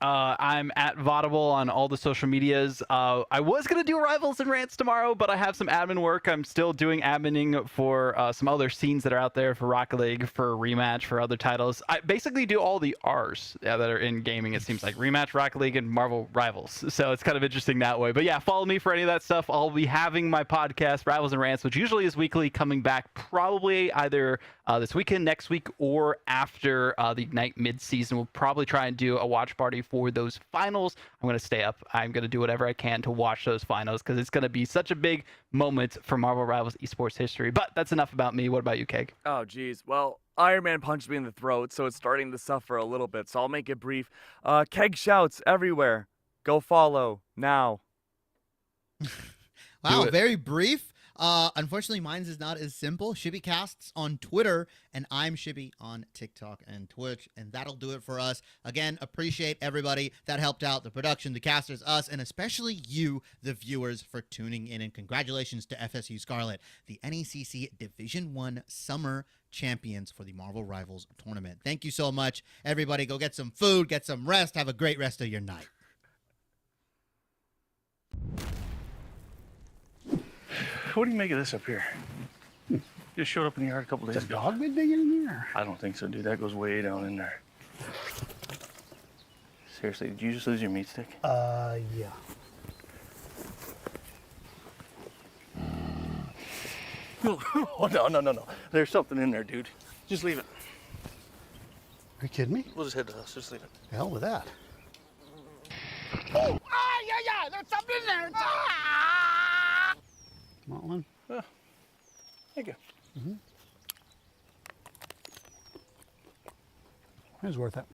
[SPEAKER 7] I'm at Vaudible on all the social medias. I was going to do Rivals and Rants tomorrow, but I have some admin work. I'm still doing adminning for some other scenes that are out there for Rocket League, for Rematch, for other titles. I basically do all the R's that are in gaming, it seems like. Rematch, Rocket League, and Marvel Rivals. So it's kind of interesting that way. But yeah, follow me for any of that stuff. I'll be having my podcast, Rivals and Rants, which usually is weekly, coming back probably either this weekend, next week, or after the Ignite mid-season. We'll probably try and do a watch party for those finals. I'm going to stay up. I'm going to do whatever I can to watch those finals because it's going to be such a big moment for Marvel Rivals esports history. But that's enough about me. What about you, Keg?
[SPEAKER 8] Oh, geez. Well, Iron Man punched me in the throat, so it's starting to suffer a little bit. So I'll make it brief. Keg shouts everywhere. Go follow now.
[SPEAKER 6] Wow, very brief. Unfortunately, mine's is not as simple. Shibby Casts on Twitter, and I'm Shibby on TikTok and Twitch, and that'll do it for us. Again, appreciate everybody that helped out, the production, the casters, us, and especially you, the viewers, for tuning in. And congratulations to FSU Scarlet, the NECC Division 1 Summer Champions for the Marvel Rivals Tournament. Thank you so much, everybody. Go get some food, get some rest. Have a great rest of your night.
[SPEAKER 11] What do you make of this up here? Just showed up in the yard a couple days ago.
[SPEAKER 1] Dog been digging in here?
[SPEAKER 11] I don't think so, dude. That goes way down in there. Seriously, did you just lose your meat stick?
[SPEAKER 2] Yeah.
[SPEAKER 11] Oh, no. There's something in there, dude. Just leave it.
[SPEAKER 2] Are you kidding me?
[SPEAKER 11] We'll just head to the house. Just leave it.
[SPEAKER 2] The hell with that.
[SPEAKER 1] Oh! Yeah, there's something in there.
[SPEAKER 2] Want one?
[SPEAKER 11] Yeah. Thank you.
[SPEAKER 2] It was worth it.